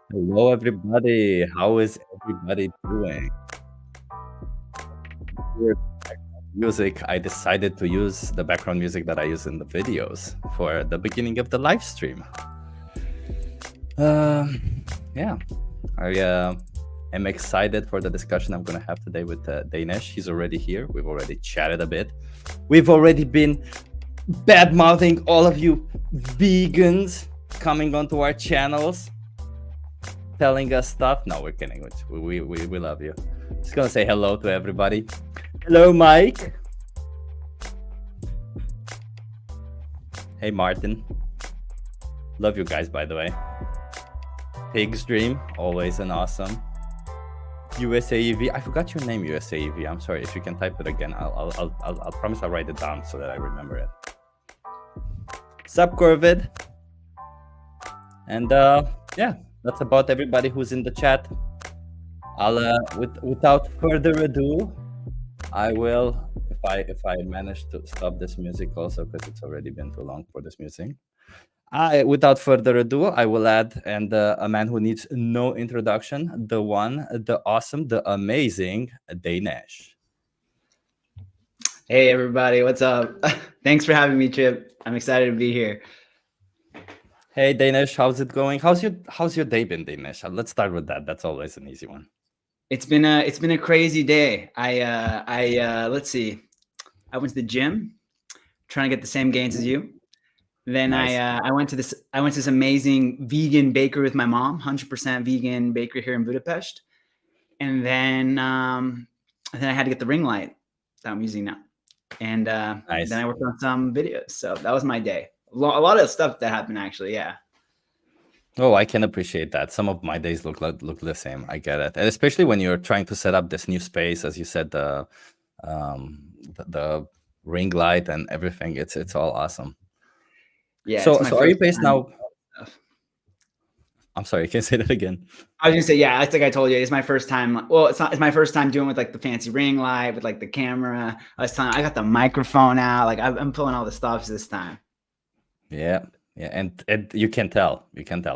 Hello, everybody. How is everybody doing? Here, music. I decided to use the background music that I use in the videos for the beginning of the live stream. Yeah, I am excited for the discussion I'm going to have today with Daynesh. He's already here. We've already chatted a bit. We've already been bad mouthing all of you vegans coming onto our channels, telling us stuff. No, we're kidding. We love you. Just gonna say hello to everybody. Hello, Mike. Hey, Martin. Love you guys, by the way. Pig's Dream, always an awesome. USAEV. I forgot your name, USAEV. I'm sorry. If you can type it again, I'll promise I'll write it down so that I remember it. Sup, Corvid. And yeah, that's about everybody who's in the chat. I'll without further ado, I will, if I manage to stop this music also, because it's already been too long for this music. Without further ado, I will add, and a man who needs no introduction, the one, the awesome, the amazing Daynesh. Hey everybody, what's up? Thanks for having me, Chip. I'm excited to be here. Hey Daynesh, how's it going? How's your day been, Daynesh? Let's start with that. That's always an easy one. It's been a crazy day. Let's see. I went to the gym, trying to get the same gains as you. Then nice. I went to this amazing vegan bakery with my mom, 100% vegan bakery here in Budapest. And then I had to get the ring light that I'm using now. And nice. Then I worked on some videos. So that was my day. A lot of stuff that happened, actually. Yeah. Oh, I can appreciate that. Some of my days look the same. I get it, and especially when you're trying to set up this new space, as you said, the ring light and everything. It's all awesome. Yeah. So are you based now? I'm sorry, can you say that again? I was gonna say, yeah, I think I told you, it's my first time. Well, it's my first time doing with like the fancy ring light with like the camera. I was telling, I got the microphone out. Like I'm pulling all the stops this time. Yeah, and you can tell.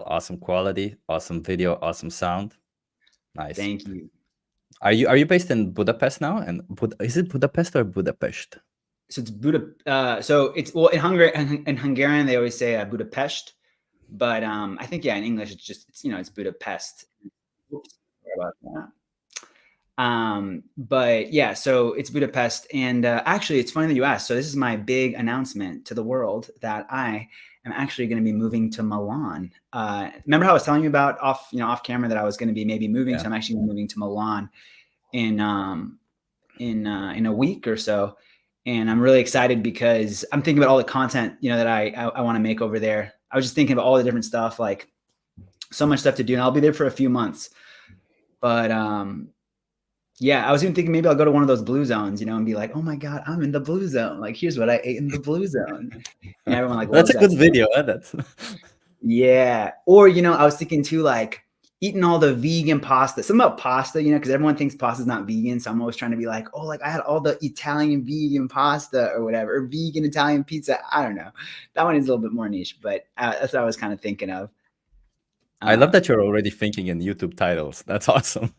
Awesome quality, awesome video, awesome sound. Nice. Thank you. Are you based in Budapest now? And is it Budapest or Budapest? So it's so it's in Hungarian they always say Budapest. But I think, yeah, in English, it's Budapest. Oops, sorry about that. But yeah, so it's Budapest. And actually, it's funny that you asked. So this is my big announcement to the world that I am actually going to be moving to Milan. Remember how I was telling you about off camera that I was going to be maybe moving? Yeah. So I'm actually moving to Milan in a week or so. And I'm really excited because I'm thinking about all the content, that I want to make over there. I was just thinking about all the different stuff, like so much stuff to do, and I'll be there for a few months. But yeah, I was even thinking maybe I'll go to one of those blue zones, and be like, oh my God, I'm in the blue zone. Like, here's what I ate in the blue zone. And everyone like, that's a good video. That's yeah. Or, I was thinking too, like, eating all the vegan pasta, something about pasta, because everyone thinks pasta is not vegan. So I'm always trying to be like, oh, like I had all the Italian vegan pasta or whatever, or vegan Italian pizza. I don't know. That one is a little bit more niche, but that's what I was kind of thinking of. I love that you're already thinking in YouTube titles. That's awesome.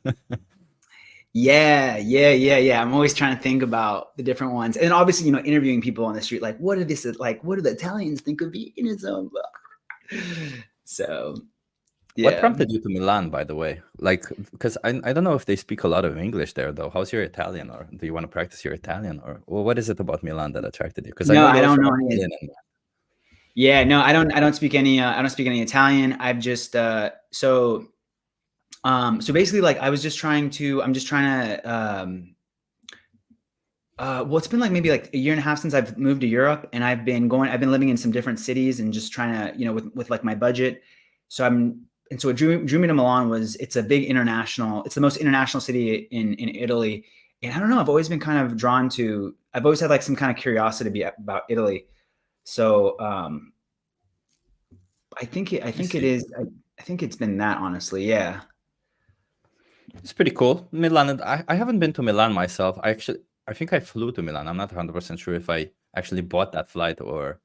Yeah. I'm always trying to think about the different ones. And obviously, interviewing people on the street, like, what do the Italians think of veganism? So yeah. What prompted you to Milan, by the way? Like, because I don't know if they speak a lot of English there, though. How's your Italian, or do you want to practice your Italian, or what is it about Milan that attracted you? Because no, I don't know. Yeah, no, I don't speak any. I don't speak any Italian. I've just so basically, like, I'm just trying to. Well, it's been like maybe like a year and a half since I've moved to Europe, and I've been living in some different cities and just trying to, with like my budget. So what drew me to Milan was it's the most international city in Italy. And I don't know, I've always been kind of drawn to, I've always had like some kind of curiosity about Italy. So I think it's been that, honestly. Yeah. It's pretty cool. Milan, I haven't been to Milan myself. I think I flew to Milan. I'm not 100% sure if I actually bought that flight or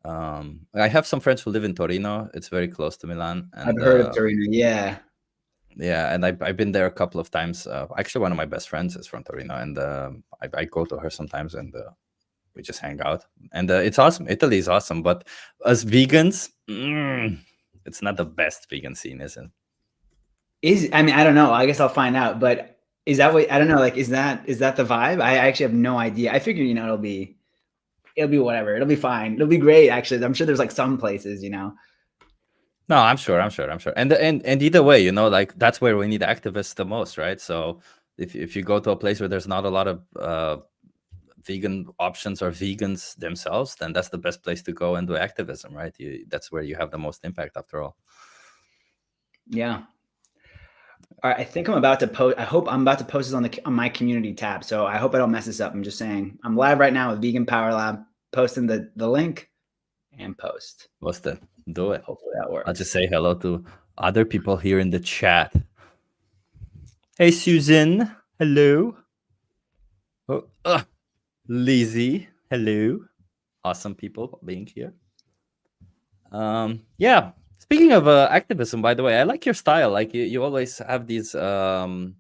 I have some friends who live in Torino. It's very close to Milan, I've and heard of Torino. Yeah. yeah, and I've been there a couple of times. Actually, one of my best friends is from Torino, and I go to her sometimes, and we just hang out. And it's awesome. Italy is awesome, but as vegans, it's not the best vegan scene, is it? I mean, I don't know. I guess I'll find out. But is that what, I don't know, like, is that the vibe? I actually have no idea. I figure, it'll be whatever. It'll be fine. It'll be great. Actually, I'm sure there's like some places. No, I'm sure. And either way, like that's where we need activists the most, right? So if you go to a place where there's not a lot of vegan options or vegans themselves, then that's the best place to go and do activism, right? That's where you have the most impact, after all. Yeah. All right, I think I'm about to post. I hope I'm about to post this on my community tab. So I hope I don't mess this up. I'm just saying I'm live right now with Vegan Power Lab, posting the link and post. What's that? Do it. Hopefully that works. I'll just say hello to other people here in the chat. Hey, Susan. Hello. Oh, Lizzie. Hello. Awesome people being here. Yeah. Speaking of activism, by the way, I like your style. Like you always have these more.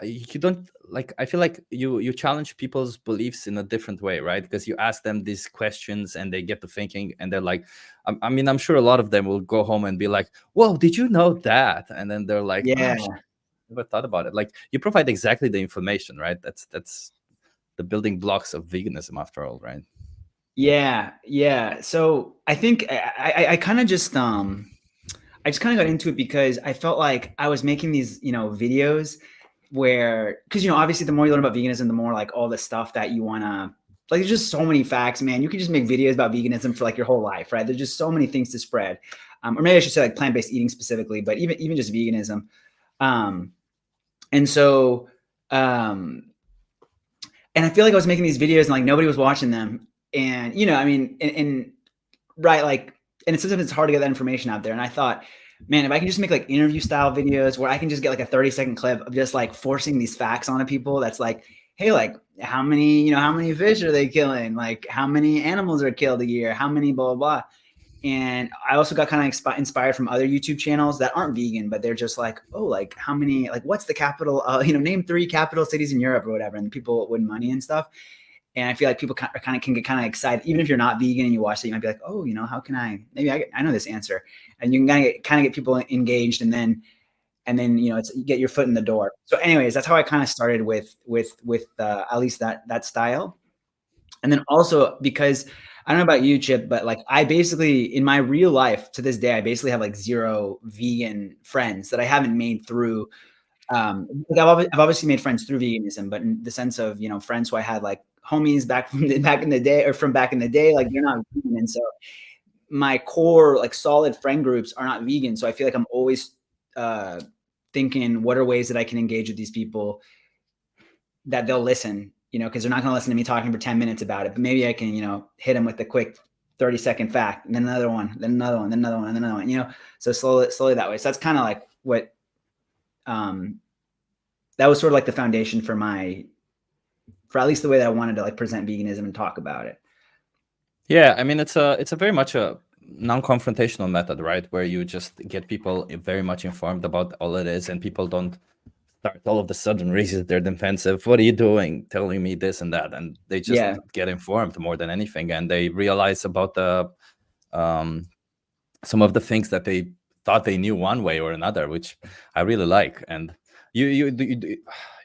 You don't like. I feel like you challenge people's beliefs in a different way, right? Because you ask them these questions and they get to thinking, and they're like, I mean, I'm sure a lot of them will go home and be like, "Whoa, did you know that?" And then they're like, Yeah. "Oh, never thought about it." Like you provide exactly the information, right? That's the building blocks of veganism, after all, right? Yeah. So I think I kind of just I just kind of got into it because I felt like I was making these videos where, because obviously the more you learn about veganism, the more like all the stuff that you want to, like, there's just so many facts, man. You can just make videos about veganism for like your whole life, right? There's just so many things to spread, or maybe I should say like plant-based eating specifically, but even just veganism. And so and I feel like I was making these videos and like nobody was watching them. And, I mean, and right, like, and sometimes it's hard to get that information out there. And I thought, man, if I can just make like interview style videos where I can just get like a 30-second clip of just like forcing these facts onto people, that's like, hey, like how many fish are they killing? Like how many animals are killed a year? How many blah, blah, blah. And I also got kind of inspired from other YouTube channels that aren't vegan, but they're just like, oh, like how many, like what's the capital, name 3 capital cities in Europe or whatever. And people win money and stuff. And I feel like people can get kind of excited, even if you're not vegan and you watch it, you might be like, oh, how can maybe I know this answer, and you can kind of get people engaged, and then you get your foot in the door. So, anyways, that's how I kind of started with at least that style, and then also because I don't know about you, Chip, but like I basically in my real life to this day, I basically have like 0 vegan friends that I haven't made through. Like I've obviously made friends through veganism, but in the sense of friends who I had like homies back in the day, like they're not vegan, and so my core like solid friend groups are not vegan. So I feel like I'm always thinking, what are ways that I can engage with these people that they'll listen, because they're not going to listen to me talking for 10 minutes about it, but maybe I can hit them with a quick 30-second fact, and then another one, then another one, then another one, and then another one, so slowly that way. So that's kind of like what that was sort of like the foundation for at least the way that I wanted to like present veganism and talk about it. Yeah, I mean, it's a very much a non-confrontational method, right? Where you just get people very much informed about all it is, and people don't start all of a sudden raising their defensive. What are you doing? Telling me this and that, and they just get informed more than anything, and they realize about the some of the things that they thought they knew one way or another, which I really like. And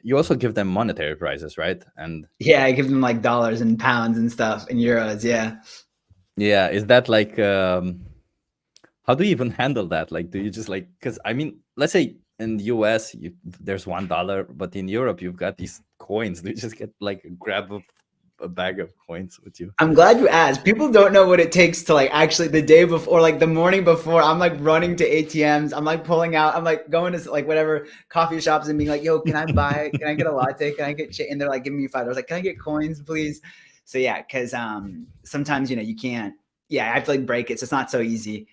you also give them monetary prizes, right? And yeah, I give them like dollars and pounds and stuff and euros. Yeah. Is that like how do you even handle that? Like, do you just like, because I mean, let's say in the US there's $1, but in Europe you've got these coins. Do you just get like grab a bag of coins with you? I'm glad you asked. People don't know what it takes to like actually the day before, like the morning before, I'm like running to ATMs. I'm like pulling out, I'm like going to like whatever coffee shops and being like, yo, can I get a latte? Can I get shit? And they're like, give me $5. Like, can I get coins, please? So yeah, because sometimes you can't. Yeah, I have to like break it, so it's not so easy.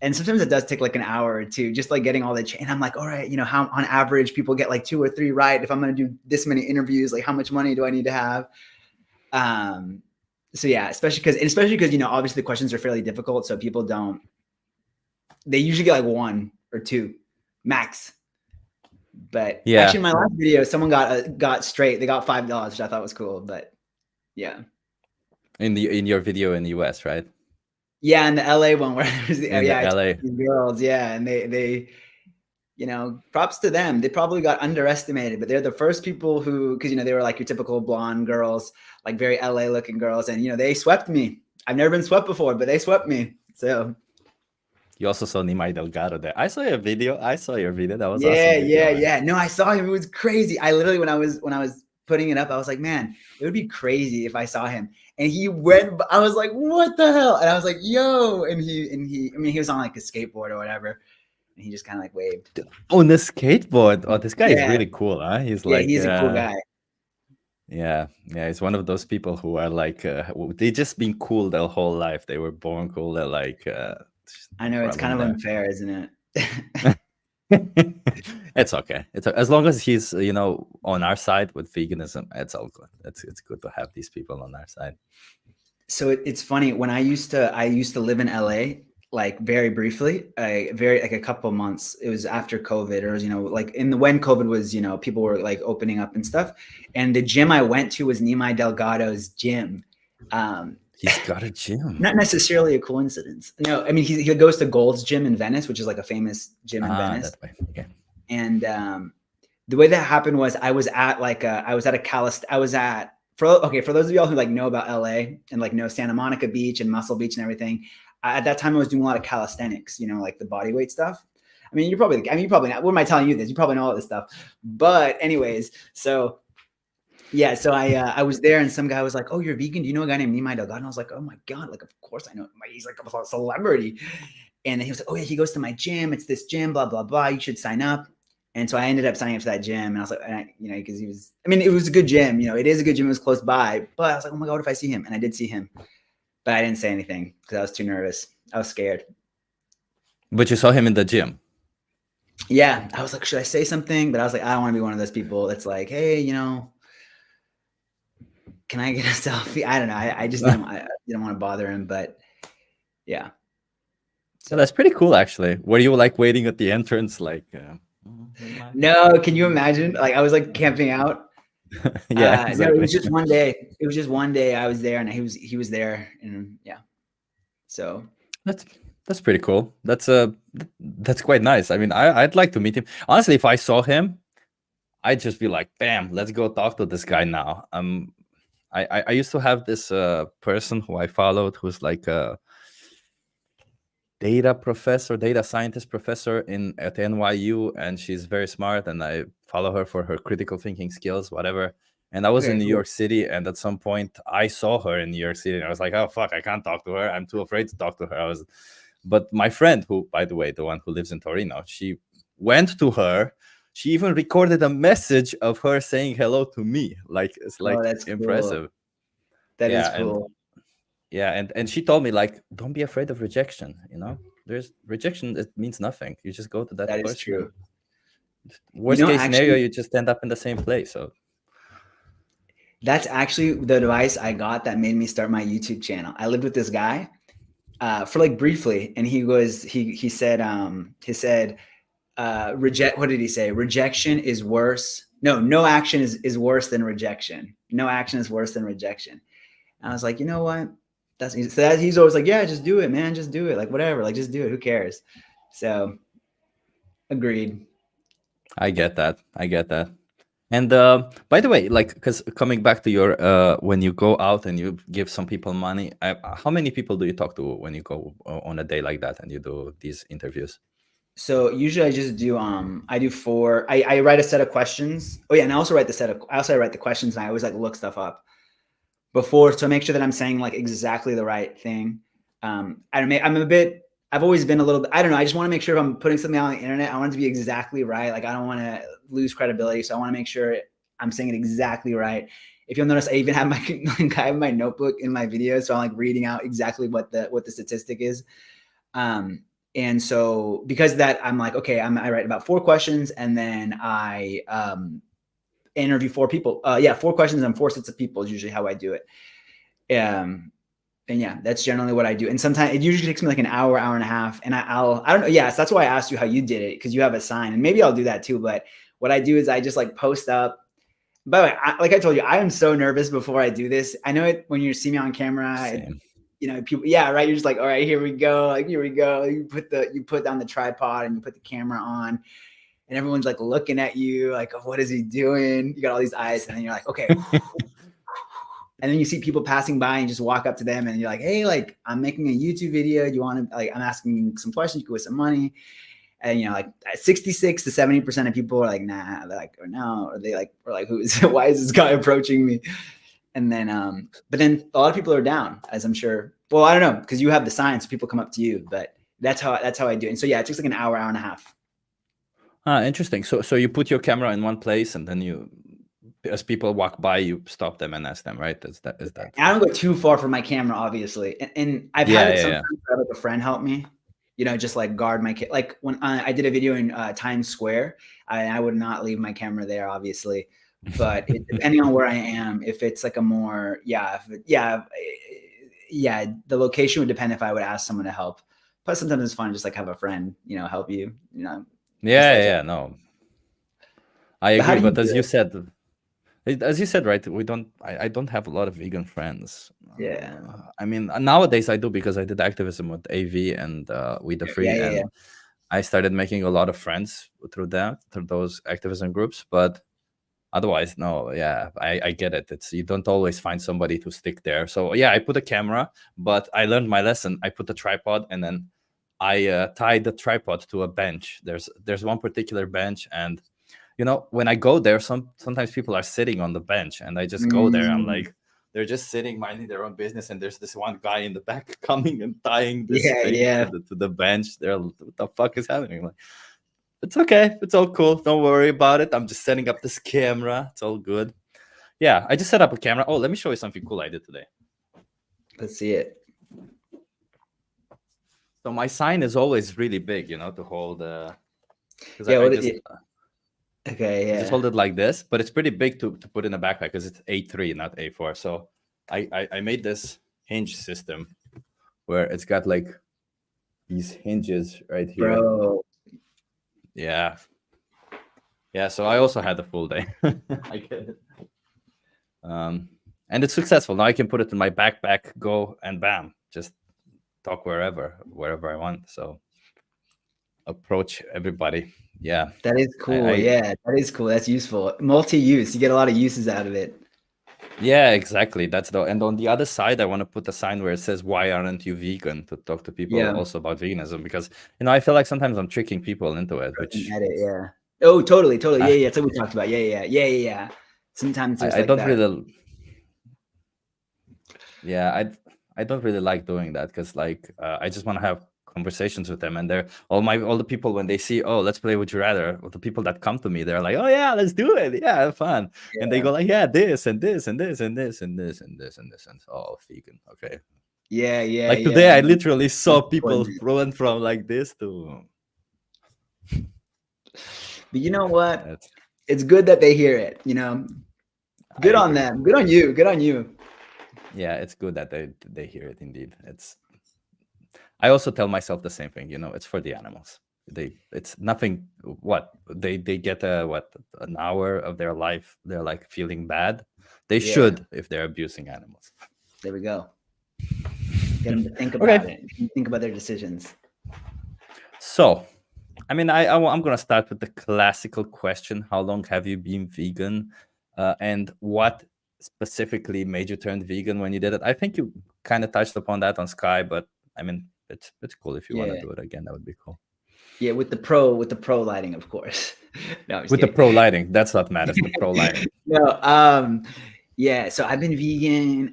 And sometimes it does take like an hour or two, just like getting all the and I'm like, all right, how on average people get like 2 or 3 right. If I'm going to do this many interviews, like how much money do I need to have? So yeah, especially because, you know, obviously the questions are fairly difficult. So people they usually get like 1 or 2 max. But actually in my last video, someone got straight. They got $5, which I thought was cool. But yeah. In your video in the US, right? Yeah, in the LA one where there's the LA girls, yeah, and they you know, props to them. They probably got underestimated, but they're the first people who, because, you know, they were like your typical blonde girls, like very LA looking girls, and, you know, they swept me. I've never been swept before, but they swept me. So you also saw Nimai Delgado there. I saw your video. That was yeah, awesome video, yeah. No, I saw him. It was crazy. I literally, when I was putting it up, I was like, man, it would be crazy if I saw him. And he went, I was like, what the hell? And I was like, yo. And he, I mean, he was on like a skateboard or whatever. And he just kind of like waved. On the skateboard. Oh, this guy is really cool, huh? He's like, he's a cool guy. Yeah, he's one of those people who are like, they just been cool their whole life. They were born cool. They're like, I know it's kind of unfair, isn't it? It's okay. It's as long as he's, you know, on our side with veganism, it's all good. It's good to have these people on our side. So it's funny, when I used to live in LA, like very briefly, like a couple of months. It was after COVID, or was, you know, like when COVID was, you know, people were like opening up and stuff. And the gym I went to was Nimai Delgado's gym. He's got a gym. Not necessarily a coincidence. No, I mean, he goes to Gold's Gym in Venice, which is like a famous gym in Venice. That way. Okay. And the way that happened was for those of y'all who like know about LA and like know Santa Monica Beach and Muscle Beach and everything, at that time I was doing a lot of calisthenics, you know, like the body weight stuff. I mean, you probably not. What am I telling you this? You probably know all this stuff. But anyways, so yeah, so I was there and some guy was like, "Oh, you're vegan? Do you know a guy named Nimai Delgado?" And I was like, "Oh my God, like of course I know him. He's like a celebrity." And then he was like, "Oh yeah, he goes to my gym. It's this gym, blah, blah, blah. You should sign up." And so I ended up signing up for that gym. And I was like, you know, because it was a good gym. You know, it is a good gym. It was close by. But I was like, oh my God, what if I see him? And I did see him. But I didn't say anything because I was too nervous. I was scared. But you saw him in the gym? Yeah. I was like, should I say something? But I was like, I don't want to be one of those people that's like, hey, you know, can I get a selfie? I don't know. I just didn't want to bother him. But yeah. So that's pretty cool, actually. Were you like waiting at the entrance, like? No, can you imagine? Like I was like camping out. Yeah, exactly. No, it was just one day. It was just one day I was there, and he was there, and yeah. So that's pretty cool. That's quite nice. I mean, I'd like to meet him. Honestly, if I saw him, I'd just be like, bam, let's go talk to this guy now. I used to have this person who I followed who's like a data scientist professor at NYU, and she's very smart, and I follow her for her critical thinking skills, whatever. And I was in New York City, and at some point I saw her in New York City, and I was like, oh fuck, I can't talk to her. I'm too afraid to talk to her. But my friend, who, by the way, the one who lives in Torino, she went to her. She even recorded a message of her saying hello to me. Like, it's like that's impressive. Cool. That is cool. And she told me, like, don't be afraid of rejection. You know, there's rejection. It means nothing. You just go to that person. That is true. Worst case scenario, you just end up in the same place. So that's actually the advice I got that made me start my YouTube channel. I lived with this guy for like briefly, and he said, what did he say? Rejection is worse. No action is worse than rejection. No action is worse than rejection. And I was like, you know what? He's always like, yeah, just do it, man. Just do it. Like, whatever. Like, just do it. Who cares? So agreed. I get that. And by the way, like, because coming back to your when you go out and you give some people money, how many people do you talk to when you go on a day like that and you do these interviews? So usually I just do I do 4. I write a set of questions. Oh yeah, and I also write the questions, and I always like look stuff up before to make sure that I'm saying like exactly the right thing. I've always been a little bit, I don't know. I just want to make sure if I'm putting something on the internet, I want it to be exactly right. Like, I don't want to lose credibility. So I want to make sure I'm saying it exactly right. If you'll notice, I even have my notebook in my videos. So I'm like reading out exactly what the statistic is. And so because of that, I'm like, okay, I write about 4 questions, and then I interview 4 people. Yeah, 4 questions and 4 sets of people is usually how I do it. And yeah, that's generally what I do. And sometimes it usually takes me like an hour, hour and a half. And I don't know. Yes, that's why I asked you how you did it, because you have a sign, and maybe I'll do that too. But what I do is I just like post up. By the way, like I told you, I am so nervous before I do this. I know it when you see me on camera, you know, people, yeah, right. You're just like, all right, here we go. Like, here we go. You put down the tripod and you put the camera on, and everyone's like looking at you like, oh, what is he doing? You got all these eyes, and then you're like, okay. And then you see people passing by and just walk up to them and you're like, hey, like, I'm making a YouTube video. Do you want to, like, I'm asking you some questions, you can with some money. And, you know, like 66 to 70% of people are like, nah, they're like, or no, or they like, or like, why is this guy approaching me? And then, but then a lot of people are down, as I'm sure. Well, I don't know, because you have the sign, so people come up to you, but that's how I do it. And so, yeah, it takes like an hour, hour and a half. Interesting. So you put your camera in one place, and then you, as people walk by, you stop them and ask them, right? Is that? I don't go too far from my camera, obviously. And I've had it sometimes where I have like a friend help me, you know, just like guard my like when I did a video in Times Square, I would not leave my camera there, obviously. But depending on where I am, if it's like a more, the location would depend if I would ask someone to help. Plus, sometimes it's fun to just like have a friend, you know, help you, you know. No, I agree. But as you said, right, I don't have a lot of vegan friends. Yeah. I mean, nowadays I do, because I did activism with AV and We the Free, and I started making a lot of friends through those activism groups. But otherwise, no, I get it. It's, you don't always find somebody to stick there. So yeah, I put a camera, but I learned my lesson. I put the tripod, and then I tied the tripod to a bench. There's one particular bench, and you know, when I go there, sometimes people are sitting on the bench, and I just go there. I'm like, they're just sitting, minding their own business, and there's this one guy in the back coming and tying this thing to the bench. They're like, what the fuck is happening? I'm like, it's okay, it's all cool. Don't worry about it. I'm just setting up this camera. It's all good. Yeah, I just set up a camera. Oh, let me show you something cool I did today. Let's see it. So my sign is always really big, you know, to hold. Okay, yeah. Just hold it like this, but it's pretty big to put in a backpack, because it's A3, not A4. So I made this hinge system where it's got like these hinges right here. Bro. Yeah. So I also had a full day. I get it. And it's successful. Now I can put it in my backpack, go, and bam, just talk wherever I want. So approach everybody. Yeah, that is cool. That is cool. That's useful. Multi-use. You get a lot of uses out of it. Yeah, exactly. And on the other side, I want to put a sign where it says, "Why aren't you vegan?" to talk to people also about veganism, because, you know, I feel like sometimes I'm tricking people into it. Oh, totally. Yeah. That's what we talked about. Yeah. Sometimes I don't really. Yeah, I don't really like doing that, because like I just want to have conversations with them, and they're all the people, when they see, oh, let's play Would You Rather, the people that come to me, they're like, oh yeah, let's do it, yeah, fun. And they go like, yeah, this and this and this and this and this and this and this, and oh, vegan, okay. Like today I literally saw people run from like this to. But you know what, it's good that they hear it, you know. Good on them. Good on you. Yeah, it's good that they hear it. Indeed, I also tell myself the same thing. You know, it's for the animals. It's nothing. What they get an hour of their life. They're like feeling bad. They should, if they're abusing animals. There we go. Get them to think about it. Think about their decisions. So, I mean, I'm gonna start with the classical question: how long have you been vegan, and what specifically made you turn vegan when you did it? I think you kind of touched upon that on Sky, but I mean, it's cool if you want to do it again. That would be cool. Yeah, with the pro lighting, of course. No, with the pro lighting, that's what matters. The pro lighting. No, yeah. So I've been vegan.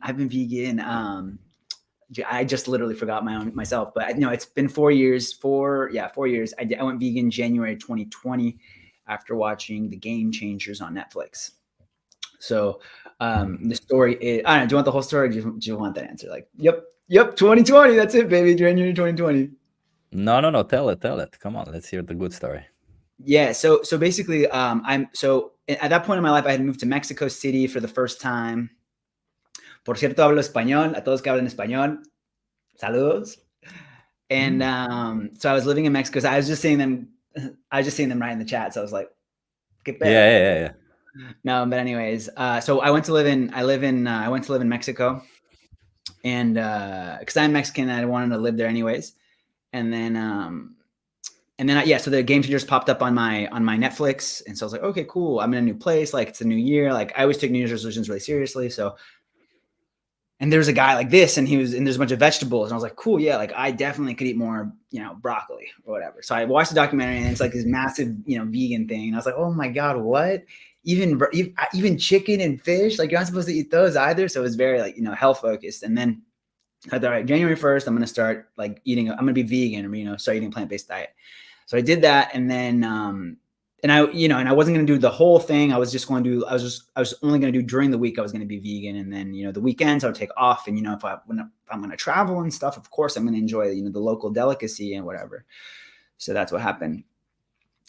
I just literally forgot myself, but it's been 4 years. 4 years. I went vegan January 2020 after watching The Game Changers on Netflix. So the story is, I don't know, do you want the whole story, or do you want that answer? Like, yep, 2020, that's it, baby, January 2020. No, tell it. Come on, let's hear the good story. Yeah. So basically, so at that point in my life, I had moved to Mexico City for the first time. Por cierto, hablo español. A todos que hablan español, saludos. And so I was living in Mexico. So I was just seeing them right in the chat. So I was like, "Qué pedo?" Yeah. No, but anyways, so I went to live in Mexico, and because I'm Mexican, I wanted to live there anyways. And then so the Game Changers popped up on my Netflix, and so I was like, okay, cool. I'm in a new place. Like, it's a new year. Like, I always take New Year's resolutions really seriously. So, and there's a guy like this, and there's a bunch of vegetables, and I was like, cool, yeah, like I definitely could eat more, broccoli or whatever. So I watched the documentary, and it's like this massive, vegan thing, and I was like, oh my god, what? Even chicken and fish, like you're not supposed to eat those either. So it was very like health focused. And then I thought, all right, January 1st, I'm gonna start like eating. I'm gonna be vegan, or start eating a plant-based diet. So I did that, and then and I wasn't going to do the whole thing. I was only going to do during the week. I was going to be vegan. And then, the weekends I would take off. And, if I'm going to travel and stuff, of course I'm going to enjoy, the local delicacy and whatever. So that's what happened.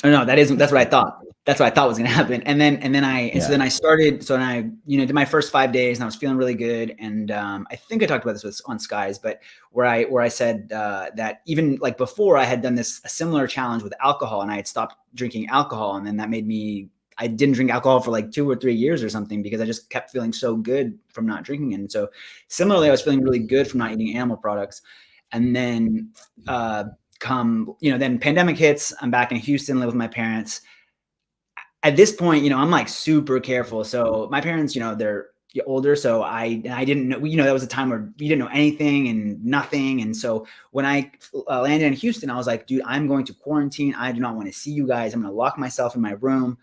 Oh, no, that's what I thought. That's what I thought was going to happen. And then I started, I did my first 5 days, and I was feeling really good. And I think I talked about this on Skies, but where I said that even like before I had done a similar challenge with alcohol, and I had stopped drinking alcohol. And then that made I didn't drink alcohol for like 2 or 3 years or something, because I just kept feeling so good from not drinking. And so similarly, I was feeling really good from not eating animal products. And then, then pandemic hits. I'm back in Houston, live with my parents. At this point, I'm like super careful. So my parents, they're older. So I didn't know, that was a time where you didn't know anything and nothing. And so when I landed in Houston, I was like, dude, I'm going to quarantine. I do not want to see you guys. I'm going to lock myself in my room.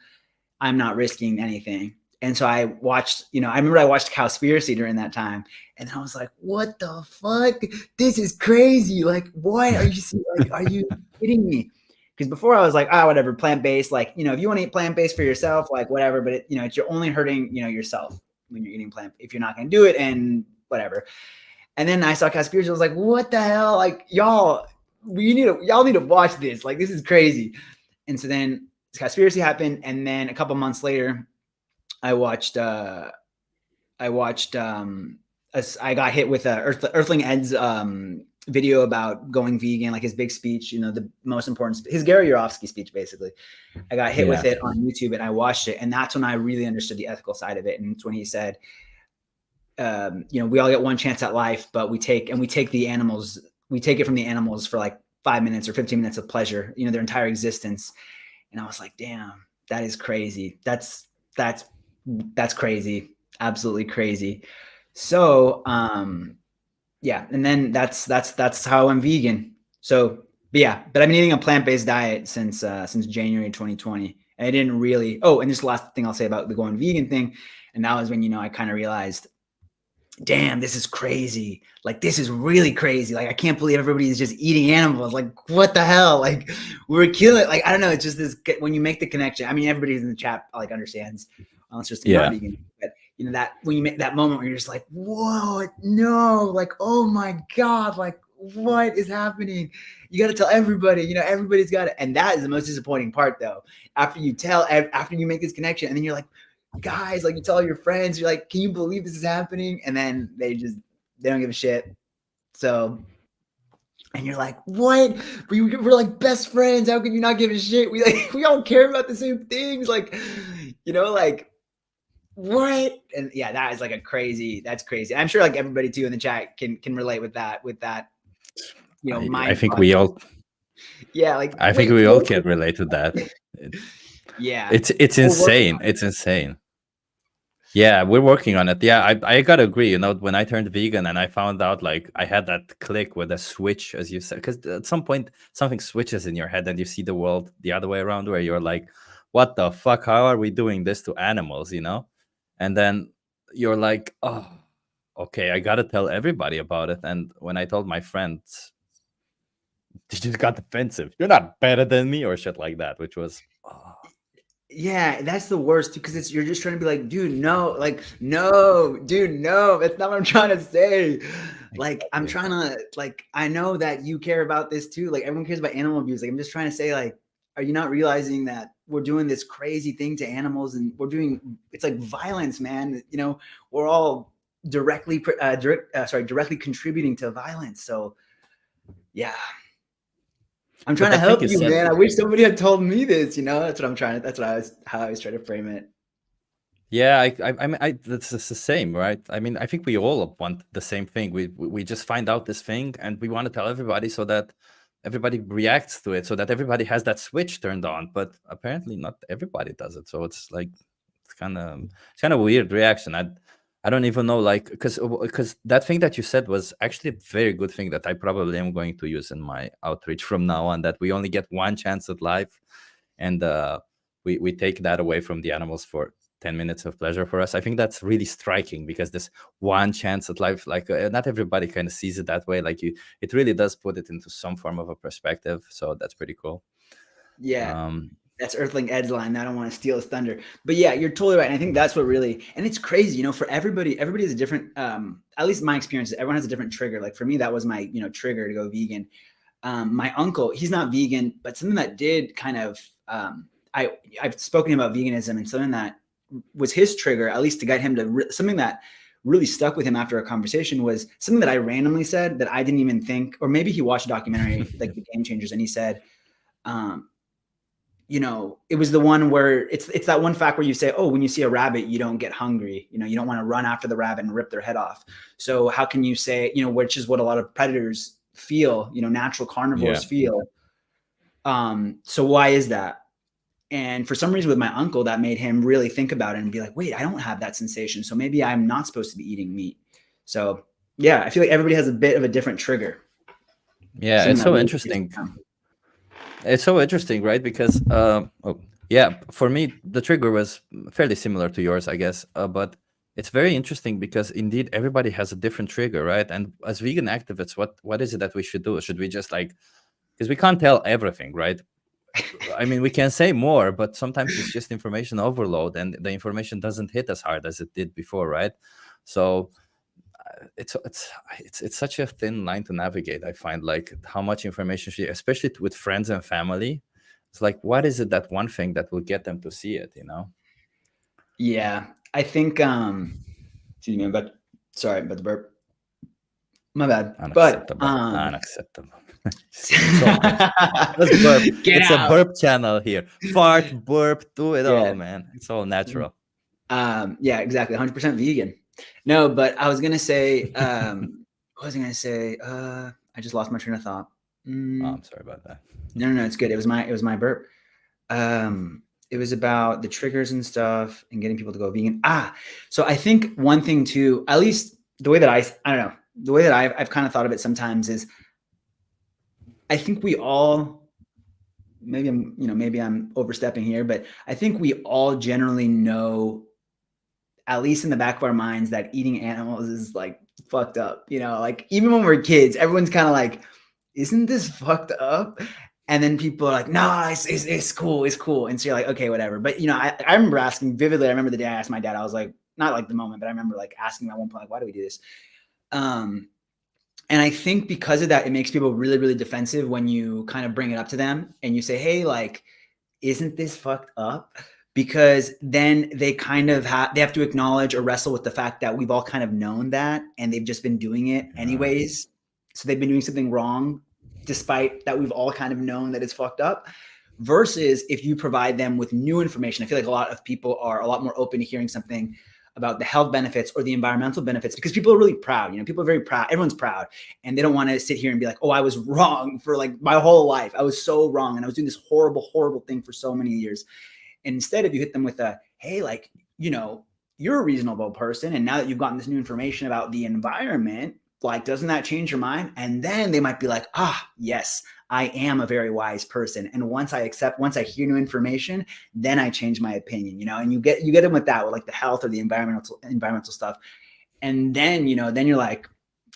I'm not risking anything. And so I watched, I remember I watched Cowspiracy during that time, and I was like, what the fuck? This is crazy. Like, what are you like, are you kidding me? Because before I was like, whatever, plant-based, like, if you want to eat plant-based for yourself, like whatever, but you're only hurting, yourself when you're eating plant, if you're not going to do it, and whatever. And then I saw Cowspiracy. I was like, what the hell? Like, y'all need to watch this. Like, this is crazy. And so then Cowspiracy happened. And then a couple months later, I got hit with Earthling Ed's video about going vegan, like his big speech, the most important, his Gary Yourofsky speech, basically. I got hit with it on YouTube, and I watched it, and that's when I really understood the ethical side of it. And it's when he said, we all get one chance at life, but we take it from the animals for like 5 minutes or 15 minutes of pleasure, their entire existence. And I was like, damn, that is crazy. That's crazy. Absolutely crazy. So, yeah. And then that's how I'm vegan. So, but I've been eating a plant-based diet since January 2020. And I didn't really, and just the last thing I'll say about the going vegan thing. And that was when, I kind of realized, damn, this is crazy. Like, this is really crazy. Like, I can't believe everybody's just eating animals. Like, what the hell? Like, we're killing it. Like, I don't know. It's just this, when you make the connection, I mean, everybody in the chat like understands, unless you're not vegan, but that when you make that moment where you're just like, whoa, no, like, oh my God, like, what is happening? You got to tell everybody, everybody's got it. And that is the most disappointing part, though. After you make this connection, and then you're like, guys, like, you tell your friends, you're like, can you believe this is happening? And then they don't give a shit. So, and you're like, what? We're like best friends. How can you not give a shit? We all care about the same things. Like, like, what? And yeah, that is like that's crazy. I'm sure like everybody too in the chat can relate with that. I think we all. Yeah, like I think we all can relate to that. Yeah, it's insane. It's insane. Yeah, we're working on it. Yeah, I gotta agree. When I turned vegan and I found out, like, I had that click with a switch, as you said, because at some point something switches in your head and you see the world the other way around, where you're like, what the fuck? How are we doing this to animals? And then you're like, oh, okay, I gotta tell everybody about it. And when I told my friends, they just got defensive. You're not better than me, or shit like that, which was. Yeah, that's the worst, because you're just trying to be like, dude, no, like, no, dude, no, that's not what I'm trying to say. Like, I'm trying to, like, I know that you care about this too. Like, everyone cares about animal abuse. Like, I'm just trying to say, like, are you not realizing that we're doing this crazy thing to animals, and it's like violence, man. You know, we're all directly contributing to violence. So yeah, I'm trying But to I think help you you, said, man. I wish somebody had told me this, you know. How I was trying to frame it. yeah, I mean, that's the same, right? I mean, I think we all want the same thing. We just find out this thing, and we want to tell everybody so that everybody reacts to it, so that everybody has that switch turned on. But apparently, not everybody does it. So it's like it's kind of weird reaction. I don't even know, like, because that thing that you said was actually a very good thing that I probably am going to use in my outreach from now on. That we only get one chance at life, and we take that away from the animals for 10 minutes of pleasure for us. I think that's really striking, because this one chance at life, like, not everybody kind of sees it that way. Like, it really does put it into some form of a perspective. So that's pretty cool. Yeah. Um, That's Earthling Ed's line. I don't want to steal his thunder, but yeah, you're totally right. And I think that's what really, and it's crazy, you know, for everybody has a different, at least my experience, everyone has a different trigger. Like for me, that was my, you know, trigger to go vegan. My uncle, he's not vegan, but something that did kind of, I've spoken about veganism, and something that was his trigger, at least to get him to something that really stuck with him after a conversation, was something that I randomly said that I didn't even think, or maybe he watched a documentary like The Game Changers, and he said, you know, it was the one where it's that one fact where you say, oh, when you see a rabbit, you don't get hungry. You know, you don't want to run after the rabbit and rip their head off. So how can you say, you know, which is what a lot of predators feel, you know, natural carnivores feel. So why is that? And for some reason with my uncle, that made him really think about it and be like, wait, I don't have that sensation. So maybe I'm not supposed to be eating meat. So yeah, I feel like everybody has a bit of a different trigger. yeah, Something it's that so really interesting. It's so interesting, right? Because yeah, for me the trigger was fairly similar to yours, I guess. But it's very interesting because indeed everybody has a different trigger, right? And as vegan activists, what is it that we should do? Should we just, like, because we can't tell everything, right? I mean, we can say more, but sometimes it's just information overload, and the information doesn't hit as hard as it did before, right? So it's such a thin line to navigate. I find, like, how much information especially with friends and family. It's like, what is it, that one thing that will get them to see it, you know? Yeah, I think excuse me, but sorry about the burp. My bad. Unacceptable. Unacceptable. Let's burp. Get It's out. a burp channel here. Fart, burp, do it all, Yeah. man. It's all natural. Yeah, exactly. 100% vegan. No, but I was gonna say, what was I gonna say? I just lost my train of thought. Oh, I'm sorry about that. No, it's good. It was my burp. It was about the triggers and stuff and getting people to go vegan. So I think one thing too, at least the way that I don't know, the way that I've kind of thought of it sometimes is, I think we all, maybe I'm overstepping here, but I think we all generally know, at least in the back of our minds, that eating animals is like fucked up. You know, like even when we're kids, everyone's kind of like, isn't this fucked up? And then people are like, no, it's cool. It's cool. And so you're like, okay, whatever. But, you know, I remember asking vividly. I remember the day I asked my dad, I was like, not like the moment, but I remember like asking him at one point, like, why do we do this? And I think because of that, it makes people really, really defensive when you kind of bring it up to them and you say, hey, like, isn't this fucked up? Because then they kind of they have to acknowledge or wrestle with the fact that we've all kind of known that, and they've just been doing it anyways. So they've been doing something wrong, despite that we've all kind of known that it's fucked up. Versus if you provide them with new information, I feel like a lot of people are a lot more open to hearing something about the health benefits or the environmental benefits, because people are really proud. You know, people are very proud. Everyone's proud, and they don't want to sit here and be like, oh, I was wrong for like my whole life. I was so wrong, and I was doing this horrible, horrible thing for so many years. And instead, if you hit them with a, hey, like, you know, you're a reasonable person, and now that you've gotten this new information about the environment, like, doesn't that change your mind? And then they might be like, yes, I am a very wise person. And once I hear new information, then I change my opinion, you know. And you get them with that, with like the health or the environmental stuff. And then, you know, then you're like,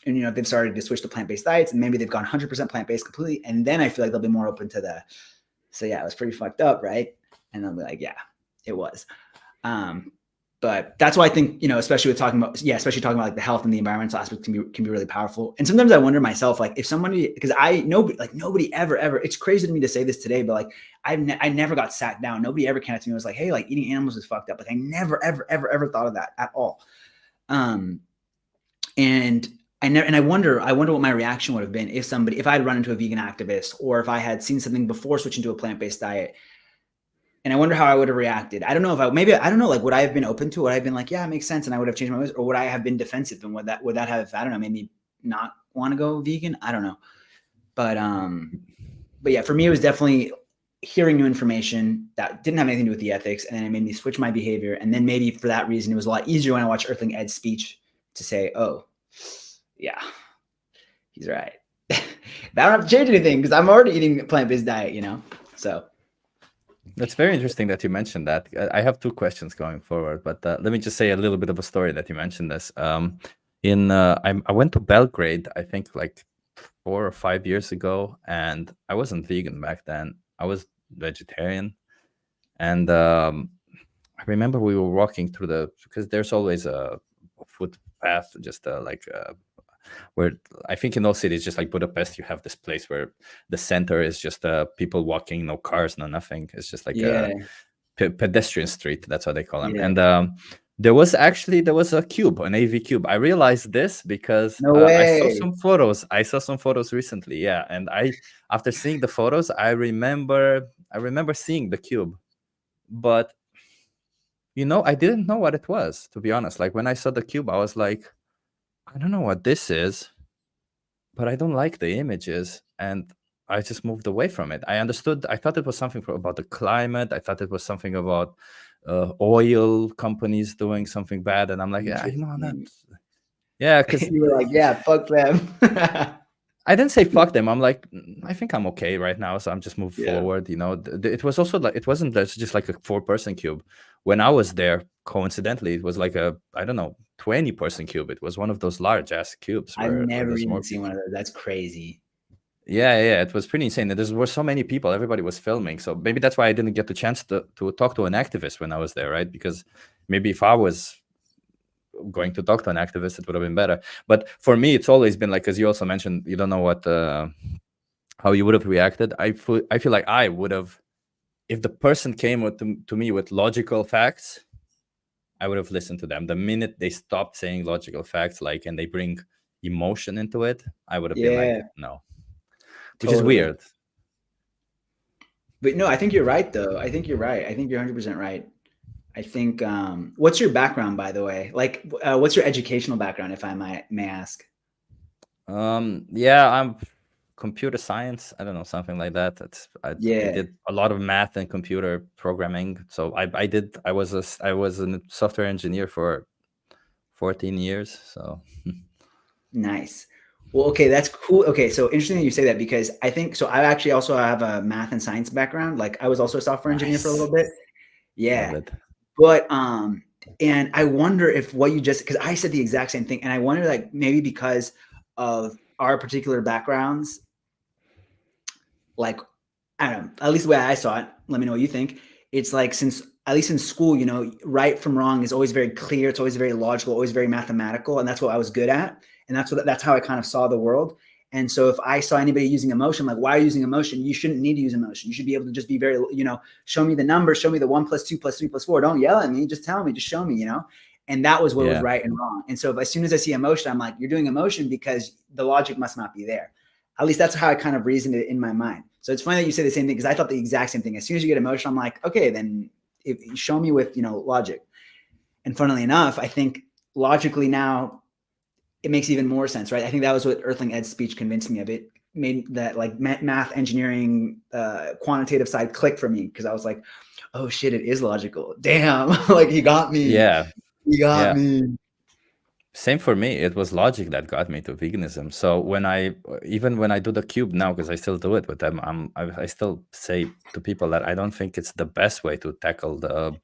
and, you know, they've started to switch to plant-based diets, and maybe they've gone 100% plant-based completely. And then I feel like they'll be more open to so yeah, it was pretty fucked up, right? And they'll be like, yeah, it was. But that's why I think, especially talking about like the health and the environmental aspect can be really powerful. And sometimes I wonder myself, like if somebody, because nobody ever, it's crazy to me to say this today, but like I never got sat down. Nobody ever came to me and was like, hey, like eating animals is fucked up. Like I never, ever thought of that at all. And I wonder what my reaction would have been if I had run into a vegan activist, or if I had seen something before switching to a plant-based diet. And I wonder how I would have reacted. I don't know if I don't know, like, would I have been open to it? Would I have been like, yeah, it makes sense, and I would have changed my ways? Or would I have been defensive, and would that have, I don't know, made me not want to go vegan? I don't know. But yeah, for me, it was definitely hearing new information that didn't have anything to do with the ethics, and then it made me switch my behavior. And then maybe for that reason, it was a lot easier when I watched Earthling Ed's speech to say, oh, yeah, he's right. I don't have to change anything because I'm already eating a plant-based diet, so. That's very interesting that you mentioned that. I have two questions going forward, but let me just say a little bit of a story that you mentioned this. I went to Belgrade, I think like 4 or 5 years ago, and I wasn't vegan back then. I was vegetarian. And I remember we were walking through because there's always a footpath, just where I think in those cities, just like Budapest, you have this place where the center is just people walking, no cars, no nothing. It's just like a pedestrian street. That's what they call them. Yeah. And there was a cube, an AV cube. I realized this because I saw some photos. Recently. Yeah. And after seeing the photos, I remember seeing the cube, but I didn't know what it was, to be honest. Like when I saw the cube, I was like, I don't know what this is, but I don't like the images, and I just moved away from it. I thought it was something about the climate. I thought it was something about oil companies doing something bad, and I'm like, yeah, because you were like, yeah, fuck them. I didn't say fuck them. I'm like, I think I'm okay right now, so I'm just moved forward. It was also like, it wasn't just like a 4-person cube. When I was there, coincidentally, it was like a, I don't know, 20-person cube. It was one of those large ass cubes. I've never even seen one of those. That's crazy. Yeah, it was pretty insane. There were so many people. Everybody was filming, so maybe that's why I didn't get the chance to talk to an activist when I was there, right? Because maybe if I was going to talk to an activist, it would have been better. But for me, it's always been like, as you also mentioned, you don't know what how you would have reacted. I feel like I would have, if the person came to me with logical facts, I would have listened to them. The minute they stopped saying logical facts, like, and they bring emotion into it, I would have been like, no, which is weird. But no, I think you're right, though. I think you're right. I think you're 100% right. I think, what's your background, by the way? Like, what's your educational background, if I may ask? Yeah, I'm computer science. I don't know, something like that. I did a lot of math and computer programming. So I was a software engineer for 14 years. So nice. Well, okay, that's cool. Okay, so interesting that you say that, because I think so. I actually also have a math and science background. Like I was also a software engineer for a little bit. Yeah. But and I wonder if what you just, because I said the exact same thing, and I wonder, like, maybe because of our particular backgrounds, like, I don't know, at least the way I saw it, let me know what you think. It's like, since at least in school, right from wrong is always very clear. It's always very logical, always very mathematical, and that's what I was good at, and that's how I kind of saw the world. And so if I saw anybody using emotion, like, why are you using emotion? You shouldn't need to use emotion. You should be able to just be very, show me the numbers, show me the 1 + 2 + 3 + 4. Don't yell at me. Just tell me, just show me, And that was what was right and wrong. And so as soon as I see emotion, I'm like, you're doing emotion because the logic must not be there. At least that's how I kind of reasoned it in my mind. So it's funny that you say the same thing, because I thought the exact same thing. As soon as you get emotion, I'm like, okay, then if you show me with, logic. And funnily enough, I think logically now it makes even more sense, right? I think that was what Earthling Ed's speech convinced me of. It made that, like, math, engineering, quantitative side click for me, because I was like, oh shit, it is logical. Damn, like, he got me. Yeah, he got me. Same for me. It was logic that got me to veganism. So even when I do the cube now, because I still do it with them, I still say to people that I don't think it's the best way to tackle the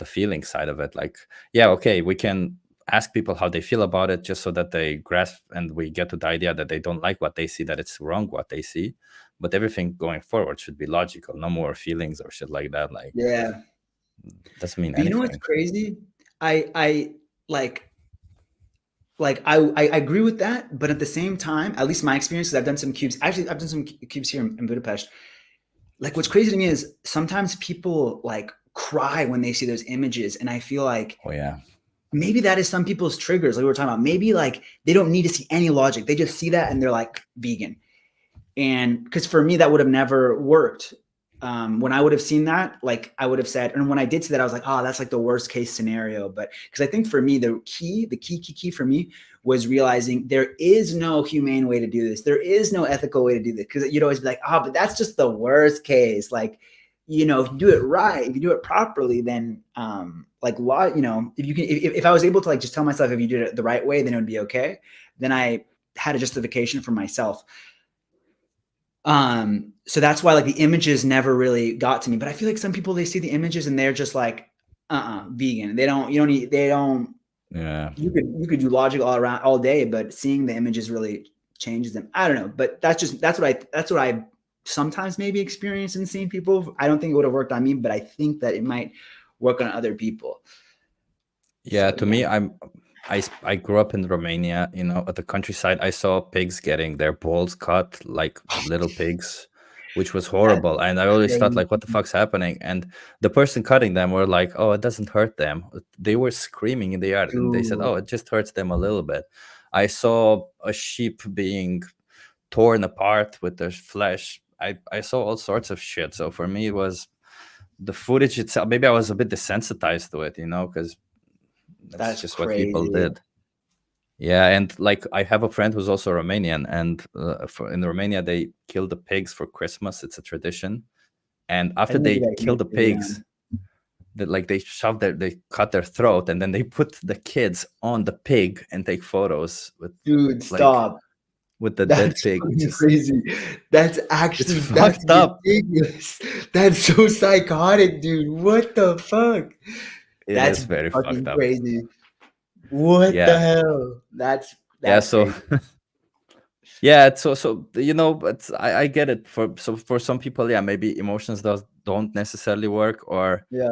feeling side of it. Like, yeah, okay, we can ask people how they feel about it, just so that they grasp and we get to the idea that they don't like what they see, that it's wrong what they see. But everything going forward should be logical. No more feelings or shit like that. Like, yeah, Doesn't mean But you know what's anything. crazy? I I agree with that, but at the same time, at least my experience, because I've done some cubes. Actually, I've done some cubes here in Budapest. Like, what's crazy to me is sometimes people like cry when they see those images, and I feel like Oh yeah. maybe that is some people's triggers. Like we were talking about, maybe like they don't need to see any logic; they just see that and they're like vegan. And because for me, that would have never worked. When I would have seen that, like I would have said, and when I did see that, I was like, oh, that's like the worst case scenario. But because I think for me, the key for me was realizing there is no humane way to do this. There is no ethical way to do this. Because you'd always be like, oh, but that's just the worst case. Like, you know, if you do it right, if you do it properly, then like law, you know, if you can, if I was able to like just tell myself if you did it the right way, then it would be okay. Then I had a justification for myself. So that's why like the images never really got to me. But I feel like some people, they see the images and they're just like, vegan. They don't, you don't need, they don't, Yeah. you could do logic all around all day, but seeing the images really changes them. I don't know, but that's what I sometimes maybe experience in seeing people. I don't think it would have worked on me, but I think that it might work on other people. Yeah, So to yeah. me, I grew up in Romania, you know, at the countryside. I saw pigs getting their balls cut like little pigs, which was That's horrible. And I always thought crazy. like, what the fuck's happening? And the person cutting them were like, oh, it doesn't hurt them. They were screaming in the yard and they said, Dude, oh, it just hurts them a little bit. I saw a sheep being torn apart with their flesh. I saw all sorts of shit. So for me, it was the footage itself. Maybe I was a bit desensitized to it, you know, because that's that's just what people crazy. did. Yeah, and like I have a friend who's also Romanian, and in Romania they kill the pigs for Christmas. It's a tradition. And I after think I they did that kill in the Italy. pigs, that like they cut their throat, and then they put the kids on the pig and take photos with Dude, like stop. with the dead That's pig, which fucking is crazy. That's it's actually that's fucked up. ridiculous. That's so psychotic, dude. What the fuck? It That's is very fucked fucking up. crazy. What the Yeah, hell? yeah. That's So crazy. yeah, so you know, but I get it. For some people, yeah, maybe emotions don't necessarily work, or Yeah.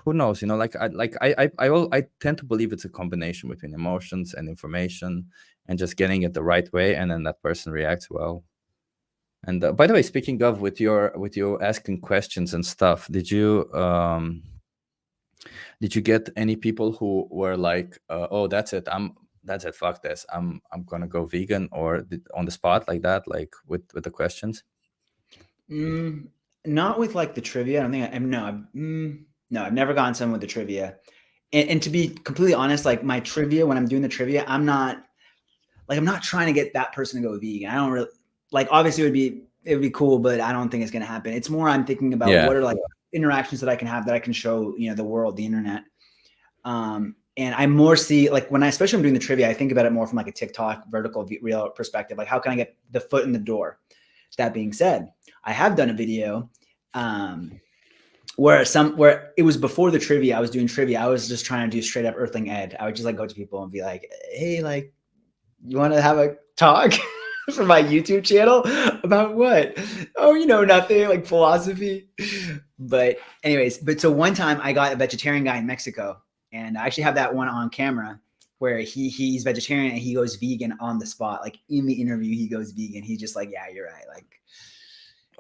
who knows, you know, like I tend to believe it's a combination between emotions and information and just getting it the right way, and then that person reacts well. And by the way, speaking of with your asking questions and stuff, did you get any people who were like, oh, that's it, fuck this, I'm gonna go vegan, or on the spot like that, like with the questions? Mm, not with like the trivia. I don't think I'm no, no, I've never gotten some with the trivia. And to be completely honest, like my trivia, when I'm doing the trivia, I'm not trying to get that person to go vegan. I don't really like, obviously it would be cool, but I don't think it's going to happen. It's more, I'm thinking about Yeah. what are like interactions that I can have that I can show, you know, the world, the internet. And I more see like when especially when I'm doing the trivia, I think about it more from like a TikTok vertical real perspective. Like how can I get the foot in the door? That being said, I have done a video, where it was before the trivia. I was doing trivia. I was just trying to do straight up Earthling Ed. I would just like go to people and be like, hey, like, you want to have a talk for my YouTube channel about what? Oh, you know, nothing, like philosophy. But anyways, so one time I got a vegetarian guy in Mexico, and I actually have that one on camera where he's vegetarian and he goes vegan on the spot. Like in the interview, he goes vegan. He's just like, yeah, you're right. Like,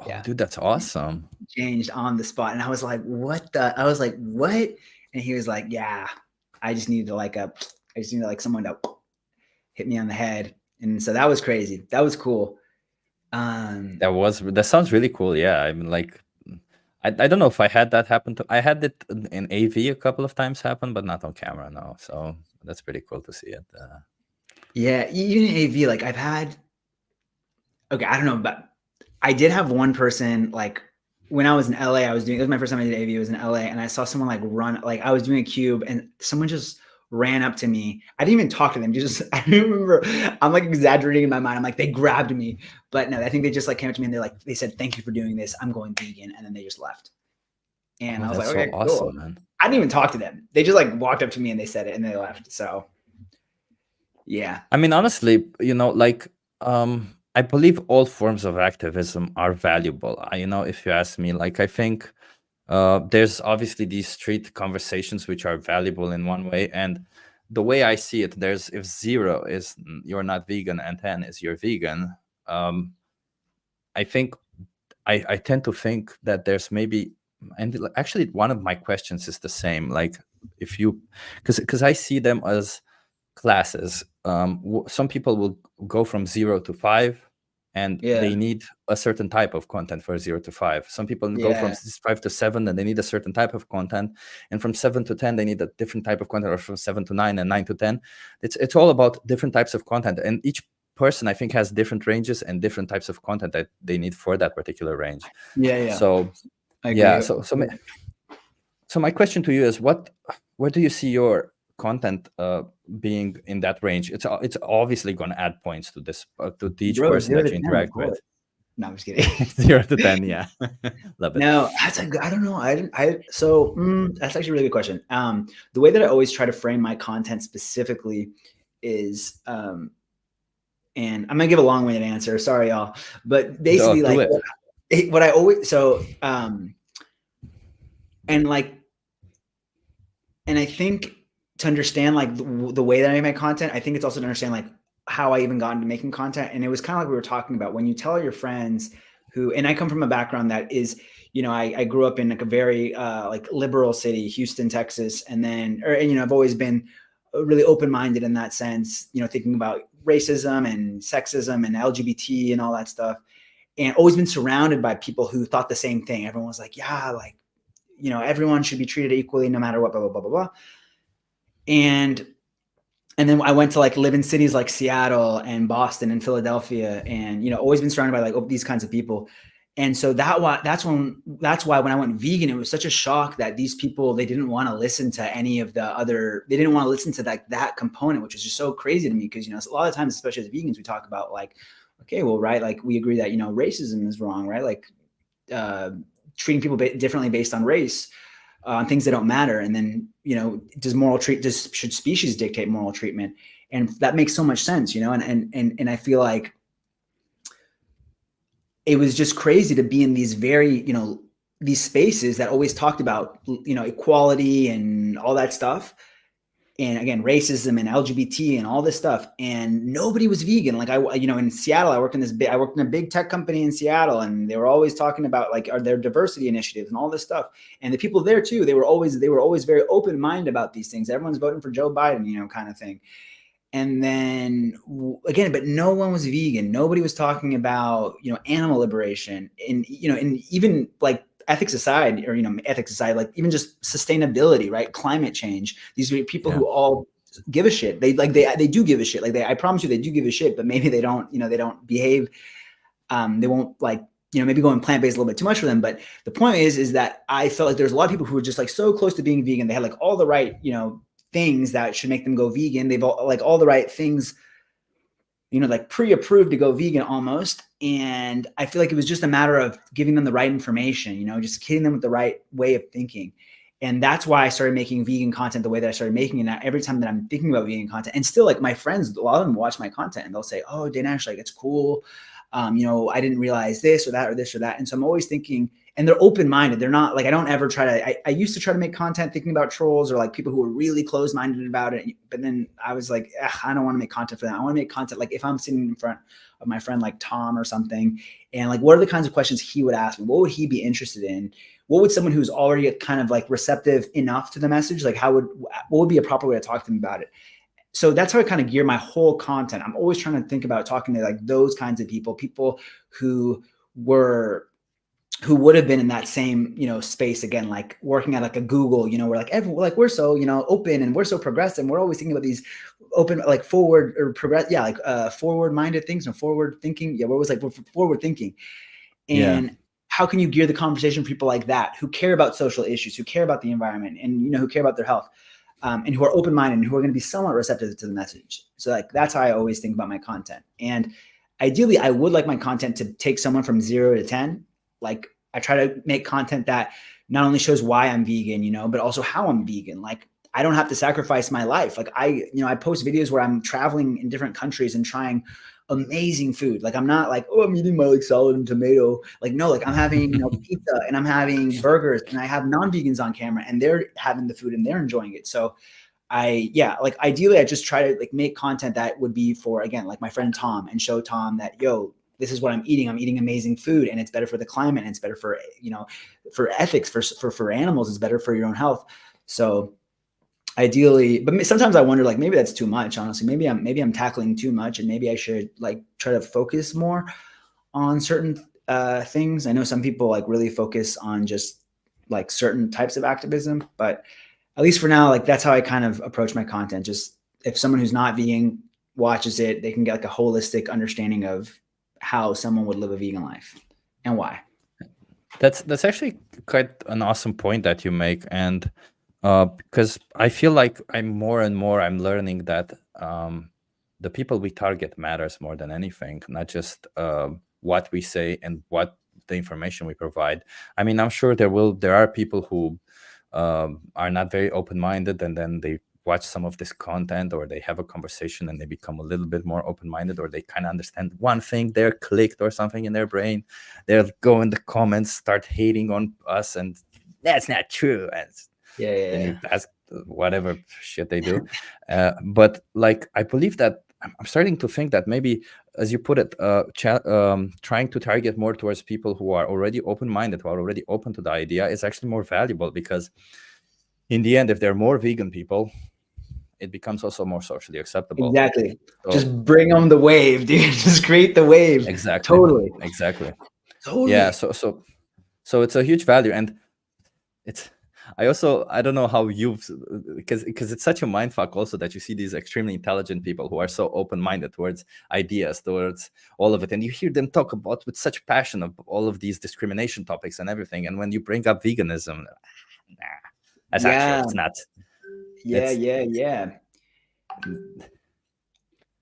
Oh, yeah, dude, that's awesome. changed on the spot. And I was like, I was like, what? And he was like, yeah, I just needed like someone to hit me on the head. And so that was crazy. That was cool. That sounds really cool. Yeah, I mean, like, I don't know if I had that happen to. I had it in AV a couple of times happen, but not on camera. No, so that's pretty cool to see it. Yeah, even in AV, like I've had, okay, I don't know, but I did have one person like when I was in LA, it was my first time I did AV, it was in LA, and I saw someone like run, like I was doing a cube and someone just ran up to me. I didn't even talk to them. I remember, I'm like exaggerating in my mind. I'm like, they grabbed me, but no, I think they just like came up to me and they said, thank you for doing this. I'm going vegan. And then they just left. And Oh, I was like, that's so okay, cool. awesome, man. I didn't even talk to them. They just like walked up to me and they said it and they left. So yeah. I mean, honestly, you know, like, I believe all forms of activism are valuable. You know, if you ask me, like, I think There's obviously these street conversations which are valuable in one way, and the way I see it, there's if 0 is you're not vegan and 10 is you're vegan. I think I tend to think that there's maybe, and actually one of my questions is the same. Like if you, because I see them as classes. Some people will go from 0 to 5, and Yeah. they need a certain type of content for 0 to 5. Some people go from Yeah. 5 to 7, and they need a certain type of content, and from 7 to 10 they need a different type of content, or from 7 to 9 and 9 to 10. It's all about different types of content, and each person I think has different ranges and different types of content that they need for that particular range. Yeah. So I yeah, agree. so my question to you is, where do you see your content being in that range? It's obviously going to add points to this to each Bro, person 0 that to you 10, of interact with. course. No, I'm just kidding. 0 to 10, yeah. Love it. No, that's I don't know. So that's actually a really good question. The way that I always try to frame my content specifically is, and I'm gonna give a long-winded answer. Sorry, y'all, but basically, Do like it. what I always and like, and I think to understand like the way that I make my content, I think it's also to understand like how I even got into making content. And it was kind of like we were talking about when you tell your friends who, and I come from a background that is, you know, I grew up in like a very like liberal city, Houston, Texas, and then, you know, I've always been really open-minded in that sense, you know, thinking about racism and sexism and LGBT and all that stuff, and always been surrounded by people who thought the same thing. Everyone was like, yeah, like, you know, everyone should be treated equally no matter what, blah, blah, blah, blah, blah. And then I went to like live in cities like Seattle and Boston and Philadelphia, and, you know, always been surrounded by like these kinds of people. And so that's why when I went vegan, it was such a shock that these people, they didn't want to listen to any of the other, they didn't want to listen to like that component, which is just so crazy to me. Cause, you know, a lot of times, especially as vegans, we talk about like, okay, well, right. Like we agree that, you know, racism is wrong, right? Like treating people differently based on race, on things that don't matter. And then, you know, should species dictate moral treatment? And that makes so much sense, you know, and I feel like it was just crazy to be in these very, you know, these spaces that always talked about, you know, equality and all that stuff. And again, racism and LGBT and all this stuff. And nobody was vegan. Like you know, in Seattle, I worked in a big tech company in Seattle, and they were always talking about like their diversity initiatives and all this stuff. And the people there too, they were always very open-minded about these things. Everyone's voting for Joe Biden, you know, kind of thing. And then again, but no one was vegan. Nobody was talking about, you know, animal liberation, and, you know, and even like ethics aside, or, you know, ethics aside, like even just sustainability, right? Climate change. These are people who all give a shit. They do give a shit. Like I promise you, they do give a shit, but maybe they don't, you know, they don't behave. They won't, like, you know, maybe going plant-based a little bit too much for them. But the point is that I felt like there's a lot of people who were just like so close to being vegan. They had like all the right, you know, things that should make them go vegan. They've all the right things, you know, like pre-approved to go vegan almost. And I feel like it was just a matter of giving them the right information, you know, just hitting them with the right way of thinking. And that's why I started making vegan content the way that I started making it. Now, every time that I'm thinking about vegan content, and still like my friends, a lot of them watch my content and they'll say, oh, Daynesh, like it's cool. You know, I didn't realize this or that or this or that. And so I'm always thinking, and they're open-minded. They're not like, I don't ever try to, I used to try to make content thinking about trolls or like people who were really closed-minded about it. But then I was like, I don't want to make content for that. I want to make content like if I'm sitting in front of my friend like Tom or something, and like, what are the kinds of questions he would ask me? What would he be interested in? What would someone who's already kind of like receptive enough to the message, like what would be a proper way to talk to them about it? So that's how I kind of gear my whole content. I'm always trying to think about talking to like those kinds of people who would have been in that same, you know, space, again, like working at like a Google, you know, where like everyone, like we're so, you know, open and we're so progressive. We're always thinking about these open, like forward or progress. Yeah. Like forward minded things and forward thinking. Yeah. We're always like, we're forward thinking. And how can you gear the conversation for people like that, who care about social issues, who care about the environment, and, you know, who care about their health, and who are open-minded and who are going to be somewhat receptive to the message. So like, that's how I always think about my content. And ideally I would like my content to take someone from 0 to 10. Like I try to make content that not only shows why I'm vegan, you know, but also how I'm vegan. Like I don't have to sacrifice my life. Like I post videos where I'm traveling in different countries and trying amazing food. Like I'm not like, oh, I'm eating my like salad and tomato. Like no, like I'm having pizza and I'm having burgers, and I have non-vegans on camera and they're having the food and they're enjoying it. So like ideally I just try to like make content that would be for, again, like my friend Tom, and show Tom that, yo, this is what I'm eating. I'm eating amazing food, and it's better for the climate, and it's better for, for ethics, for animals. It's better for your own health. So ideally, but sometimes I wonder, like, maybe that's too much, honestly. Maybe I'm tackling too much, and maybe I should like try to focus more on certain things. I know some people like really focus on just like certain types of activism, but at least for now, like that's how I kind of approach my content. Just if someone who's not vegan watches it, they can get like a holistic understanding of how someone would live a vegan life and why. That's actually quite an awesome point that you make, and because I feel like I'm more and more I'm learning that the people we target matters more than anything, not just what we say and what the information we provide. I mean, I'm sure there are people who are not very open-minded, and then they watch some of this content, or they have a conversation and they become a little bit more open-minded, or they kind of understand one thing, they're clicked or something in their brain, they'll go in the comments, start hating on us, and that's not true. And then you ask whatever shit they do. But like, I believe that I'm starting to think that maybe, as you put it, trying to target more towards people who are already open-minded, who are already open to the idea, is actually more valuable, because in the end, if there are more vegan people, it becomes also more socially acceptable. Exactly. So, just bring them the wave, dude. Just create the wave. Exactly. Totally. Totally. Yeah. So it's a huge value, and I don't know how because it's such a mindfuck also that you see these extremely intelligent people who are so open-minded towards ideas, towards all of it, and you hear them talk about with such passion of all of these discrimination topics and everything, and when you bring up veganism, that's not true. It's not. Yeah.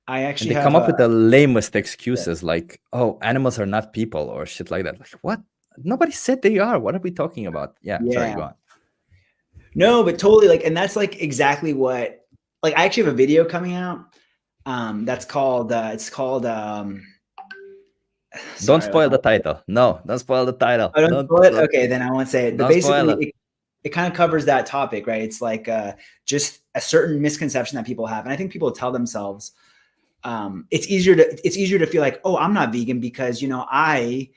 I actually come up with the lamest excuses, like, oh, animals are not people, or shit like that. Like, what? Nobody said they are. What are we talking about? Yeah. Sorry, go on. No, but totally, like, and that's like exactly what, like, I actually have a video coming out that's called don't spoil the title. No, don't spoil the title. Oh, don't spoil it? Okay, then I won't say it. But basically, it kind of covers that topic, right? It's like just a certain misconception that people have. And I think people tell themselves it's easier to feel like, oh, I'm not vegan because, I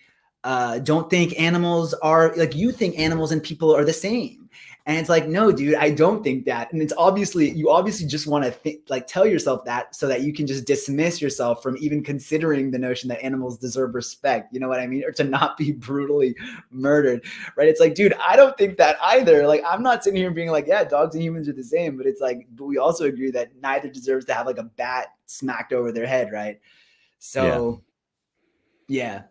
don't think animals are like, you think animals and people are the same. And it's like, no, dude, I don't think that. And it's you obviously just want to tell yourself that so that you can just dismiss yourself from even considering the notion that animals deserve respect. You know what I mean? Or to not be brutally murdered, right? It's like, dude, I don't think that either. Like, I'm not sitting here being like, yeah, dogs and humans are the same. But it's like, but we also agree that neither deserves to have like a bat smacked over their head, right? So yeah.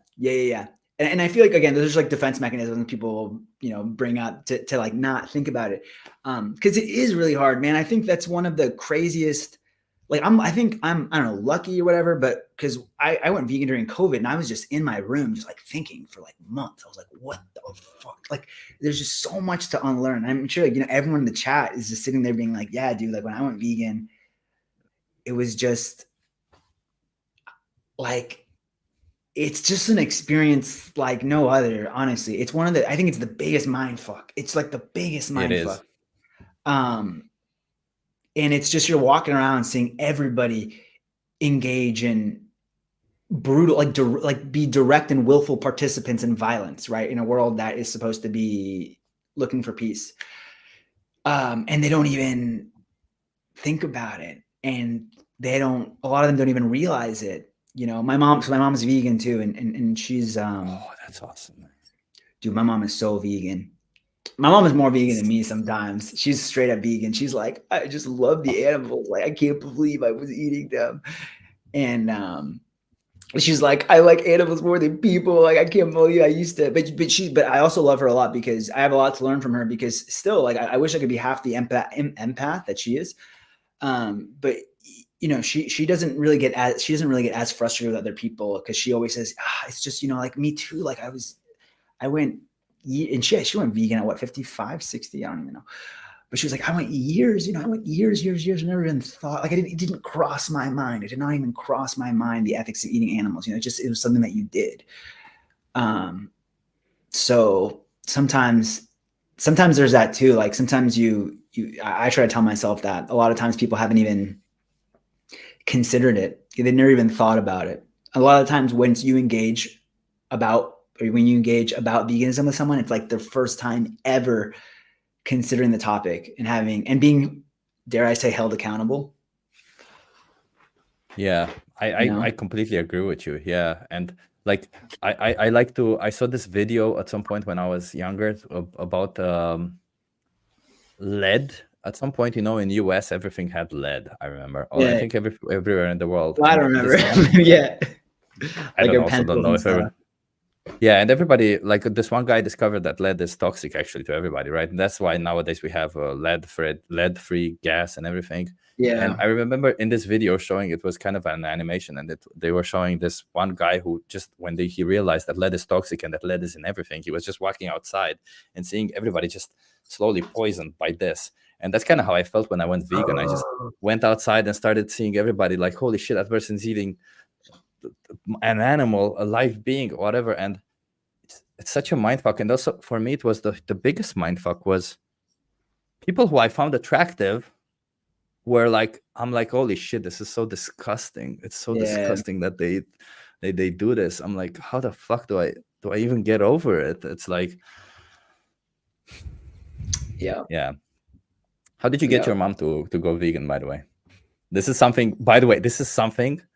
And I feel like, again, there's like defense mechanisms people, bring up to like not think about it. Cause it is really hard, man. I think that's one of the craziest, like, I don't know, lucky or whatever, but cause I went vegan during COVID, and I was just in my room, just like thinking for like months. I was like, what the fuck? Like, there's just so much to unlearn. I'm sure, like, everyone in the chat is just sitting there being like, yeah, dude, like when I went vegan, it was just like, it's just an experience like no other, honestly. It's I think it's the biggest mind fuck. It's like the biggest mind fuck. And it's just, you're walking around seeing everybody engage in brutal, like be direct and willful participants in violence, right? In a world that is supposed to be looking for peace. And they don't even think about it. And a lot of them don't even realize it. My mom's vegan too, and she's oh, that's awesome. Dude, my mom is so vegan. My mom is more vegan than me sometimes. She's straight up vegan. She's like, I just love the animals. Like, I can't believe I was eating them. And she's like, I like animals more than people. Like, I can't believe I used to. But I also love her a lot because I have a lot to learn from her, because still, like, I wish I could be half the empath that she is. But she doesn't really get as frustrated with other people, because she always says, it's just, like me too. Like I went, and she went vegan at what, 55, 60? I don't even know. But she was like, I went years, I went years. I never even thought, like, it didn't cross my mind. It did not even cross my mind, the ethics of eating animals. It was something that you did. So sometimes there's that too. Like sometimes I try to tell myself that a lot of times people haven't even considered it. They never even thought about it. A lot of times when you engage about veganism with someone, it's like their first time ever considering the topic and being, dare I say, held accountable. Yeah, I completely agree with you. Yeah, and like I saw this video at some point when I was younger about lead. At some point, in US, everything had lead. I remember. Or I think everywhere in the world. Well, I don't And remember. Yeah, I like our don't pencils know and if stuff. yeah, and everybody, like this one guy discovered that lead is toxic actually to everybody, right? And that's why nowadays we have lead-free gas and everything. Yeah. And I remember in this video showing, it was kind of an animation, and they were showing this one guy who just when he realized that lead is toxic and that lead is in everything, he was just walking outside and seeing everybody just slowly poisoned by this. And that's kind of how I felt when I went vegan. I just went outside and started seeing everybody like, holy shit, that person's eating an animal, a live being, whatever. And it's such a mindfuck. And also for me, it was the biggest mindfuck was people who I found attractive were like, I'm like, holy shit, this is so disgusting. It's so disgusting that they do this. I'm like, how the fuck do I even get over it? It's like, yeah. How did you get your mom to go vegan, by the way? This is something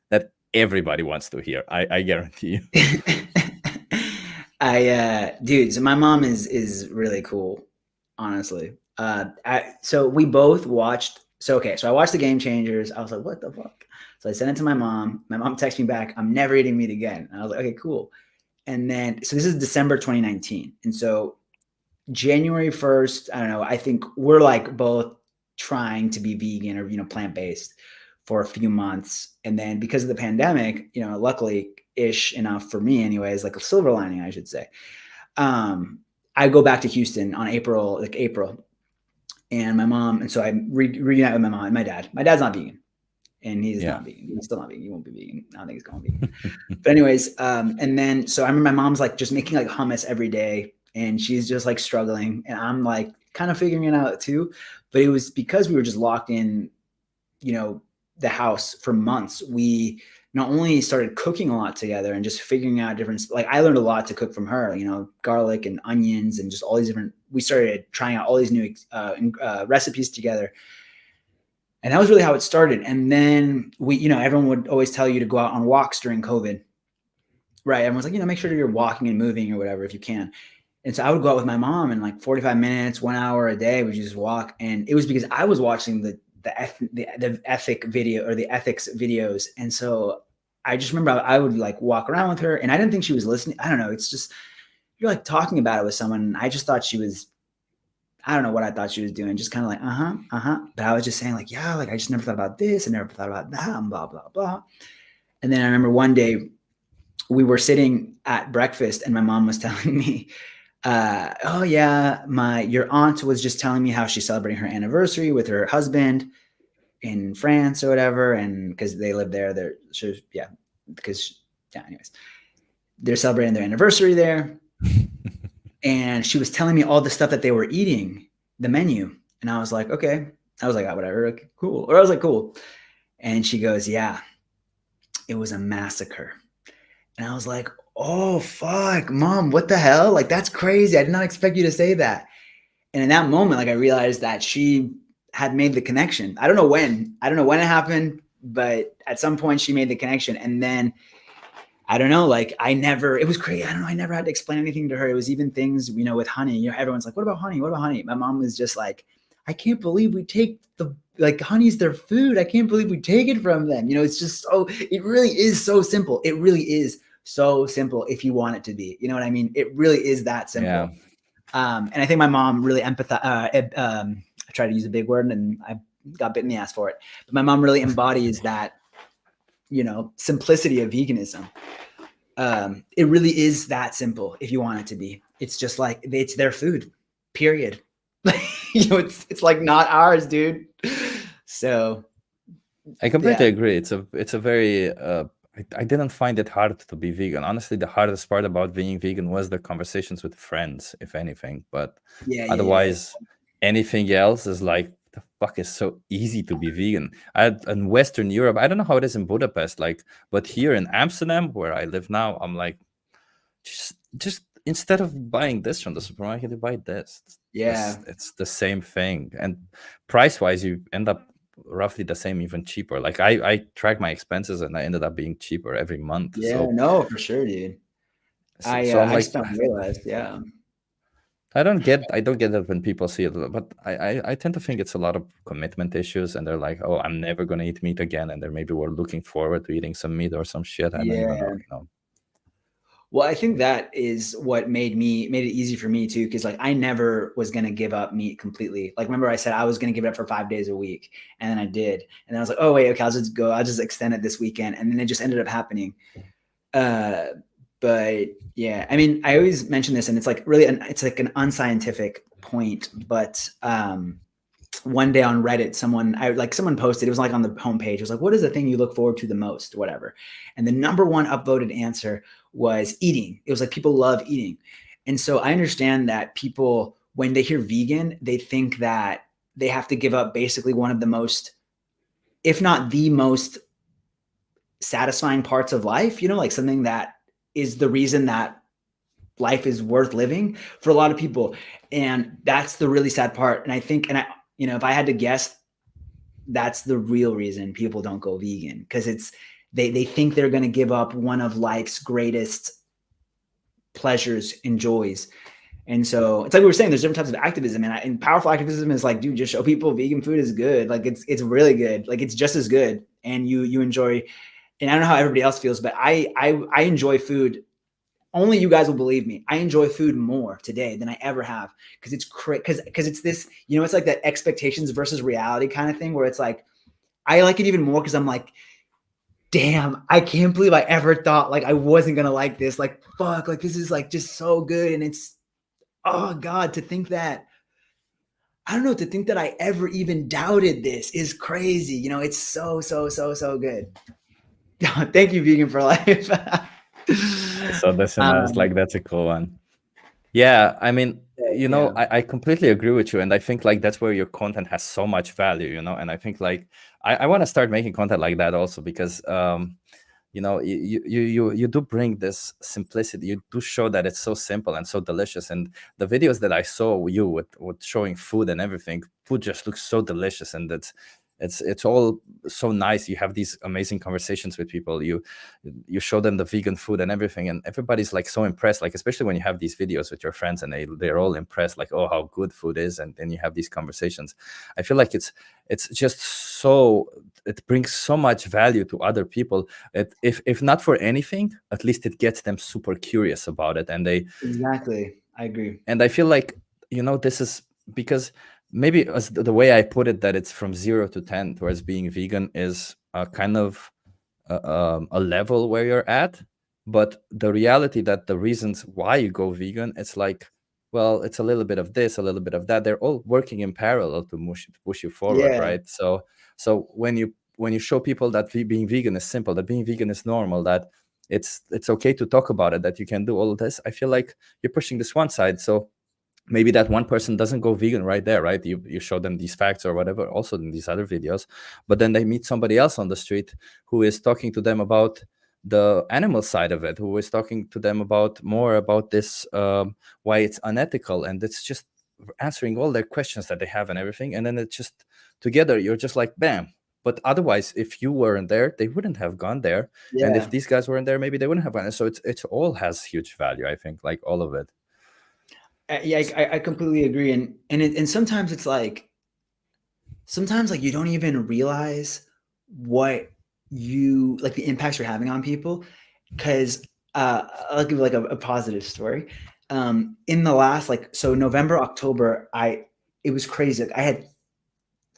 that everybody wants to hear. I guarantee you. Dude, so my mom is really cool, honestly. So we both watched. So I watched the Game Changers. I was like, what the fuck? So I sent it to my mom. My mom texted me back, I'm never eating meat again. And I was like, okay, cool. And then, so this is December 2019. And so January 1st, I don't know, I think we're like both trying to be vegan or, plant-based for a few months. And then because of the pandemic, luckily ish enough for me anyways, like a silver lining, I should say. I go back to Houston on April. And my mom, and so I reunite with my mom and my dad. My dad's not vegan. And he's not vegan. He's still not vegan. He won't be vegan. I don't think he's going vegan. But anyways, and then so I remember my mom's like just making like hummus every day, and she's just like struggling, and I'm like kind of figuring it out too. But it was because we were just locked in, the house for months. We not only started cooking a lot together and just figuring out different, like I learned a lot to cook from her, garlic and onions and just all these different, we started trying out all these new recipes together. And that was really how it started. And then everyone would always tell you to go out on walks during COVID, right? Everyone's like, make sure you're walking and moving or whatever, if you can. And so I would go out with my mom and like 45 minutes, 1 hour a day, we just walk. And it was because I was watching the ethic video or the ethics videos. And so I just remember I would like walk around with her, and I didn't think she was listening. I don't know. It's just, you're like talking about it with someone. And I just thought she was, I don't know what I thought she was doing. Just kind of like, But I was just saying like, yeah, like I just never thought about this. I never thought about that and blah, blah, blah. And then I remember one day we were sitting at breakfast and my mom was telling me, oh yeah, your aunt was just telling me how she's celebrating her anniversary with her husband in France or whatever. And because they live there, anyways, they're celebrating their anniversary there. And she was telling me all the stuff that they were eating, the menu. And I was like, okay. I was like, oh, whatever, okay, cool. Or I was like, cool. And she goes, yeah, it was a massacre. And I was like, oh, fuck, Mom, what the hell? Like, that's crazy. I did not expect you to say that. And in that moment, like I realized that she had made the connection. I don't know when it happened, but at some point she made the connection. And then I don't know, like it was crazy. I don't know. I never had to explain anything to her. It was even things, with honey, everyone's like, what about honey? What about honey? My mom was just like, I can't believe we take honey's their food. I can't believe we take it from them. It's just it really is so simple. It really is so simple if you want it to be, you know what I mean? It really is that simple. Yeah. And I think my mom really I tried to use a big word and I got bit in the ass for it. But my mom really embodies that, simplicity of veganism. It really is that simple if you want it to be. It's just like, it's their food, period. You know, it's like not ours, dude. So I completely yeah, agree. It's a very I didn't find it hard to be vegan. Honestly, the hardest part about being vegan was the conversations with friends, if anything. But yeah. otherwise, anything else is like the fuck is so easy to be vegan. In Western Europe, I don't know how it is in Budapest, like, but here in Amsterdam, where I live now, I'm like, just instead of buying this from the supermarket, you buy this. Yeah. It's the same thing, and price wise, you end up roughly the same, even cheaper. Like I track my expenses, and I ended up being cheaper every month. Yeah, no, for sure, dude. So I'm I like, spent way less. Yeah. I don't get it when people see it, but I tend to think it's a lot of commitment issues, and they're like, oh, I'm never gonna eat meat again, and they maybe were looking forward to eating some meat or some shit. I don't even know, Yeah. Well, I think that is what made it easy for me too, because like I never was gonna give up meat completely. Like remember I said I was gonna give it up for 5 days a week, and then I did, and then I was like, oh wait, okay, I'll just extend it this weekend, and then it just ended up happening. Uh, but yeah, I mean, I always mention this, and it's like really, it's like an unscientific point, but one day on Reddit, someone posted, it was like on the homepage, it was like, what is the thing you look forward to the most, whatever. And the number one upvoted answer was eating. It was like people love eating. And so I understand that people, when they hear vegan, they think that they have to give up basically one of the most, if not the most satisfying parts of life, you know, like something that is the reason that life is worth living for a lot of people. And that's the really sad part. And I think, you know, if I had to guess, that's the real reason people don't go vegan, because they think they're going to give up one of life's greatest pleasures and joys. And so it's like we were saying, there's different types of activism, and powerful activism is like, dude, just show people vegan food is good. Like it's really good. Like it's just as good, and you enjoy. And I don't know how everybody else feels, but I enjoy food. Only you guys will believe me. I enjoy food more today than I ever have, because it's because it's this, you know, it's like that expectations versus reality kind of thing, where it's like I like it even more because I'm like, damn, I can't believe I ever thought like I wasn't gonna like this. Like fuck, like this is like just so good, and it's, oh god, to think that, I don't know, to think that I ever even doubted this is crazy. You know, it's so good. Thank you, Vegan for Life. So listen, I was like, that's a cool one. Yeah, I mean, you know, Yeah. I completely agree with you, and I think like that's where your content has so much value, you know. And I think like I want to start making content like that also, because you know, you do bring this simplicity. You do show that it's so simple and so delicious. And the videos that I saw you with showing food and everything, food just looks so delicious, and it's all so nice. You have these amazing conversations with people. You show them the vegan food and everything, and everybody's like so impressed. Like especially when you have these videos with your friends, and they're all impressed, like, oh, how good food is, and then you have these conversations. I feel like it's just so, it brings so much value to other people. If not for anything, at least it gets them super curious about it, and Exactly. I agree. I feel like, you know, this is because maybe as the way I put it, that it's from 0 to 10 towards being vegan is a kind of a level where you're at. But the reality that the reasons why you go vegan, it's like, well, it's a little bit of this, a little bit of that. They're all working in parallel to push you forward, Yeah. right? So when you show people that being vegan is simple, that being vegan is normal, that it's okay to talk about it, that you can do all of this, I feel like you're pushing this one side. So maybe that one person doesn't go vegan right there, right? You show them these facts or whatever, also in these other videos, but then they meet somebody else on the street who is talking to them about the animal side of it, who is talking to them about more about this, why it's unethical, and it's just answering all their questions that they have and everything. And then it's just together, you're just like, bam. But otherwise, if you weren't there, they wouldn't have gone there. And if Yeah. these guys weren't there, maybe they wouldn't have gone there. So it's all has huge value, I think, like all of it. Yeah, I completely agree. And sometimes it's like, sometimes like you don't even realize what you like, the impacts you're having on people. Cause I'll give like a positive story. In the last, like, so November, October, it was crazy. Like, I had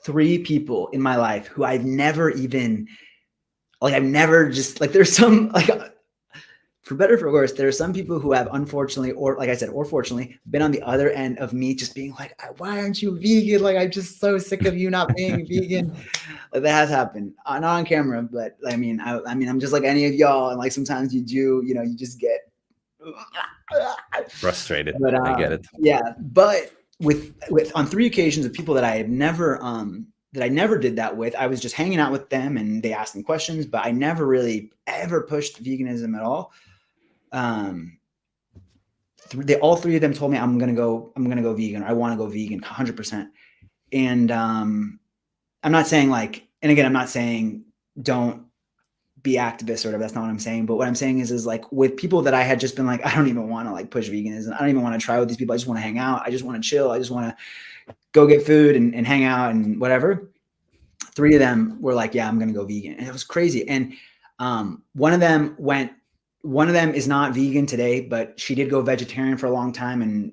3 people in my life who I've never just like, there's some like for better or for worse, there are some people who have unfortunately, or like I said, or fortunately, been on the other end of me just being like, why aren't you vegan? Like, I'm just so sick of you not being vegan. Like, that has happened, not on camera, but I mean, I'm just like any of y'all, and like sometimes you do, you know, you just get Frustrated. but I get it. yeah, but with on 3 occasions of people that I have never that I never did that with, I was just hanging out with them and they asked them questions, but I never really ever pushed veganism at all. All 3 of them told me I'm gonna go vegan. Or I want to go vegan 100%. And I'm not saying like, and again, I'm not saying don't be activists or whatever. That's not what I'm saying. But what I'm saying is like with people that I had just been like, I don't even want to like push veganism. I don't even want to try with these people. I just want to hang out. I just want to chill. I just want to go get food and hang out and whatever. 3 of them were like, yeah, I'm going to go vegan. And it was crazy. And one of them is not vegan today, but she did go vegetarian for a long time and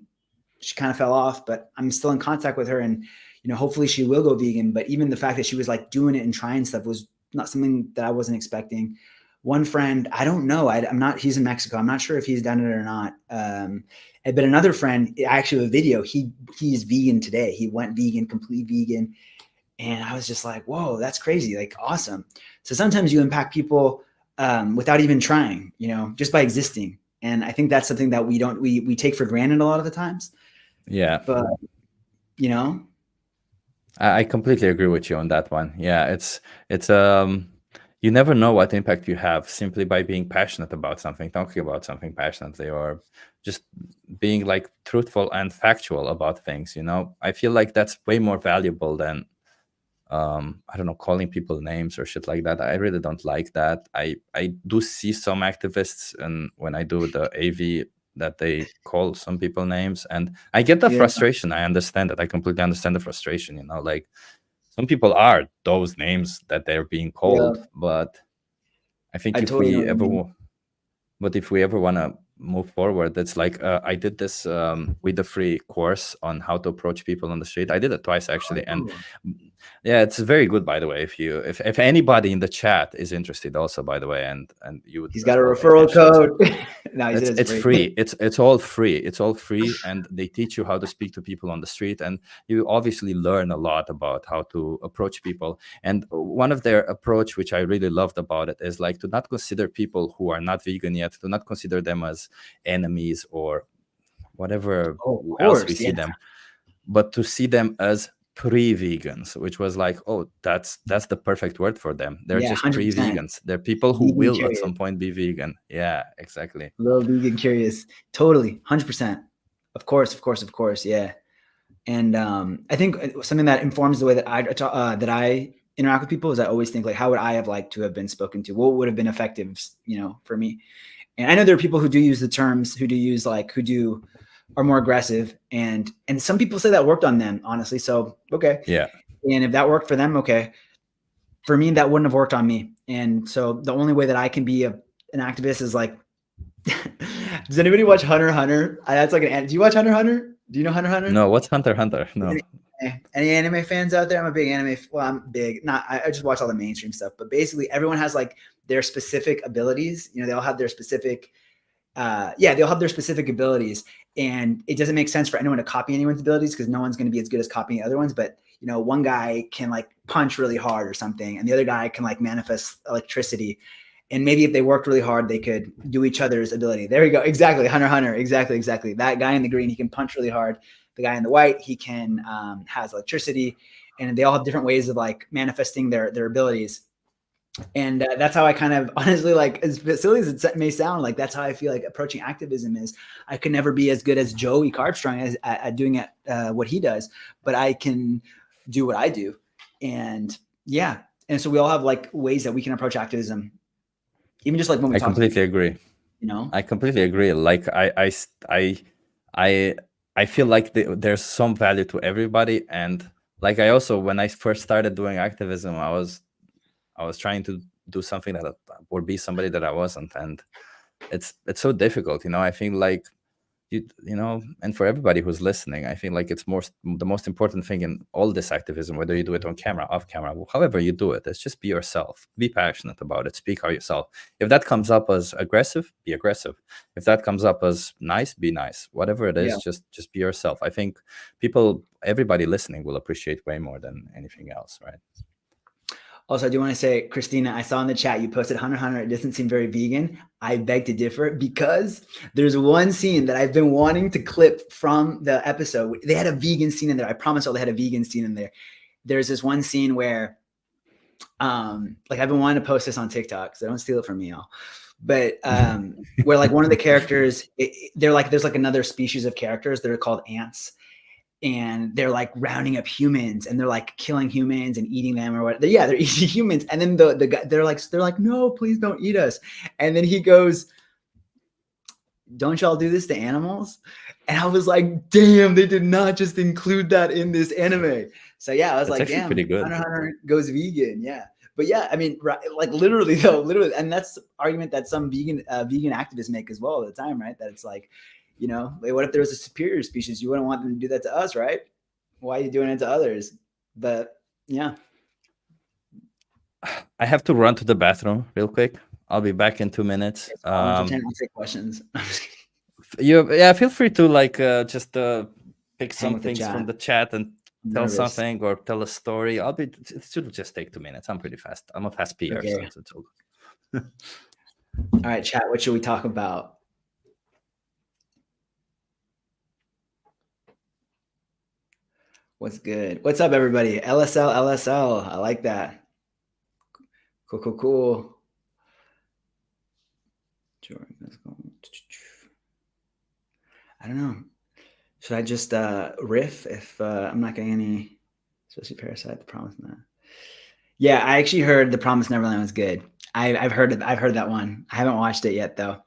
she kind of fell off, but I'm still in contact with her and, you know, hopefully she will go vegan. But even the fact that she was like doing it and trying stuff was not something that I wasn't expecting. One friend, I don't know. He's in Mexico. I'm not sure if he's done it or not. But another friend, actually a video, he's vegan today. He went vegan, complete vegan. And I was just like, whoa, that's crazy. Like, awesome. So sometimes you impact people without even trying, you know, just by existing. And I think that's something that we take for granted a lot of the times. Yeah. But, you know, I completely agree with you on that one. Yeah, it's you never know what impact you have simply by being passionate about something, talking about something passionately, or just being like truthful and factual about things. You know, I feel like that's way more valuable than I don't know, calling people names or shit like that. I really don't like that. I do see some activists, and when I do the AV, that they call some people names, and I get the yeah, frustration. I understand that. I completely understand the frustration. You know, like some people are those names that they're being yeah, called, but I think I if totally know we what you ever mean. but if we ever want to move forward, it's like I did this with the free course on how to approach people on the street. I did it twice actually, and Oh, yeah, it's very good, by the way. If anybody in the chat is interested, also, by the way, and you would he's as got a well, referral Daynesh, code. No, he said it's it's free. free. It's all free. It's all free, and they teach you how to speak to people on the street, and you obviously learn a lot about how to approach people. And one of their approach, which I really loved about it, is like to not consider people who are not vegan yet, to not consider them as enemies or whatever Oh, of else we course. see Yeah. them, but to see them as pre-vegans, which was like, oh, that's the perfect word for them. They're Yeah. just 100%. pre-vegans. They're people who Vegan will at curious. some point be vegan. Yeah, exactly. Little vegan curious. Totally. 100%. Of course. Of course. Of course. Yeah. And I think something that informs the way that I interact with people is I always think like, how would I have liked to have been spoken to? What would have been effective, you know, for me? And I know there are people who do use the terms, who are more aggressive, and some people say that worked on them, honestly. So okay, Yeah. and if that worked for them, okay. For me, that wouldn't have worked on me. And so the only way that I can be an activist is like, does anybody watch Hunter x Hunter? That's like do you watch Hunter x Hunter? Do you know Hunter x Hunter? No, what's Hunter x Hunter? No. Any anime fans out there? I'm a big anime. Well, I'm big. Not. I just watch all the mainstream stuff. But basically, everyone has like their specific abilities. You know, they all have their specific. They all have their specific abilities, and it doesn't make sense for anyone to copy anyone's abilities because no one's going to be as good as copying other ones. But you know, one guy can like punch really hard or something, and the other guy can like manifest electricity. And maybe if they worked really hard, they could do each other's ability. There we go. Exactly. Hunter x Hunter. Exactly. That guy in the green, he can punch really hard. The guy in the white, he can has electricity, and they all have different ways of like manifesting their abilities. And that's how I kind of honestly, like, as silly as it may sound, like that's how I feel like approaching activism is. I could never be as good as Joey Carbstrong at doing it, what he does, but I can do what I do. And yeah. And so we all have like ways that we can approach activism, even just like when we I talk completely agree. you know? I completely agree. Like I feel like there's some value to everybody, and like I also, when I first started doing activism, I was trying to do something that would be somebody that I wasn't, and it's so difficult, you know. I think like you know, and for everybody who's listening, I feel like it's the most important thing in all this activism, whether you do it on camera, off camera, however you do it, is just be yourself, be passionate about it, speak how yourself. If that comes up as aggressive, be aggressive. If that comes up as nice, be nice. Whatever it is, just be yourself. I think everybody listening will appreciate way more than anything else, right? Also, I do want to say, Christina, I saw in the chat you posted Hunter x Hunter. It doesn't seem very vegan. I beg to differ, because there's one scene that I've been wanting to clip from the episode. They had a vegan scene in there. I promise you, they had a vegan scene in there. There's this one scene where, like, I've been wanting to post this on TikTok, so don't steal it from me, y'all. But where, like, one of the characters, they're like, there's like another species of characters that are called ants. And they're like rounding up humans, and they're like killing humans and eating them or what. Yeah, they're eating humans. And then the guy, they're like, no, please don't eat us. And then he goes, don't y'all do this to animals? And I was like, damn, they did not just include that in this anime. So yeah, I was That's like, damn, pretty good. Hunter goes vegan. Yeah. But yeah, I mean, like literally, and that's the argument that some vegan activists make as well at the time, right? That it's like, you know, like, what if there was a superior species? You wouldn't want them to do that to us, right? Why are you doing it to others? But yeah. I have to run to the bathroom real quick. I'll be back in 2 minutes. I'll take questions. Feel free to just pick some things from the chat and tell something or tell a story. It should just take 2 minutes. I'm pretty fast. I'm a fast PR, so it's all good. All right, chat. What should we talk about? What's good? What's up, everybody? LSL. I like that. Cool. I don't know. Should I just riff if I'm not getting any, especially Parasite, The Promised Land? Yeah, I actually heard The Promised Neverland was good. I've heard that one. I haven't watched it yet though.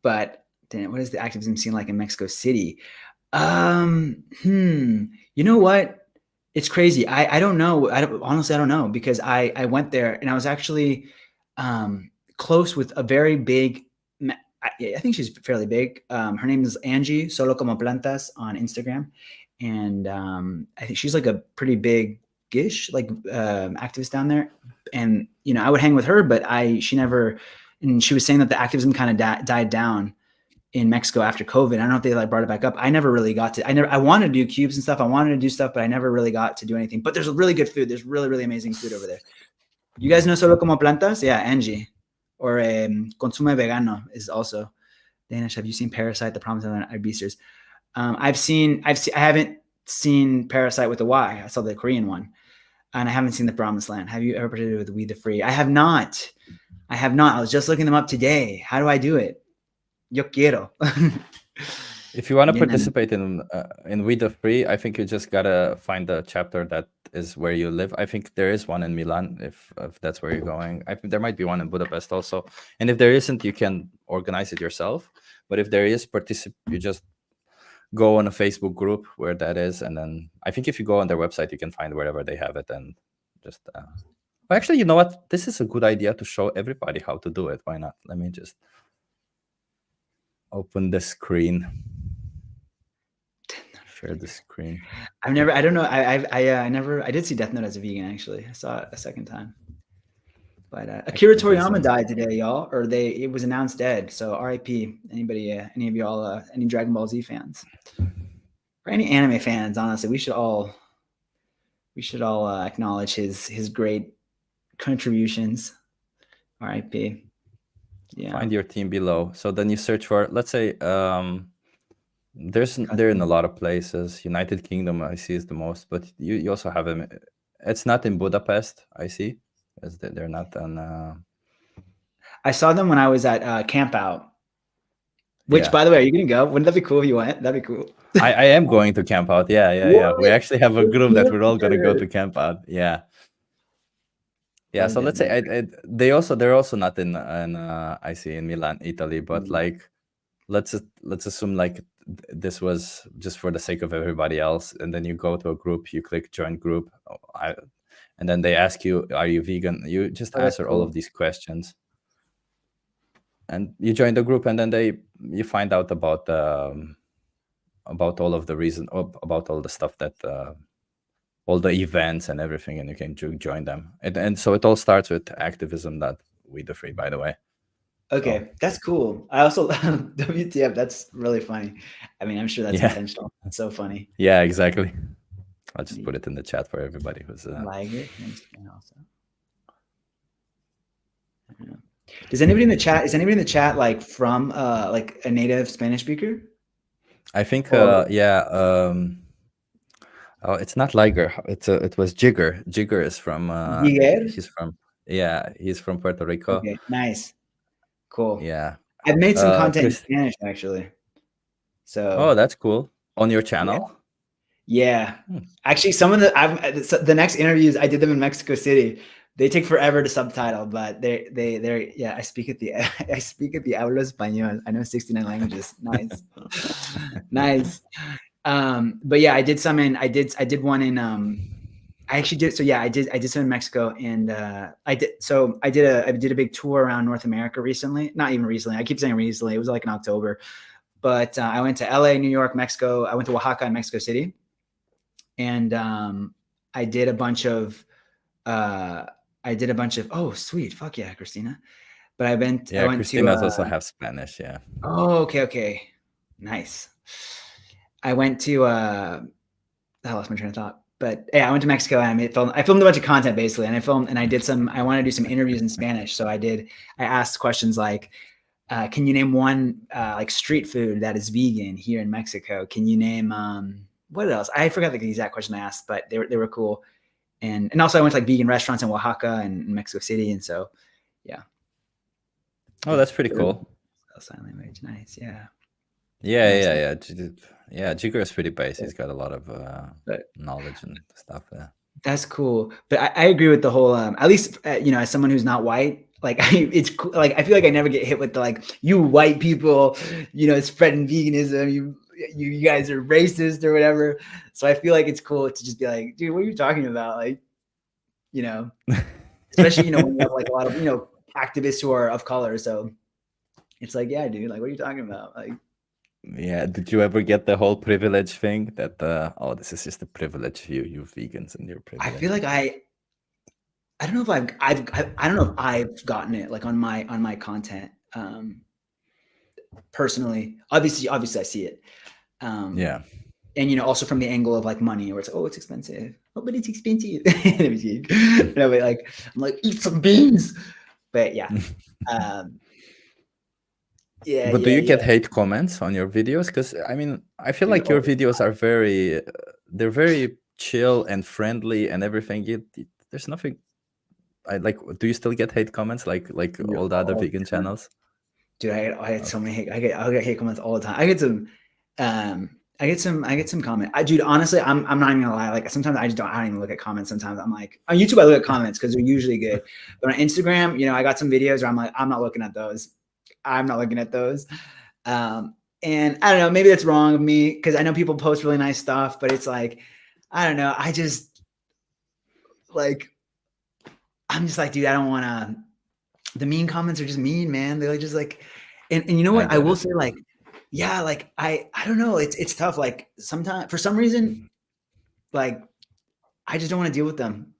But what is the activism scene like in Mexico City? You know what? It's crazy. I don't know. Honestly, I don't know, because I went there and I was actually close with a very big, I think she's fairly big. Her name is Angie Solo Como Plantas on Instagram. And I think she's like a pretty big-ish activist down there. And, you know, I would hang with her, but she never, and she was saying that the activism kind of died down in Mexico after COVID. I don't know if they brought it back up. I never really got to, I wanted to do cubes and stuff. I wanted to do stuff, but I never really got to do anything. But there's really good food. There's really, really amazing food over there. You guys know Solo Como Plantas? Yeah, Angie. Or Consume Vegano is also. Daynesh, have you seen Parasite, The Promised Land, or Beasters? I haven't seen Parasite with a Y. I saw the Korean one. And I haven't seen The Promised Land. Have you ever participated with We the Free? I have not. I was just looking them up today. How do I do it? Yo quiero. If you want to participate in We the Free, I think you just gotta find a chapter that is where you live. I think there is one in Milan, if that's where you're going. I think there might be one in Budapest also. And if there isn't, you can organize it yourself. But if there is, you just go on a Facebook group where that is, and then I think if you go on their website, you can find wherever they have it, and just. Actually, you know what? This is a good idea to show everybody how to do it. Why not? Let me just open the screen. Share the screen. I don't know. I did see Death Note as a vegan, actually. I saw it a second time. But Akira Toriyama died today, y'all. Or it was announced dead. So R.I.P. Anybody, any of y'all, any Dragon Ball Z fans? Or any anime fans, honestly. We should all acknowledge his great contributions. R.I.P. Yeah. Find your team below. So then you search for, let's say, they're in a lot of places. United Kingdom, I see, is the most, but you also have them. It's not in Budapest, I see. They're not on. I saw them when I was at Camp Out. Which, by the way, are you gonna go? Wouldn't that be cool if you went? That'd be cool. I am going to Camp Out. Yeah. We actually have a group that we're all gonna go to Camp Out. Yeah. Yeah, so let's say they're also not in I see in Milan, Italy, but let's assume this was just for the sake of everybody else, and then you go to a group, you click join group, and then they ask you, are you vegan? You just answer all of these questions, and you join the group, and then they you find out about all of the reason, about all the stuff that all the events and everything, and you can join them. And so it all starts with activism.we3, by the way. Okay, So, that's cool. I also WTF. That's really funny. I mean, I'm sure that's yeah. intentional. It's so funny. Yeah, exactly. I'll just put it in the chat for everybody who's Like it. And also, yeah. Does anybody in the chat? Is anybody in the chat like from like a native Spanish speaker? I think Or yeah, oh, it's not Liger, it was Jigger. Jigger is from Miguel? he's from Puerto Rico. Okay, nice, cool. Yeah. I've made some content in Chris. Spanish actually. Oh, So that's cool. On your yeah, channel? yeah. Hmm. Actually, some of the next interviews I did them in Mexico City. They take forever to subtitle, but they're yeah. I speak at the hablo español. I know 69 languages. Nice, nice. But yeah, I did I did one in I actually did. So yeah, I did some in Mexico, and I did a big tour around North America recently. Not even recently. I keep saying recently. It was like in October. But I went to LA, New York, Mexico. I went to Oaxaca and Mexico City, and I did a bunch of. Oh, sweet, fuck yeah, Christina. But I went to. Christina's also half Spanish. Yeah. Oh, okay, nice. I went to. I lost my train of thought. But yeah, I went to Mexico and I filmed a bunch of content basically, and I wanted to do some interviews in Spanish. So I asked questions like, can you name one like street food that is vegan here in Mexico? Can you name what else? I forgot the exact question I asked, but they were cool. And also I went to like vegan restaurants in Oaxaca and in Mexico City, and so yeah. Oh, that's pretty cool. Sign language, nice, yeah. Yeah. Jigger is pretty basic. He's got a lot of knowledge and stuff there. That's cool, but I agree with the whole. At least as someone who's not white, like it's cool. Like I feel like I never get hit with the like you white people, spreading veganism. You guys are racist or whatever. So I feel like it's cool to just be like, dude, what are you talking about? Like, especially when you have like a lot of activists who are of color. So it's like, yeah, dude, like what are you talking about? Like. Yeah, did you ever get the whole privilege thing that this is just a privilege, you vegans and your privilege? I feel like I don't know if I don't know if I've gotten it like on my content personally. Obviously I see it. Yeah. And also from the angle of like money, where it's it's expensive. Oh, but it's expensive. No, but like I'm like, eat some beans. But yeah. Yeah. But do you get hate comments on your videos? Because I mean, I feel like your videos are they're very chill and friendly and everything. There's nothing. Do you still get hate comments like all the other vegan channels? Dude, I had so many hate. I get hate comments all the time. I get some comment. Dude, honestly, I'm not even gonna lie. Like sometimes I don't even look at comments. Sometimes I'm like, on YouTube I look at comments because they're usually good. But on Instagram, I got some videos where I'm like, I'm not looking at those. And I don't know, maybe that's wrong of me because I know people post really nice stuff, but it's like, I don't know. I just like, I'm just like, dude, I don't want to. The mean comments are just mean, man. They're just like, and you know what? I will say, like, yeah, like I don't know. It's tough. Like sometimes for some reason, like I just don't want to deal with them.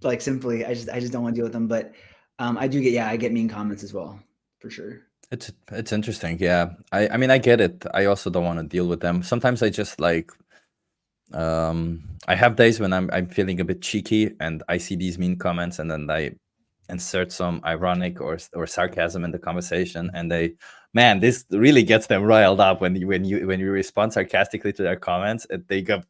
Like simply, I just don't want to deal with them. But I get mean comments as well, for sure. It's interesting. Yeah. I mean, I get it. I also don't want to deal with them. Sometimes I just like, I have days when I'm feeling a bit cheeky and I see these mean comments and then I insert some ironic or sarcasm in the conversation, and this really gets them riled up when you respond sarcastically to their comments, and they go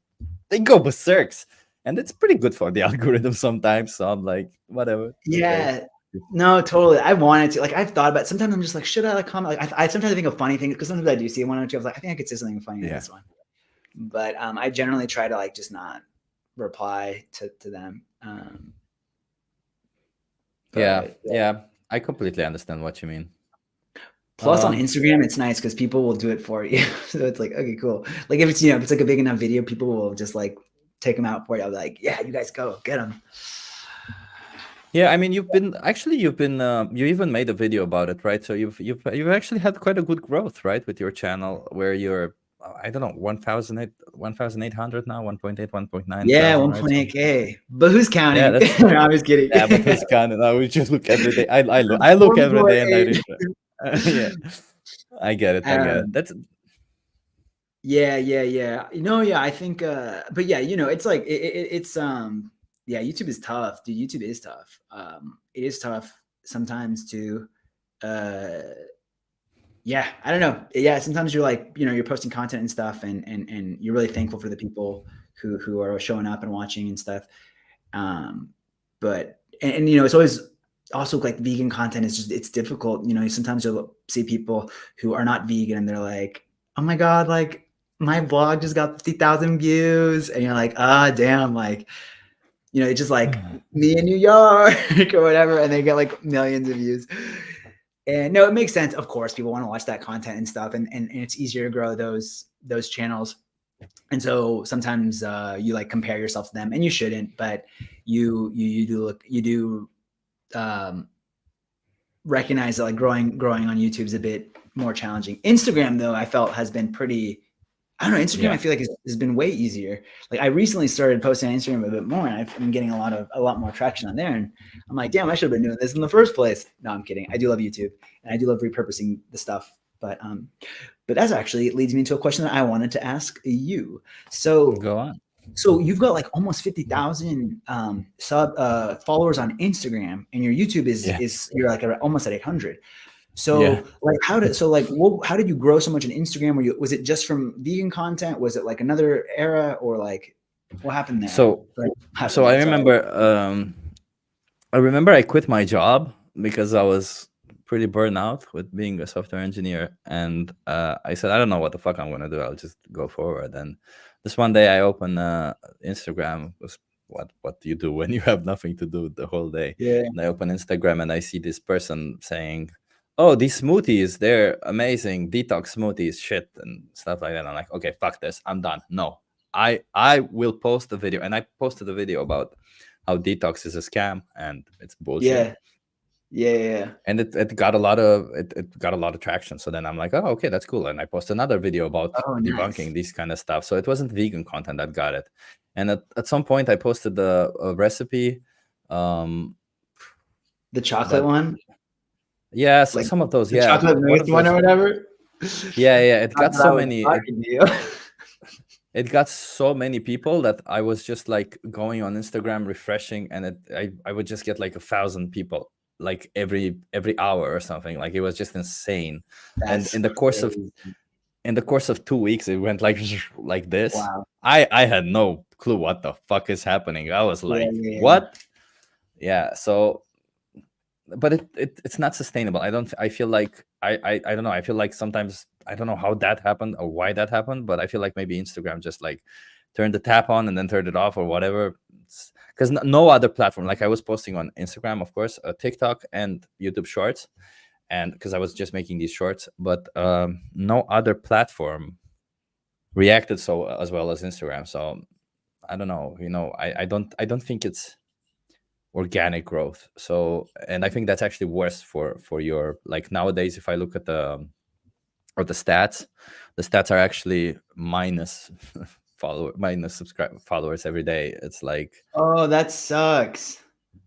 berserks, and it's pretty good for the algorithm sometimes. So I'm like, whatever. Yeah. Okay. No, totally. I wanted to, like, I've thought about it. Sometimes I'm just like, should I like comment? Like, I sometimes think of funny things because sometimes I do see one or two. I was like, I think I could say something funny in this one. But I generally try to like just not reply to them. Yeah, I completely understand what you mean. Plus on Instagram, it's nice because people will do it for you. So it's like, okay, cool. Like if it's like a big enough video, people will just like take them out for you. I'll be like, yeah, you guys go get them. Yeah, I mean, you've been you even made a video about it, right? So you've actually had quite a good growth, right, with your channel, where you're I don't know 1,800 now, 1.8, 1.9 Yeah, thousand, right? So 1.8K. But who's yeah, counting? that's I was kidding. yeah, but who's counting? I would just look every day. I look every day and I 1.8. refresh. Yeah, I get it. I get it. Um, That's yeah, yeah, yeah. Yeah, I think, but yeah, it's like, it's, yeah, YouTube is tough, dude. YouTube is tough. It is tough sometimes to, uh, yeah, I don't know. Yeah, sometimes you're like, you're posting content and stuff, and you're really thankful for the people who are showing up and watching and stuff. But it's always also like vegan content is it's difficult. Sometimes you'll see people who are not vegan and they're like, oh my God, like my vlog just got 50,000 views. And you're like, ah, damn, like, it's just like me in New York or whatever. And they get like millions of views. And no, it makes sense. Of course, people want to watch that content and stuff. And it's easier to grow those channels. And so sometimes you like compare yourself to them, and you shouldn't, but you do recognize that like growing on YouTube is a bit more challenging. Instagram, though, I felt has been pretty. I don't know. Instagram, yeah. I feel like has been way easier. Like I recently started posting on Instagram a bit more, and I'm getting a lot more traction on there. And I'm like, damn, I should have been doing this in the first place. No, I'm kidding. I do love YouTube, and I do love repurposing the stuff. But that actually leads me into a question that I wanted to ask you. So Go on. you've got like almost 50,000 followers on Instagram, and your YouTube Yeah. is you're like almost at 800. Yeah. So like how did you grow so much on Instagram? Was it just from vegan content? Was it like another era, or like what happened there? So I remember I quit my job because I was pretty burnt out with being a software engineer, and I said I don't know what the fuck I'm gonna do. I'll just go forward. And this one day I open Instagram. Was what do you do when you have nothing to do the whole day? Yeah. And I open Instagram and I see this person saying, "Oh, these smoothies, they're amazing. Detox smoothies, shit and stuff like that." I'm like, okay, fuck this. I'm done. No, I will post a video, and I posted a video about how detox is a scam and it's bullshit. Yeah. Yeah. And it got a lot of it got a lot of traction. So then I'm like, oh, okay, that's cool. And I post another video about Oh, nice. debunking these kind of stuff. So it wasn't vegan content that got it. And at some point I posted a recipe. The chocolate That one, yeah, so like some of those, the yeah. chocolate One mousse of one those, or whatever. yeah, it got Thought that so was many fucking deal. it got so many people that I was just like going on Instagram refreshing, and I would just get like 1,000 people like every hour or something. Like it was just insane. And That's in the course of crazy. 2 weeks, it went like like this. Wow. I had no clue what the fuck is happening. I was Yeah, like, yeah. what? Yeah. So, but it's not sustainable. I feel like I don't know. I feel like sometimes I don't know how that happened or why that happened, but I feel like maybe Instagram just like turned the tap on and then turned it off or whatever. Because no other platform, like I was posting on Instagram, of course, TikTok and YouTube Shorts, and because I was just making these shorts, but no other platform reacted so as well as Instagram. So I don't know. I don't think it's organic growth. So, and I think that's actually worse for your, like, nowadays if I look at the stats are actually minus minus subscribe followers every day. It's like, Oh, that sucks.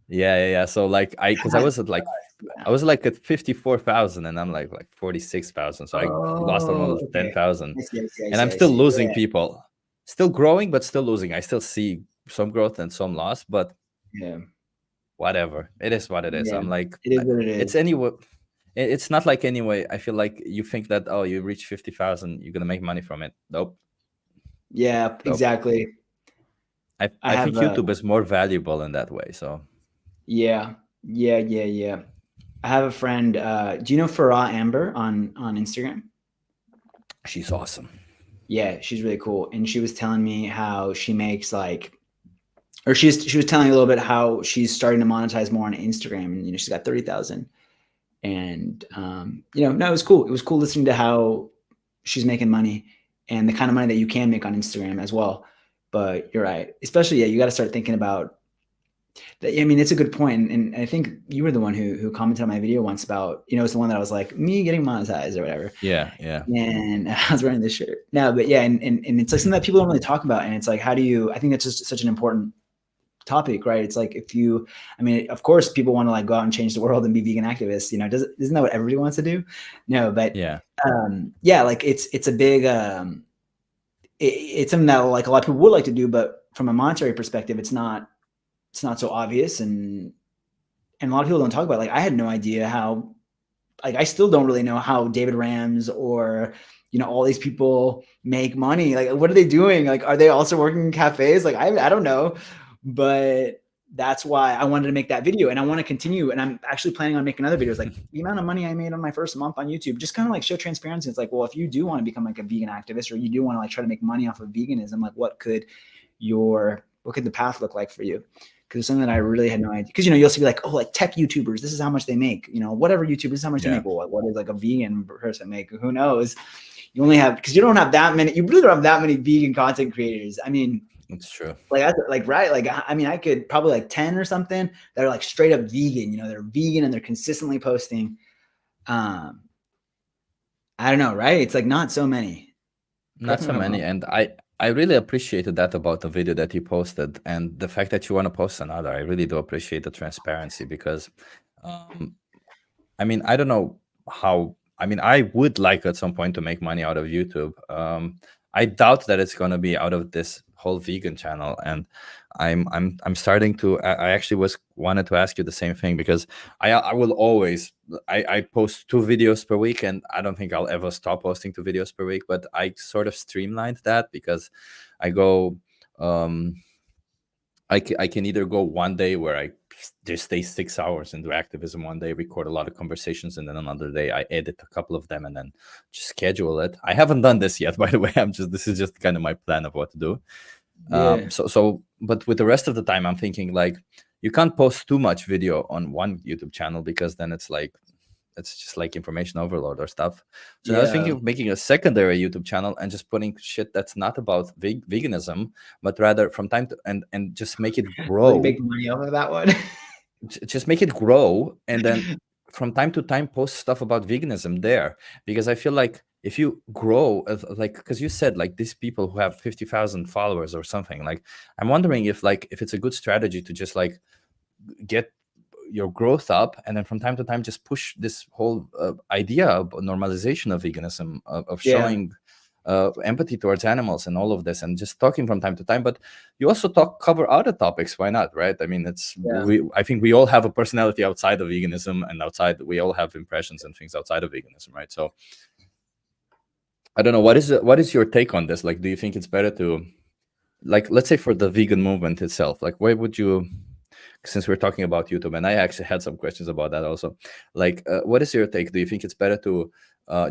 yeah. So like because I That was at like yeah. I was like at 54,000 and I'm like 46,000. So I lost Oh, almost okay. 10,000, I see, I see, I and see, I'm I still see. losing Yeah, people, still growing but still losing. I still see some growth and some loss, but yeah, whatever, it is what it is. yeah. I'm like, It is what it it's is. anyway. It's not like anyway. I feel like you think that, oh, you reach 50,000, you're gonna make money from it. Nope, Yeah, nope. exactly. I I think have YouTube is more valuable in that way. So yeah, yeah. I have a friend. Do you know Farah Amber on Instagram? she's awesome. Yeah, she's really cool. And she was telling me how she makes like, or she was telling me a little bit how she's starting to monetize more on Instagram, and she's got 30,000. And no, it was cool. It was cool listening to how she's making money and the kind of money that you can make on Instagram as well. But you're right, especially, yeah, you got to start thinking about I mean, it's a good point. And I think you were the one who commented on my video once about, it's the one that I was like, me getting monetized or whatever. Yeah, yeah. And I was wearing this shirt. No, but yeah, and it's like something that people don't really talk about. And it's like, I think that's just such an important topic, right? It's like, I mean, of course people want to like go out and change the world and be vegan activists, isn't that what everybody wants to do? No, but Yeah. Yeah, like it's a big, it's something that like a lot of people would like to do, but from a monetary perspective, it's not so obvious. And a lot of people don't talk about it. Like, I had no idea how, like, I still don't really know how David Rams or, all these people make money. Like, what are they doing? Like, are they also working in cafes? Like, I don't know, but that's why I wanted to make that video, and I want to continue. And I'm actually planning on making other videos, like the amount of money I made on my first month on YouTube, just kind of like show transparency. It's like, well, if you do want to become like a vegan activist, or you do want to like try to make money off of veganism, like what could the path look like for you? Because it's something that I really had no idea. Because you'll see like, oh, like tech YouTubers, this is how much they make. Whatever YouTubers, this is how much they make. Well, what is like a vegan person make? Who knows? You only have, because you don't have that many. You really don't have that many vegan content creators. I mean, it's true. Like right, like I mean, I could probably like 10 or something that are like straight up vegan. They're vegan and they're consistently posting. I don't know, right? It's like not so many. Not so many, and I really appreciated that about the video that you posted, and the fact that you want to post another. I really do appreciate the transparency, because I mean, I don't know how. I mean, I would like at some point to make money out of YouTube. I doubt that it's going to be out of this whole vegan channel, and I'm starting to. I actually wanted to ask you the same thing, because I will always I post 2 videos per week, and I don't think I'll ever stop posting 2 videos per week. But I sort of streamlined that, because I go. I can either go one day where I just stay 6 hours and do activism one day, record a lot of conversations, and then another day I edit a couple of them and then just schedule it. I haven't done this yet, by the way. This is just kind of my plan of what to do. Yeah. But with the rest of the time, I'm thinking like, you can't post too much video on one YouTube channel, because then it's just like information overload or stuff. So I was thinking of making a secondary YouTube channel and just putting shit that's not about veganism, but rather from time to and just make it grow. Really make money off of that one. Just make it grow, and then from time to time post stuff about veganism there, because I feel like if you grow, like, because you said like these people who have 50,000 followers or something, like I'm wondering if it's a good strategy to just like get your growth up, and then from time to time just push this whole idea of normalization of veganism, of showing empathy towards animals and all of this, and just talking from time to time. But you also cover other topics. Why not, right? I mean, I think we all have a personality outside of veganism, and we all have impressions and things outside of veganism, right? So I don't know, what is your take on this? Like, do you think it's better to, like, let's say for the vegan movement itself, like, why would you, since we're talking about YouTube, and I actually had some questions about that also, like, what is your take? Do you think it's better to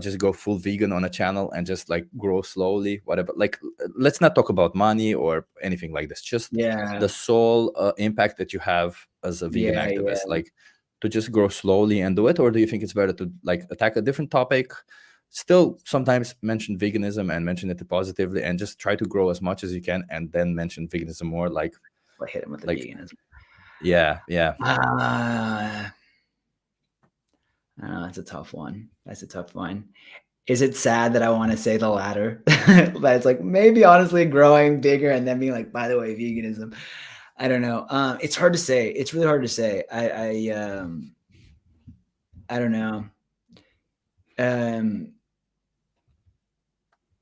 just go full vegan on a channel and just like grow slowly, whatever? Like, let's not talk about money or anything like this, just the sole impact that you have as a vegan activist, like to just grow slowly and do it? Or do you think it's better to like attack a different topic, still sometimes mention veganism and mention it positively, and just try to grow as much as you can, and then mention veganism more, like hit him with the veganism? Yeah. That's a tough one. Is it sad that I want to say the latter? But it's like maybe honestly growing bigger and then being like, by the way, veganism. I don't know. It's hard to say. It's really hard to say. I don't know.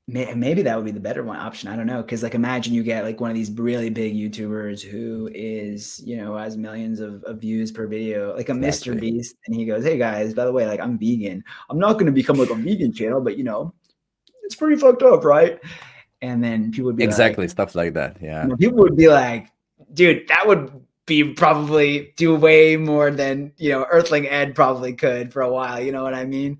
Maybe that would be the better one option. I don't know. Cause like, imagine you get like one of these really big YouTubers who is, has millions of views per video, like a Mr. Beast. And he goes, hey guys, by the way, like I'm vegan. I'm not going to become like a vegan channel, but it's pretty fucked up. Right. And then people would be like, stuff like that. Yeah. People would be like, dude, that would be probably do way more than, Earthling Ed probably could for a while. You know what I mean?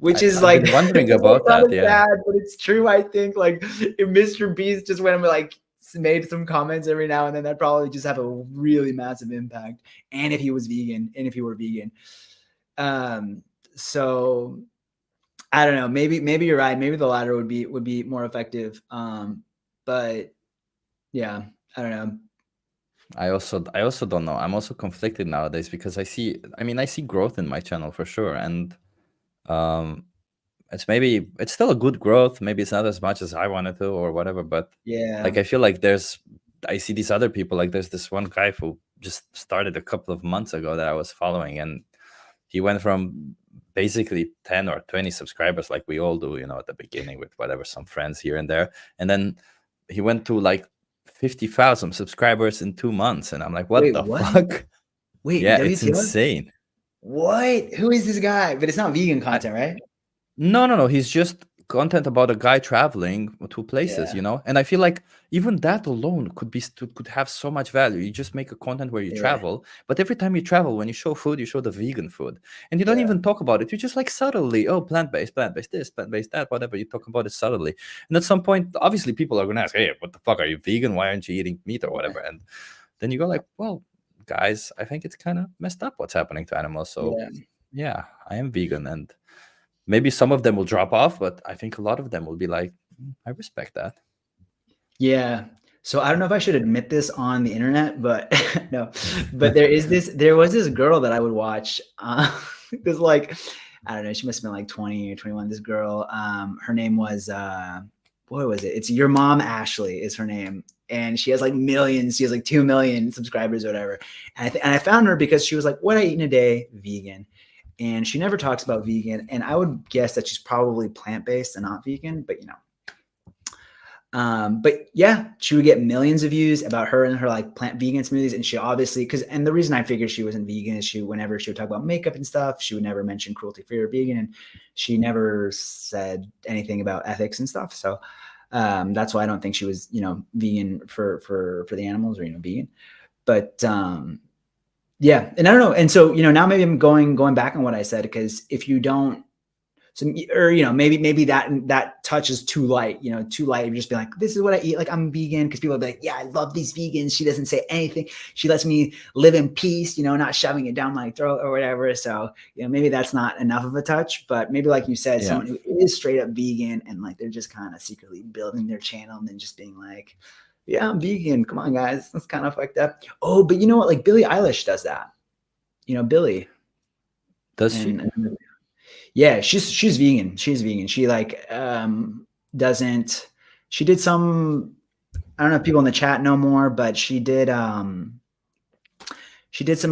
Which is I've been wondering about that. Yeah, sad, but it's true. I think like if Mr. Beast just went and like made some comments every now and then, that'd probably just have a really massive impact. And if he was vegan, and if he were vegan, so I don't know. Maybe you're right. Maybe the latter would be more effective. But yeah, I don't know. I also don't know. I'm also conflicted nowadays because I see growth in my channel for sure, and um it's still a good growth. Maybe it's not as much as I wanted to or whatever, but Yeah. like I feel like I see these other people, like there's this one guy who just started a couple of months ago that I was following, and he went from basically 10 or 20 subscribers like we all do, at the beginning with whatever, some friends here and there, and then he went to like 50,000 subscribers in 2 months, and I'm like, what Wait, the what? fuck? Wait, Yeah, it's WTF? insane. What? Who is this guy? But it's not vegan I, content, right? No. He's just content about a guy traveling to places, Yeah. And I feel like even that alone could have so much value. You just make a content where you Yeah. travel, but every time you travel, when you show food, you show the vegan food, and you don't Yeah. even talk about it. You just like subtly, oh, plant-based this, plant-based that, whatever. You talk about it subtly, and at some point, obviously, people are gonna ask, hey, what the fuck, are you vegan? Why aren't you eating meat or Yeah. whatever? And then you go like, well, guys, I think it's kind of messed up what's happening to animals. So Yeah. yeah, I am vegan, and maybe some of them will drop off, but I think a lot of them will be like, I respect that. Yeah. So I don't know if I should admit this on the internet, but no. But there was this girl that I would watch. Because like, I don't know, she must have been like 20 or 21. This girl, her name was what was it? It's Your Mom Ashley is her name. And she has like millions. She has like 2 million subscribers or whatever. And I found her because she was like, what I eat in a day, vegan. And she never talks about vegan. And I would guess that she's probably plant-based and not vegan, but but yeah, she would get millions of views about her and her like plant vegan smoothies. And she obviously, and the reason I figured she wasn't vegan is whenever she would talk about makeup and stuff, she would never mention cruelty free or vegan. And she never said anything about ethics and stuff. So, that's why I don't think she was, vegan for the animals or, vegan, but, yeah. And I don't know. And so, now maybe I'm going back on what I said, because if you don't, or maybe that touch is too light, too light. You just be like, this is what I eat, like I'm vegan, because people will be like, yeah, I love these vegans, she doesn't say anything, she lets me live in peace, not shoving it down my throat or whatever. So maybe that's not enough of a touch. But maybe, like you said, Yeah. someone who is straight up vegan and like they're just kind of secretly building their channel and then just being like, yeah, I'm vegan, come on guys, that's kind of fucked up. Oh, but you know what, like Billie Eilish does that, Billie. Does she? Yeah, she's vegan. She's vegan. She like doesn't. She did some. I don't know if people in the chat know more, but she did some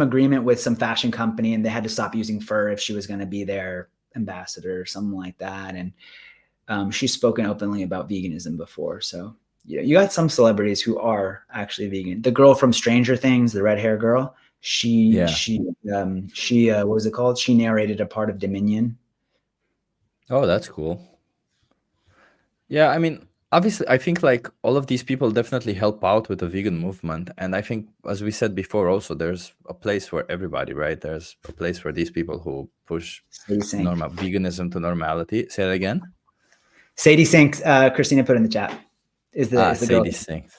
agreement with some fashion company, and they had to stop using fur if she was going to be their ambassador or something like that. And she's spoken openly about veganism before. So you got some celebrities who are actually vegan. The girl from Stranger Things, the red hair girl, she what was it called? She narrated a part of Dominion. Oh, that's cool. Yeah, I mean, obviously, I think like all of these people definitely help out with the vegan movement. And I think, as we said before, also, there's a place for everybody, right? There's a place for these people who push veganism to normality. Say that again. Sadie Sink, Christina put in the chat. Is the Sadie girl. Sink.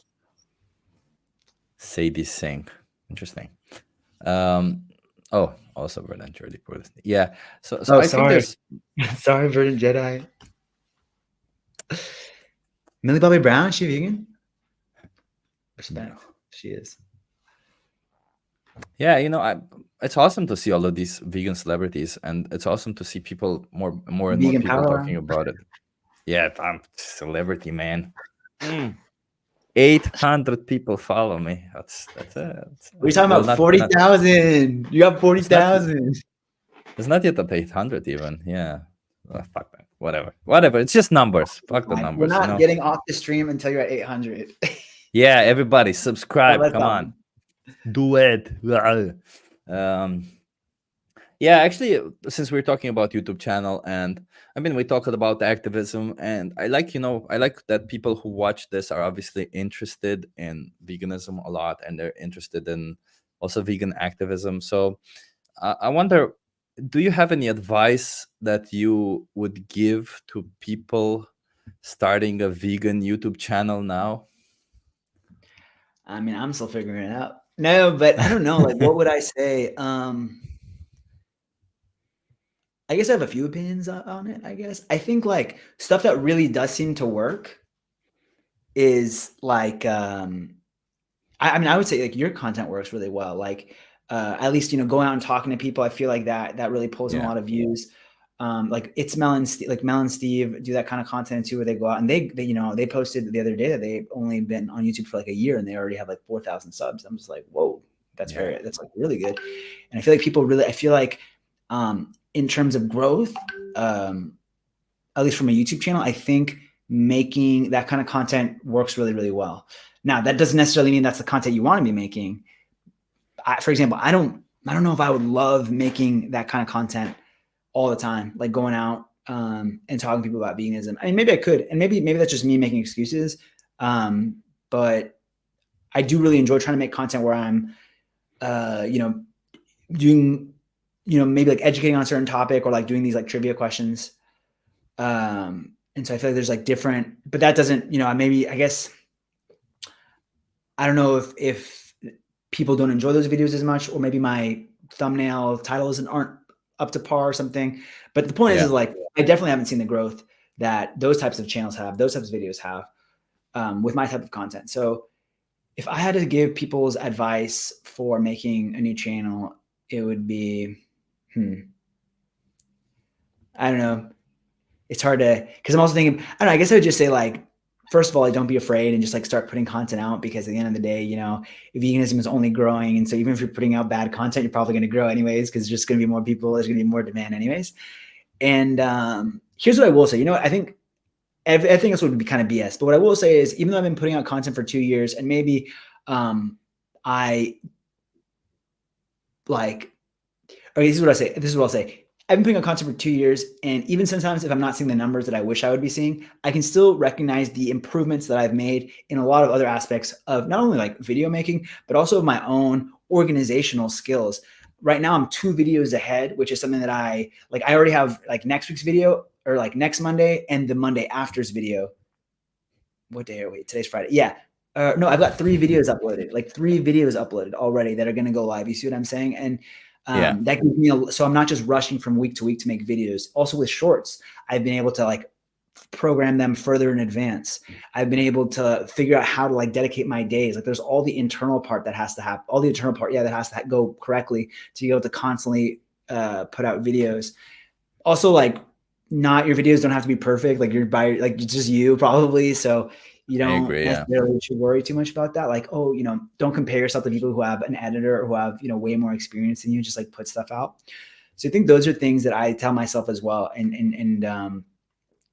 Sadie Sink. Interesting. Oh, also Verdant Jody. Yeah. So I think there's. Sorry, Verdant Jedi. Millie Bobby Brown, is she vegan? Respect. No. She is. Yeah, it's awesome to see all of these vegan celebrities, and it's awesome to see people more and more people talking about it. Yeah, I'm celebrity, man. 800 people follow me. We're talking about 40,000. You got 40,000. It's not yet at 800 even. Yeah. Fuck that. Whatever. It's just numbers. Fuck the numbers. We're not getting off the stream until you're at 800. Yeah, everybody subscribe. Come on. Do it. Yeah, actually, since we're talking about YouTube channel, and I mean, we talked about activism, and I like that people who watch this are obviously interested in veganism a lot, and they're interested in also vegan activism. So I wonder, do you have any advice that you would give to people starting a vegan YouTube channel now? I mean, I'm still figuring it out. No, but I don't know. Like, what would I say? I guess I have a few opinions on it, I guess. I think like stuff that really does seem to work is like I mean, I would say like your content works really well. Like, at least, going out and talking to people, I feel like that really pulls in a Yeah. lot of views. Like it's like Mel and Steve do that kind of content too, where they go out and they they posted the other day that they've only been on YouTube for like a year and they already have like 4,000 subs. I'm just like, whoa, that's Yeah. that's like really good. And I feel like people really, I feel like, in terms of growth, at least from a YouTube channel, I think making that kind of content works really, really well. Now, that doesn't necessarily mean that's the content you want to be making. For example, I don't know if I would love making that kind of content all the time, like going out and talking to people about veganism. I mean, maybe I could, and maybe that's just me making excuses. But I do really enjoy trying to make content where I'm, doing, maybe like educating on a certain topic or like doing these like trivia questions. And so I feel like there's like different, but that doesn't, maybe, I guess, I don't know if people don't enjoy those videos as much, or maybe my thumbnail titles aren't up to par or something. But the point is like, I definitely haven't seen the growth that those types of channels have, those types of videos have, with my type of content. So if I had to give people's advice for making a new channel, it would be, I don't know. It's hard to, because I'm also thinking, I don't know, I guess I would just say like, first of all, like, don't be afraid and just like start putting content out, because at the end of the day, veganism is only growing. And so even if you're putting out bad content, you're probably going to grow anyways, because there's just going to be more people, there's going to be more demand anyways. And here's what I will say, I think this would be kind of BS, but what I will say is, even though I've been putting out content for 2 years and maybe I like, okay, this is what I'll say. I've been putting out content for 2 years, and even sometimes if I'm not seeing the numbers that I wish I would be seeing, I can still recognize the improvements that I've made in a lot of other aspects of not only like video making, but also of my own organizational skills. Right now, I'm 2 videos ahead, which is something that I already have like next week's video, or like next Monday, and the Monday after's video. What day are we? Today's Friday. Yeah. No, I've got 3 videos uploaded, like 3 videos uploaded already that are going to go live. You see what I'm saying? And that gives me so I'm not just rushing from week to week to make videos. Also with shorts, I've been able to like program them further in advance. I've been able to figure out how to like dedicate my days. Like there's all the internal part that has to happen, all the internal part, that has to go correctly to be able to constantly put out videos. Also, like, not your videos don't have to be perfect. Like it's just you probably. So you don't necessarily should worry too much about that. Like, oh, don't compare yourself to people who have an editor or who have, way more experience than you. Just like put stuff out. So I think those are things that I tell myself as well. And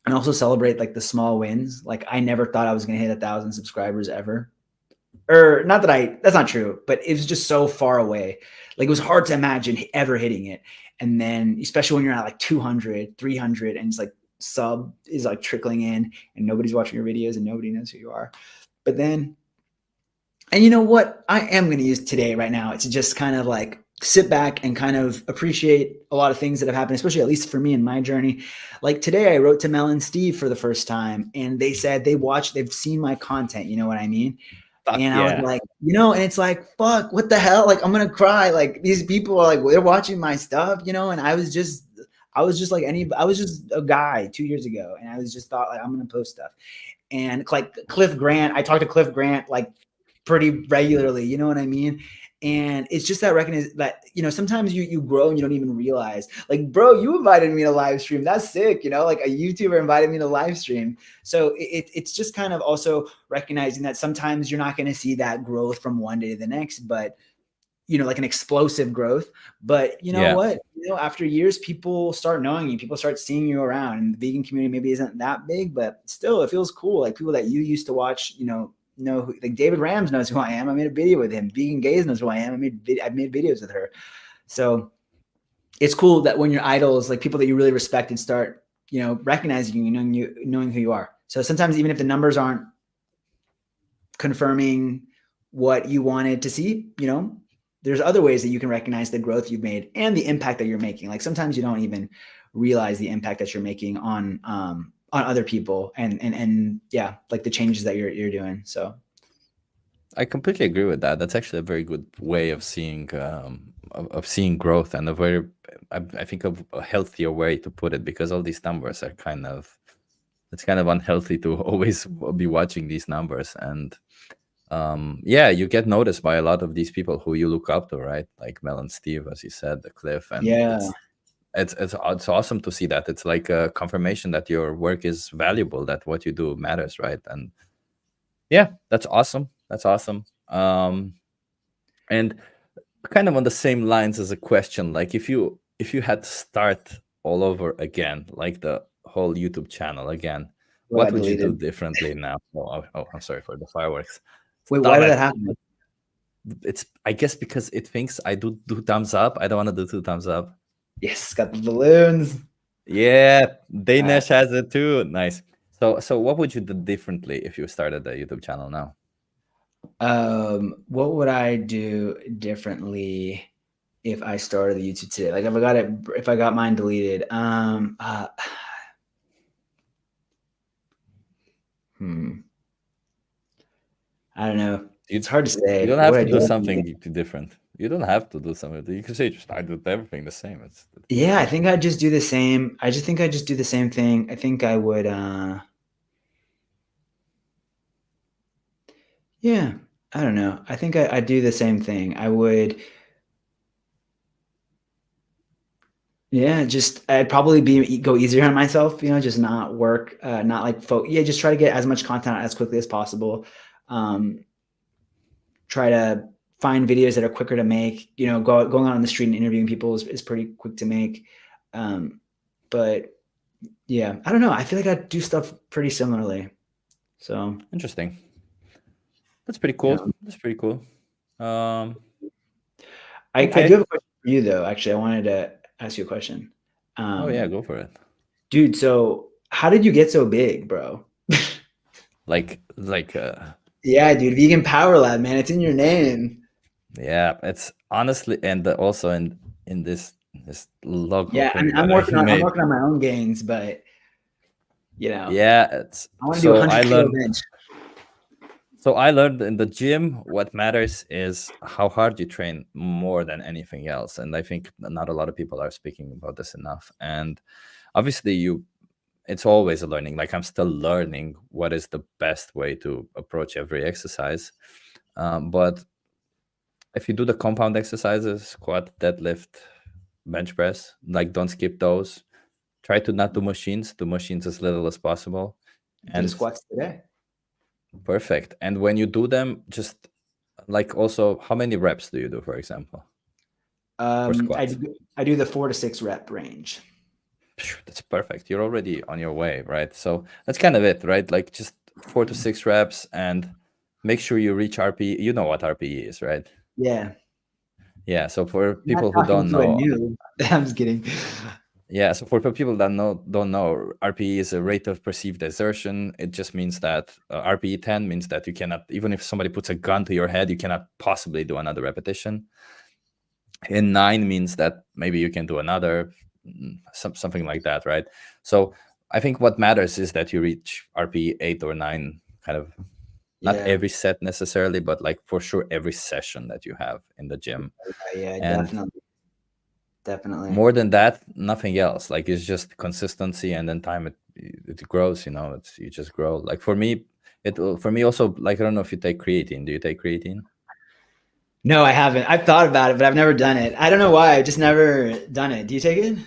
also celebrate like the small wins. Like I never thought I was going to hit 1,000 subscribers ever. Or not that that's not true, but it was just so far away. Like it was hard to imagine ever hitting it. And then especially when you're at like 200, 300 and it's like sub is like trickling in and nobody's watching your videos and nobody knows who you are. But then, and you know what I am going to use today right now, it's just kind of like sit back and kind of appreciate a lot of things that have happened, especially at least for me in my journey. Like today I wrote to Mel and Steve for the first time, and they said they've seen my content. You know what I mean? And I was like, and it's like, fuck, what the hell? Like, I'm going to cry. Like these people are like, they're watching my stuff, and I was just like I was just a guy 2 years ago. And I was just thought like, I'm going to post stuff. And like Cliff Grant, I talked to Cliff Grant like pretty regularly, you know what I mean? And it's just that recognize that, sometimes you grow and you don't even realize, like, bro, you invited me to live stream. That's sick. Like a YouTuber invited me to live stream. So it's just kind of also recognizing that sometimes you're not going to see that growth from one day to the next, but like an explosive growth. But you know what, after years, people start knowing you, people start seeing you around, and the vegan community maybe isn't that big, but still it feels cool. Like people that you used to watch, know who, like David Rams knows who I am. I made a video with him. Vegan Gaze knows who I am. I've made videos with her. So it's cool that when your idols, like people that you really respect, and start, recognizing you, knowing who you are. So sometimes even if the numbers aren't confirming what you wanted to see, there's other ways that you can recognize the growth you've made and the impact that you're making. Like sometimes you don't even realize the impact that you're making on other people and yeah, like the changes that you're doing. So I completely agree with that. That's actually a very good way of seeing seeing growth, and a very, I think, of a healthier way to put it, because all these numbers are it's kind of unhealthy to always be watching these numbers. And yeah, you get noticed by a lot of these people who you look up to, right? Like Mel and Steve, as you said, the Cliff, and Yeah. it's awesome to see that. It's like a confirmation that your work is valuable, that what you do matters, right? And yeah, that's awesome. That's awesome. And kind of on the same lines as a question, like if you had to start all over again, like the whole YouTube channel again, What what got would you do deleted? differently now? I'm sorry for the fireworks. Wait, why Stop did that it. happen? It's, I guess, because it thinks I do thumbs up. I don't want to do two thumbs up. Yes, got the balloons. Yeah, Uh, Daynesh has it too. Nice. So what would you do differently if you started a YouTube channel now? what would I do differently if I started the YouTube today? Like if I got mine deleted. I don't know. It's You hard to you say. don't What have would I to do do? something different. You don't have to do something. You can say just I do everything the same. It's Yeah, I bullshit. think I'd just do the same. I just think I'd just do the same thing. I think I would. Yeah, I don't know. I think I'd do the same thing. I would. Yeah, just I'd probably go easier on myself, just not work, not like yeah, just try to get as much content out as quickly as possible. Um, Try to find videos that are quicker to make. Going out on the street and interviewing people is pretty quick to make. But yeah, I don't know. I feel like I do stuff pretty similarly. So Interesting. That's pretty yeah, cool. That's pretty cool. Um, I do okay. have a question for you though. Actually, I wanted to ask you a question. Oh yeah, Um, go for it. Dude, so how did you get so big, bro? Like Yeah, dude, Vegan Power Lab, man. It's in your name. yeah, it's honestly, and also in this logo Yeah, I mean, thing that I I'm made. working on my own gains, but Yeah, it's I want to do a so I 100 kilo learned bench. so I learned in the gym what matters is how hard you train more than anything else. And I think not a lot of people are speaking about this enough. And obviously it's always a learning. Like I'm still learning what is the best way to approach every exercise. But if you do the compound exercises, squat, deadlift, bench press, like don't skip those. Try to not do machines as little as possible. Did a And squats today. perfect. And when you do them, just like also, how many reps do you do, for example, for I squats? do, I do the 4 to 6 rep range. Phew, that's perfect. You're already on your way, right? So that's kind of it, right? Like just 4 to 6 reps and make sure you reach RPE. You know what RPE is, right? Yeah, Yeah. So for I'm not people who talking don't to a know, noob. I'm just kidding. yeah, so for people that don't know, RPE is a rate of perceived exertion. It just means that RPE 10 means that you cannot, even if somebody puts a gun to your head, you cannot possibly do another repetition. And 9 means that maybe you can do another, something like that, right? So I think what matters is that you reach RPE 8 or 9, kind of not Yeah, every set necessarily, but like for sure every session that you have in the gym. yeah, And definitely. more than that, nothing else. Like it's just consistency, and then time it grows. It's you just grow. Like for me, for me also, like I don't know if you take creatine. Do you take creatine? No, I haven't. I've thought about it, but I've never done it. I don't know why. I've just never done it. Do you take it?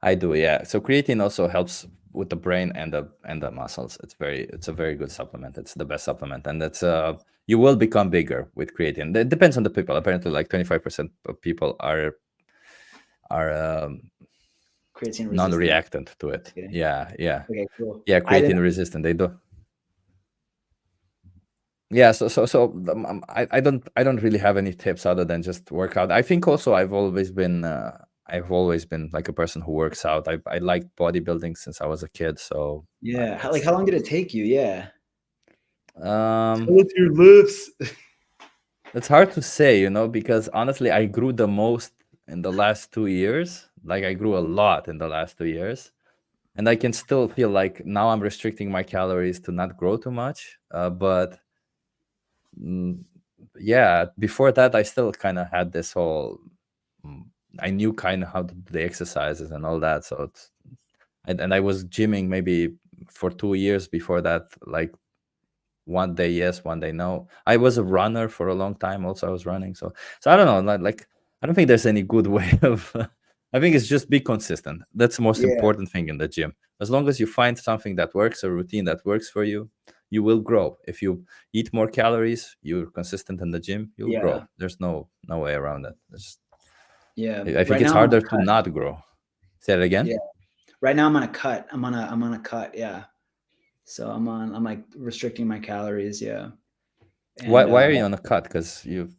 I do, yeah. So creatine also helps with the brain and the muscles. It's a very good supplement. It's the best supplement, and it's you will become bigger with creatine. It depends on the people. Apparently, like 25% of people are Creatine resistant. non-reactant to it. Just kidding. Yeah, yeah, Okay, cool. yeah. I didn't. Creatine resistant. They do. Yeah, I don't really have any tips other than just work out. I think also I've always been like a person who works out. I liked bodybuilding since I was a kid, so Yeah. it's How long did it take you? Yeah. um Tell us your lifts. it's hard to say, because honestly I grew the most in the last 2 years. Like I grew a lot in the last 2 years, and I can still feel like now I'm restricting my calories to not grow too much. But mm, yeah, before that I still kind of had this whole mm, I knew kind of how to do the exercises and all that. So and I was gymming maybe for 2 years before that, like one day yes, one day no. I was a runner for a long time. Also, I was running. So I don't know. Like I don't think there's any good way of. I think it's just be consistent. That's the most Yeah. important thing in the gym. As long as you find something that works, a routine that works for you, you will grow. If you eat more calories, you're consistent in the gym, you'll Yeah. grow. There's no way around it. Yeah. I think Right it's now I'm on harder a to cut. not grow. Say it again. Yeah. Right now I'm on a cut. I'm on a cut. Yeah. So I'm like restricting my calories. Yeah. Why And why are you on a cut? Because you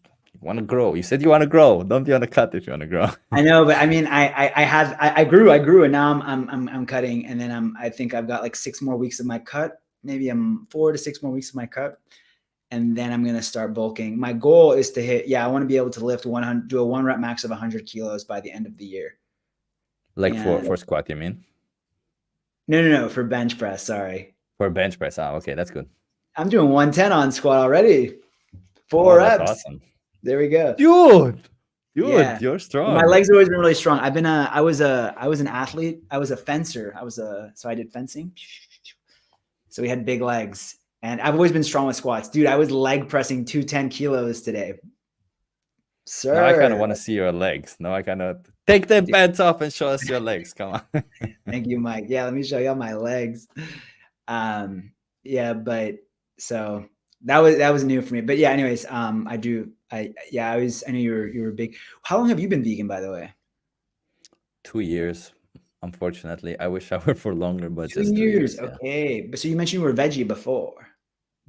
want to grow. You said you want to grow. Don't be on a cut if you want to grow. I know, but I mean, I grew, and now I'm cutting, and then I think I've got like 6 more weeks of my cut. Maybe I'm 4 to 6 more weeks of my cut, and then I'm gonna start bulking. My goal is to hit. Yeah, I want to be able to lift 100, do a 1 rep max of 100 kilos by the end of the year. Like And for squat, you mean? no, for bench press. Sorry, For bench press. Ah, okay, that's good. I'm doing 110 on squat already. Four Oh, that's reps. awesome. There we go. Dude, Yeah. you're But my strong. legs have always been really strong. I was an athlete. I was a fencer. So I did fencing. So we had big legs, and I've always been strong with squats. Dude, I was leg pressing 210 kilos today. Now I kind of Sir. want to see your legs. Now I kind of take the Dude, pants off and show us your legs. Come on. thank you, Mike. Yeah, let me show you all my legs. Yeah, but so that was new for me. But yeah, anyways, I knew you were big. How long have you been vegan, by the way? 2 years, unfortunately. I wish I were for longer, but Two just 2 years. years. Yeah. Okay. But so you mentioned you were veggie before.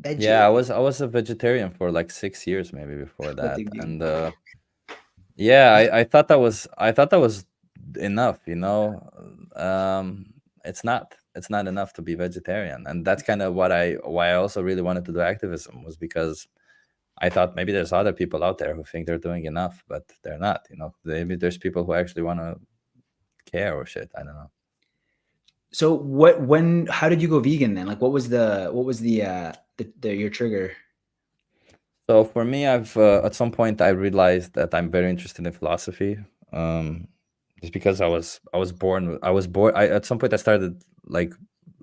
Yeah, I Veggie. was I was a vegetarian for like 6 years maybe before What that, did you? and yeah, I thought that was enough. It's not enough to be vegetarian, and that's kind of why I also really wanted to do activism, was because I thought maybe there's other people out there who think they're doing enough, but they're not. Maybe there's people who actually want to care or shit. I don't know. So how did you go vegan then? Like what was the your trigger? So for me, I've at some point I realized that I'm very interested in philosophy. Um, just because at some point I started like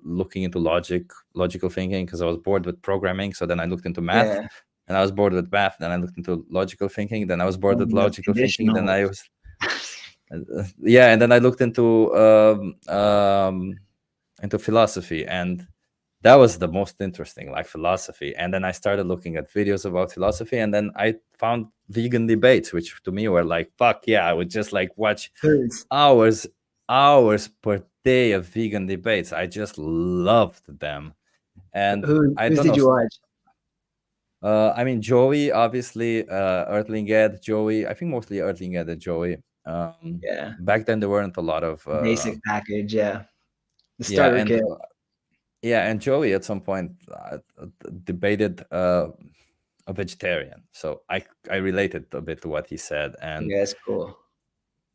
looking into logical thinking, because I was bored with programming. So then I looked into math, Yeah. and I was bored with math. Then I looked into logical thinking. Then I was bored with That's logical thinking. Then conditional. I was yeah, and then I looked into philosophy, and that was the most interesting, like philosophy. And then I started looking at videos about philosophy, and then I found vegan debates, which to me were like, fuck yeah, I would just like watch Who's hours per day of vegan debates. I just loved them. And I who's don't did know, you watch? I mean, Joey, obviously, Earthling Ed, Joey, I think mostly Earthling Ed and Joey. Yeah. Back then there weren't a lot of Basic package, yeah. The yeah, starter kit. and Joey at some point debated a vegetarian, so I related a bit to what he said. And Yeah, that's cool.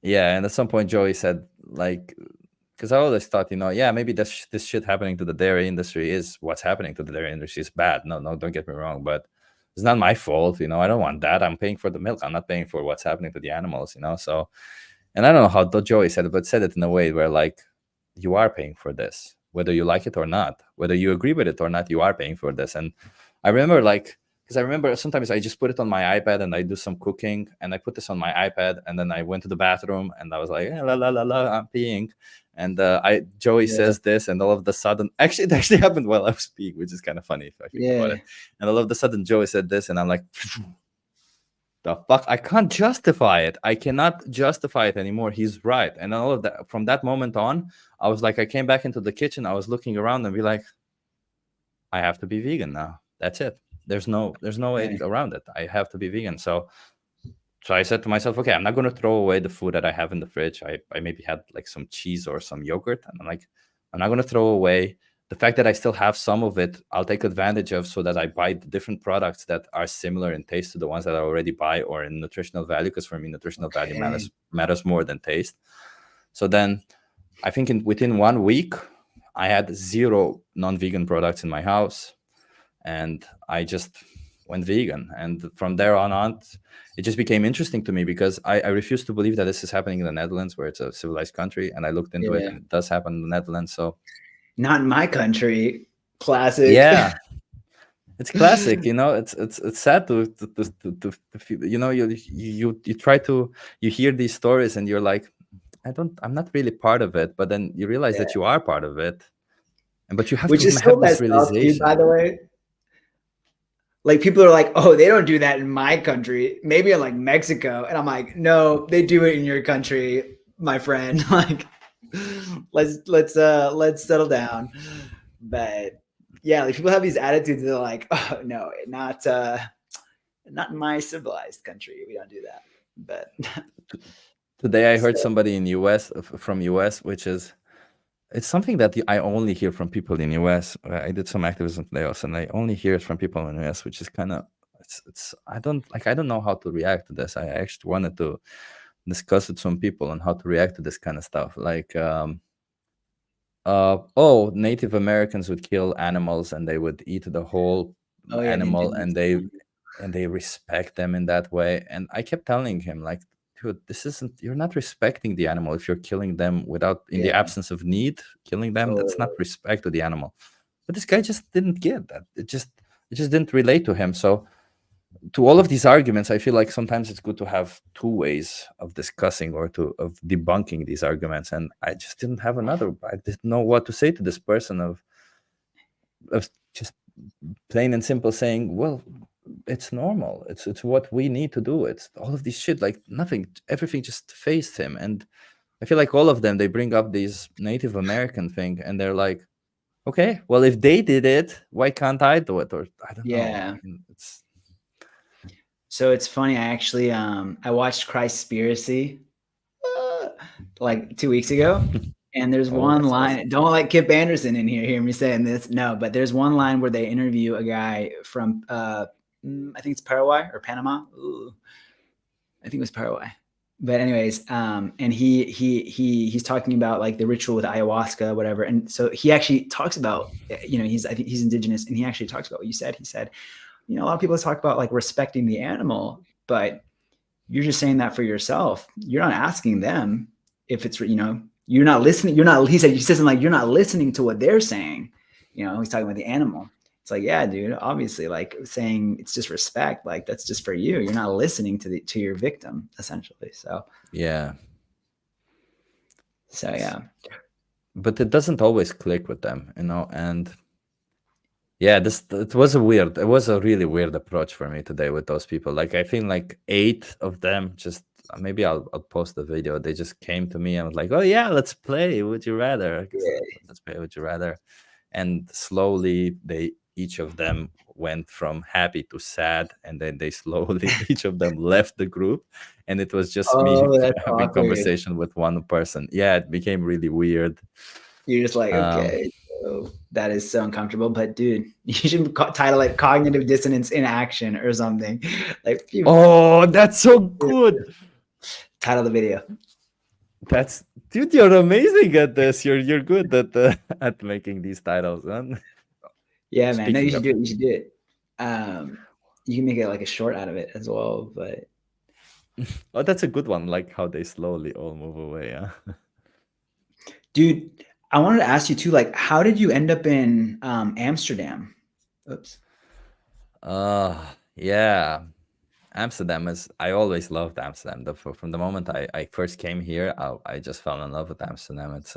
yeah, and at some point Joey said, like, because I always thought, yeah, maybe this shit happening to the dairy industry is what's happening to the dairy industry is bad. No, don't get me wrong, but it's not my fault. I don't want that. I'm paying for the milk. I'm not paying for what's happening to the animals. So, and I don't know how Joey said it, but said it in a way where, like, you are paying for this, whether you like it or not, whether you agree with it or not, you are paying for this. And I remember, like, because I remember sometimes I just put it on my iPad and I do some cooking, and I put this on my iPad, and then I went to the bathroom and I was like, la la la la, I'm peeing. And Joey Yeah. says this, and all of the sudden, actually, it actually happened while I was peeing, which is kind of funny if I think about Yeah. it. And all of a sudden, Joey said this, and I'm like, the fuck, I can't justify it. I cannot justify it anymore. He's right. And all of that, from that moment on, I was like, I came back into the kitchen, I was looking around and be like, I have to be vegan now. That's it. There's no way Yeah. around it. I have to be vegan. So I said to myself, okay, I'm not going to throw away the food that I have in the fridge. I maybe had like some cheese or some yogurt, and I'm like, I'm not going to throw away the fact that I still have some of it. I'll take advantage of, so that I buy the different products that are similar in taste to the ones that I already buy, or in nutritional value, because for me, nutritional value Okay. matters more than taste. So then I think within 1 week, I had 0 non-vegan products in my house, and I just went vegan. And from there on, it just became interesting to me, because I refuse to believe that this is happening in the Netherlands, where it's a civilized country. And I looked into it, Yeah. and it does happen in the Netherlands. So Not in my country. Classic. yeah, It's classic, you know. It's sad to feel, you know, you try to, you hear these stories and you're like, I'm not really part of it, but then you realize Yeah. that you are part of it, and but you have Which to is so have this messed up, dude, by realization. the way. Like people are like, "Oh, they don't do that in my country. Maybe in like Mexico." And I'm like, "No, they do it in your country, my friend." Like let's settle down. But yeah, like people have these attitudes. They're like, "Oh, no, not in my civilized country. We don't do that." But Today I heard so, somebody in US, from US, which is, it's something that I only hear from people in US. I did some activism today also, and I only hear it from people in US, which is kind of, it's I don't know how to react to this. I actually wanted to discuss with some people on how to react to this kind of stuff. Like, oh, Native Americans would kill animals and they would eat the whole oh yeah, the animal, indigenous and community. they respect them in that way. And I kept telling him, like, dude, this isn't, you're not respecting the animal if you're killing them without, in the Yeah, absence of need, killing them. That's not totally. respect to the animal. But this guy just didn't get that. It just didn't relate to him. So to all of these arguments, I feel like sometimes it's good to have two ways of discussing or to of debunking these arguments. And I just didn't have another. I didn't know what to say to this person of just plain and simple saying, well, it's normal. It's what we need to do. It's all of this shit, like nothing, everything just faced him. And I feel like all of them, they bring up these Native American thing, and they're like, okay, well, if they did it, why can't I do it? Or I don't know. Yeah. It's So it's funny. I actually I watched Christspiracy like 2 weeks ago. And there's oh, one that's line, awesome. don't let Kip Anderson in here, hear me saying this. No, but there's one line where they interview a guy from, I think it's Paraguay or Panama. Ooh, I think it was Paraguay. But anyways, and he's talking about like the ritual with ayahuasca, whatever. And so he actually talks about, I think he's indigenous, and he actually talks about what you said. He said, a lot of people talk about like respecting the animal, but you're just saying that for yourself. You're not asking them if it's, you're not listening. He says like, you're not listening to what they're saying. He's talking about the animal. It's like, yeah, dude, obviously, like saying it's just respect. Like that's just for you. You're not listening to your victim essentially. Yeah. So yeah. But it doesn't always click with them, you know. And yeah, it was a really weird approach for me today with those people. Like, I think like 8 of them just, maybe I'll post the video. They just came to me and was like, oh yeah, let's play Would You Rather. Yeah. Let's play Would You Rather. And slowly each of them went from happy to sad, and then they slowly each of them left the group, and it was just me Oh, that's having awkward. conversation with one person. Yeah, it became really weird. You're just like, um okay, so that is so uncomfortable. But dude, you should title it "Cognitive Dissonance in Action" or something. Like, oh, that's so good. title the video. That's, dude, you're amazing at this. You're good at at making these titles, man. Yeah, man. No, you Speaking should of, do it. You should do it. You can make it like a short out of it as well. But oh, that's a good one. Like how they slowly all move away. Yeah. dude, I wanted to ask you too. Like, how did you end up in Amsterdam? Oops. Yeah. Amsterdam is. I always loved Amsterdam. From the moment I first came here, I just fell in love with Amsterdam. It's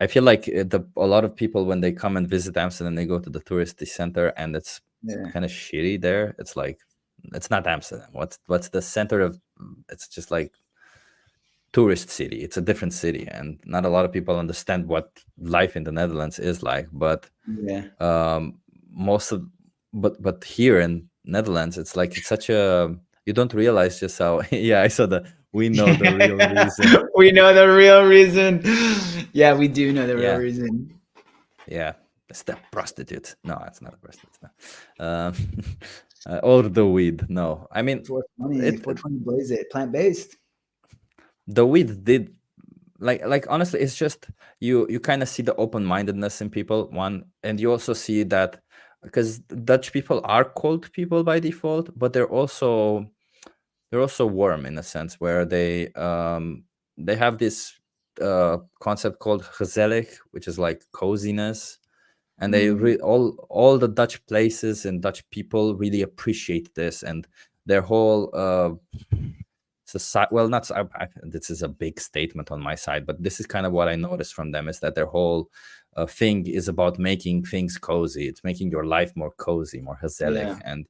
I feel like a lot of people, when they come and visit Amsterdam, they go to the touristy center, and it's Yeah. kind of shitty there. It's like, it's not Amsterdam. What's the center of? It's just like tourist city. It's a different city, and not a lot of people understand what life in the Netherlands is like. But Yeah. um, most of, but here in Netherlands, it's like, it's such a, you don't realize just how. Yeah, I saw the. We know the real reason. We know the real reason. Yeah, we do know the real Yeah. reason. Yeah, it's the prostitute. No, it's not a prostitute. No. Or the weed. No, I mean, 420, it 420 blaze it, plant based. the weed did, like honestly, it's just, you kind of see the open-mindedness in people, one, and you also see that, because Dutch people are cold people by default, but they're also warm in a sense, where they have this concept called gezellig, which is like coziness. and they all the Dutch places and Dutch people really appreciate this, and their whole society. Well, not this is a big statement on my side, but this is kind of what I noticed from them, is that their whole thing is about making things cozy. It's making your life more cozy, more gezellig, Yeah. and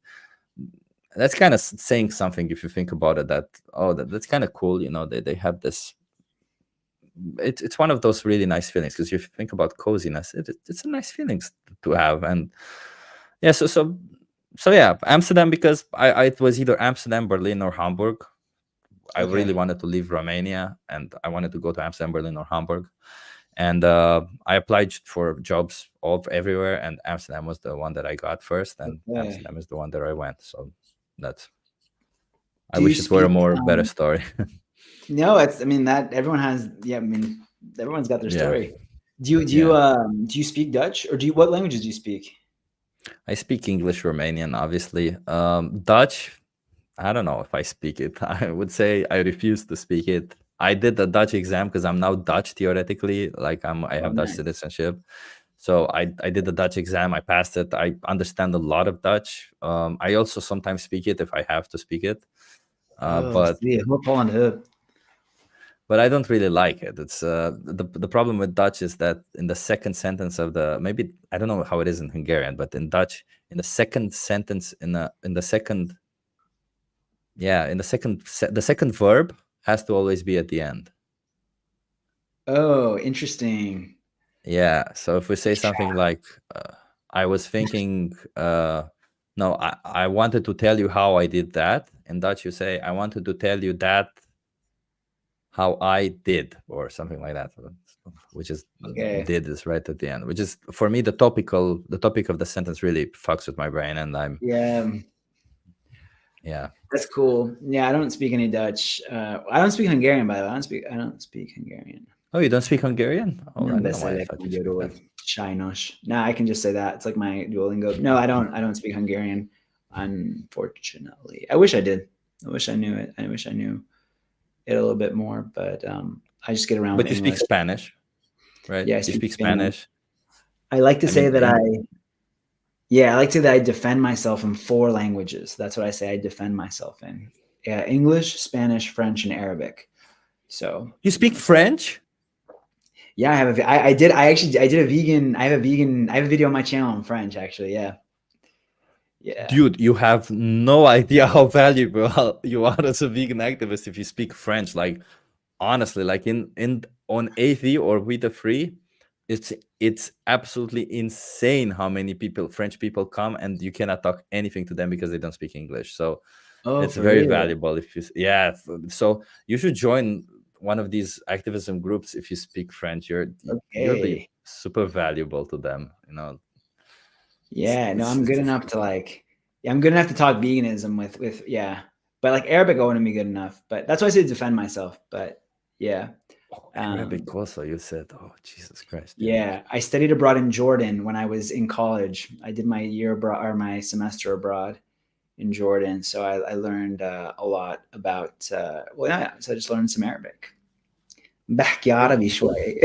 that's kind of saying something if you think about it. That's kind of cool. They have this. It's one of those really nice feelings, because if you think about coziness, it's a nice feeling to have. And yeah, so yeah, Amsterdam, because it was either Amsterdam, Berlin, or Hamburg. I really Okay. wanted to leave Romania, and I wanted to go to Amsterdam, Berlin, or Hamburg. And I applied for jobs everywhere, and Amsterdam was the one that I got first, and Okay. Amsterdam is the one that I went. So that's. I Do you wish it were a speak? more better story. No, it's. I mean that everyone has. Yeah, I mean everyone's got their Yeah, story. yeah. Do you speak Dutch, or what languages do you speak? I speak English, Romanian, obviously. Dutch, I don't know if I speak it. I would say I refuse to speak it. I did the Dutch exam because I'm now Dutch theoretically. Like I Oh, have Dutch nice. citizenship. So I did the Dutch exam. I passed it. I understand a lot of Dutch. I also sometimes speak it if I have to speak it. Oh, But see, hoop on hoop. I don't really like it. It's the problem with Dutch is that in the second sentence of the, maybe I don't know how it is in Hungarian, but in Dutch, in the second sentence, in the second, yeah, in the second verb has to always be at the end. Oh, interesting. Yeah. So if we say something like, I was thinking, no, I wanted to tell you how I did that. In Dutch, you say, I wanted to tell you that how I did, or something like that, which is Okay. did is right at the end, which is for me the topic of the sentence really fucks with my brain, and I'm Yeah, yeah. that's cool. Yeah, I don't speak any Dutch. I don't speak Hungarian, by the way. I don't speak Hungarian. Oh, you don't speak Hungarian? Oh, I Nem don't know why I beszélek thought you speak magyarul. that. Sajnos. No, I can just say that. It's like my Duolingo. No, I don't speak Hungarian, unfortunately. I wish I did. I wish I knew it. I wish I knew it a little bit more, but I just get around with But you speak English. Spanish, right? Yeah, I You speak speak Spanish. Spanish. I like to I say mean, that I like to say that I defend myself in 4 languages. That's what I say I defend myself in. Yeah, English, Spanish, French, and Arabic. So you speak French? yeah, I did I did a vegan. I have a video on my channel in French actually. Yeah. Yeah. Dude, you have no idea how valuable you are as a vegan activist if you speak French. Like, honestly, like in on AV or With the Free, it's absolutely insane how many French people come, and you cannot talk anything to them because they don't speak English. So Oh, it's for very real? valuable if you, yeah. So you should join one of these activism groups if you speak French. You'll be Okay. super valuable to them. Yeah, no, I'm good It's enough to like yeah, I'm good enough to talk veganism with yeah. But like Arabic I wouldn't be good enough. But that's why I say defend myself. But yeah. oh, Um Arabic also. You said, oh Jesus Christ, dude. yeah, I studied abroad in Jordan when I was in college. I did my year abroad or my semester abroad in Jordan. So I learned a lot about well yeah, so I just learned some Arabic. بحكي عربي شوي.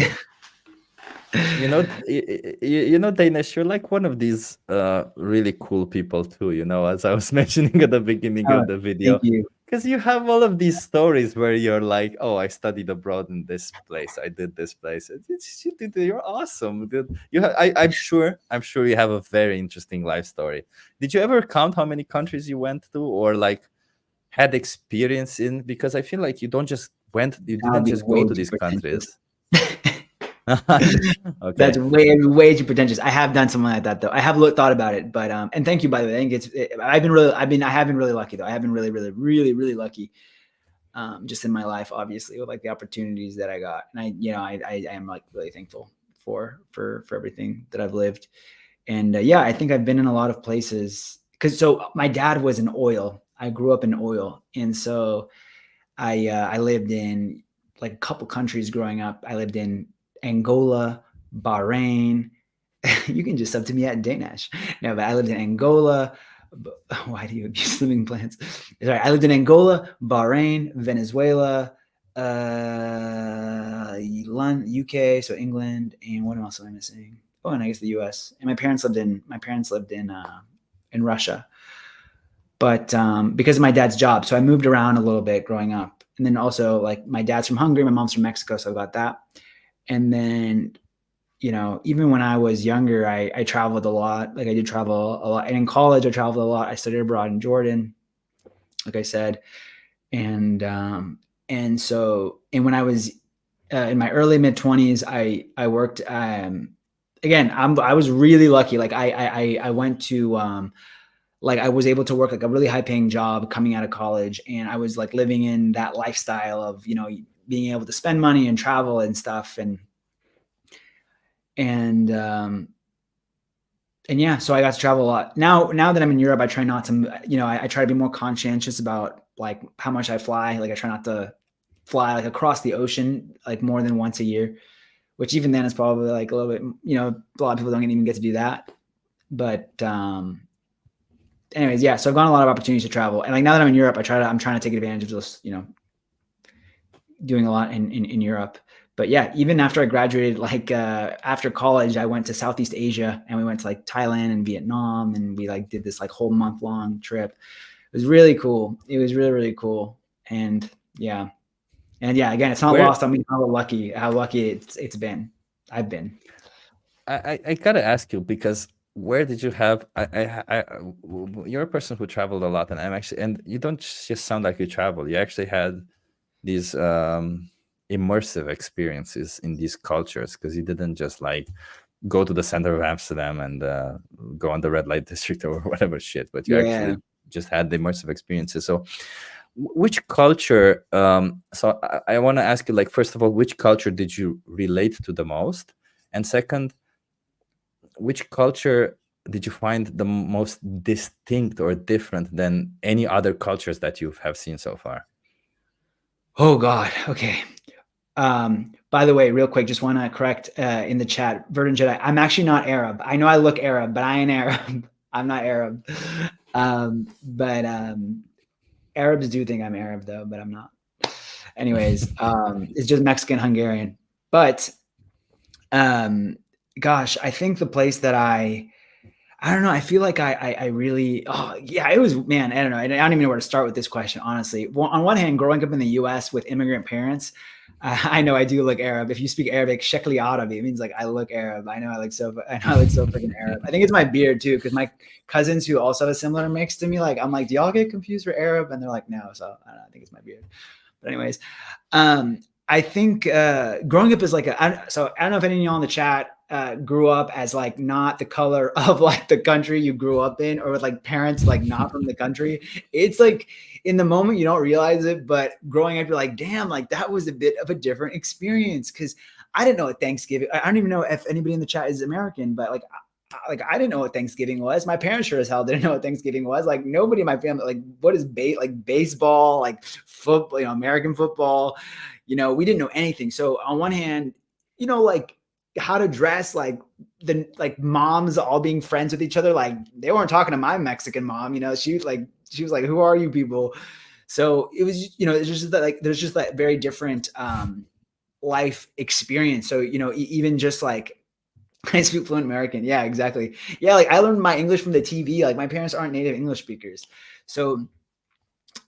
Daynesh, you're like one of these really cool people too, as I was mentioning at the beginning Oh, of the thank video. you. Because you have all of these stories where you're like, oh, I studied abroad in this place, I did this place. You're awesome, dude. I'm sure you have a very interesting life story. Did you ever count how many countries you went to, or like had experience in? Because I feel like you That would didn't be just go way to too these pretentious. countries. That's Okay. way too pretentious. I have done something like that though. I have thought about it, but and thank you by the way. I think I have been really lucky though. I have been really lucky. Just in my life, obviously, with like the opportunities that I got, and I am like really thankful for everything that I've lived. And yeah, I think I've been in a lot of places because so my dad was in oil. I grew up in oil, and so I lived in like a couple countries growing up. I lived in Angola, Bahrain. You can just sub to me at Daynesh. No, but I lived in Angola. Why do you abuse living plants? Sorry, I lived in Angola, Bahrain, Venezuela, UK, so England, and what else am I missing? and I guess the U.S. And my parents lived in Russia, but because of my dad's job, so I moved around a little bit growing up. And then also like my dad's from Hungary, my mom's from Mexico, so I got that. And then, you know, even when I was younger, I traveled a lot. Like I did travel a lot. And in college, I traveled a lot. I studied abroad in Jordan, like I said. And so when I was in my early mid 20s, I worked, again, I was really lucky. Like I went to, like I was able to work like a really high paying job coming out of college. And I was like living in that lifestyle of, you know, being able to spend money and travel and stuff. And yeah, so I got to travel a lot. Now that I'm in Europe, I try not to, you know, I try to be more conscientious about like how much I fly. Like I try not to fly like across the ocean, like more than once a year, which even then is probably like a little bit, you know, a lot of people don't even get to do that. But, anyways, yeah, so I've gotten a lot of opportunities to travel. And like now that I'm in Europe, I'm trying to take advantage of this, you know, doing a lot in Europe. But yeah, even after I graduated, like after college, I went to Southeast Asia and we went to like Thailand and Vietnam, and we like did this like whole month-long trip. It was really cool. It was really, really cool. And yeah, again, it's not lost on me how lucky it's been. I've been. I gotta ask you, because where did you have? You're a person who traveled a lot, and I'm actually, and you don't just sound like you travel. You actually had these immersive experiences in these cultures, because you didn't just like go to the center of Amsterdam and go on the red light district or whatever shit, but you actually just had the immersive experiences. So which culture, so I want to ask you, like, first of all, which culture did you relate to the most? And second, which culture did you find the most distinct or different than any other cultures that you have seen so far? Oh God. Okay. By the way, real quick, just want to correct in the chat, Verdant Jedi. I'm actually not Arab. I know I look Arab, but I ain't Arab. I'm not Arab. But Arabs do think I'm Arab though, but I'm not. Anyways, it's just Mexican Hungarian. But gosh, I think the place that I don't know. I feel like I really, it was, man, I don't know. I don't even know where to start with this question, honestly. Well, on one hand, growing up in the US with immigrant parents, I know I do look Arab. If you speak Arabic, shekli Arabi, it means like I look Arab. I know I look so freaking Arab. I think it's my beard too, because my cousins who also have a similar mix to me, like I'm like, do y'all get confused for Arab? And they're like, no. So I don't know, I think it's my beard. But anyways, I think growing up is like so I don't know if any of y'all in the chat grew up as like not the color of like the country you grew up in, or with like parents like not from the country. It's like in the moment you don't realize it, but growing up you're like, damn, like that was a bit of a different experience, because I didn't know what Thanksgiving. I don't even know if anybody in the chat is American, but like I didn't know what Thanksgiving was. My parents sure as hell didn't know what Thanksgiving was. Like nobody in my family, like what is like baseball, like football, you know, American football, you know, we didn't know anything. So on one hand, you know, like how to dress, like the like moms all being friends with each other. Like they weren't talking to my Mexican mom, you know, she was like, who are you people? So it was, you know, it's just that like, there's just that very different life experience. So, you know, even just like, I speak fluent American. Yeah, exactly. Yeah, like I learned my English from the TV. Like my parents aren't native English speakers. So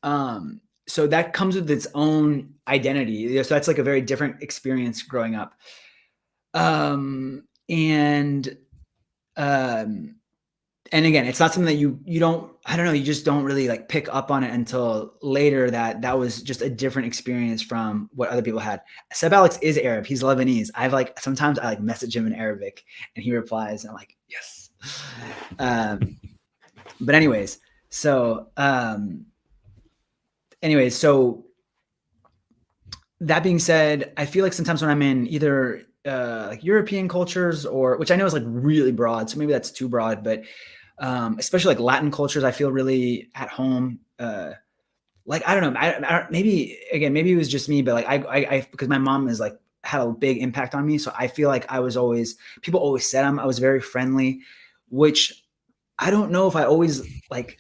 so that comes with its own identity. So that's like a very different experience growing up. And again, it's not something that you don't, I don't know, you just don't really like pick up on it until later, that was just a different experience from what other people had. Seb Alex is Arab. He's Lebanese. Sometimes I like message him in Arabic and he replies and I'm like, yes. But anyways, so that being said, I feel like sometimes when I'm in either like European cultures, or which I know is like really broad, so maybe that's too broad, but especially like Latin cultures, I feel really at home. Like I don't know, maybe it was just me, but like I because my mom is like had a big impact on me, so I feel like people always said I was very friendly, which I don't know if I always like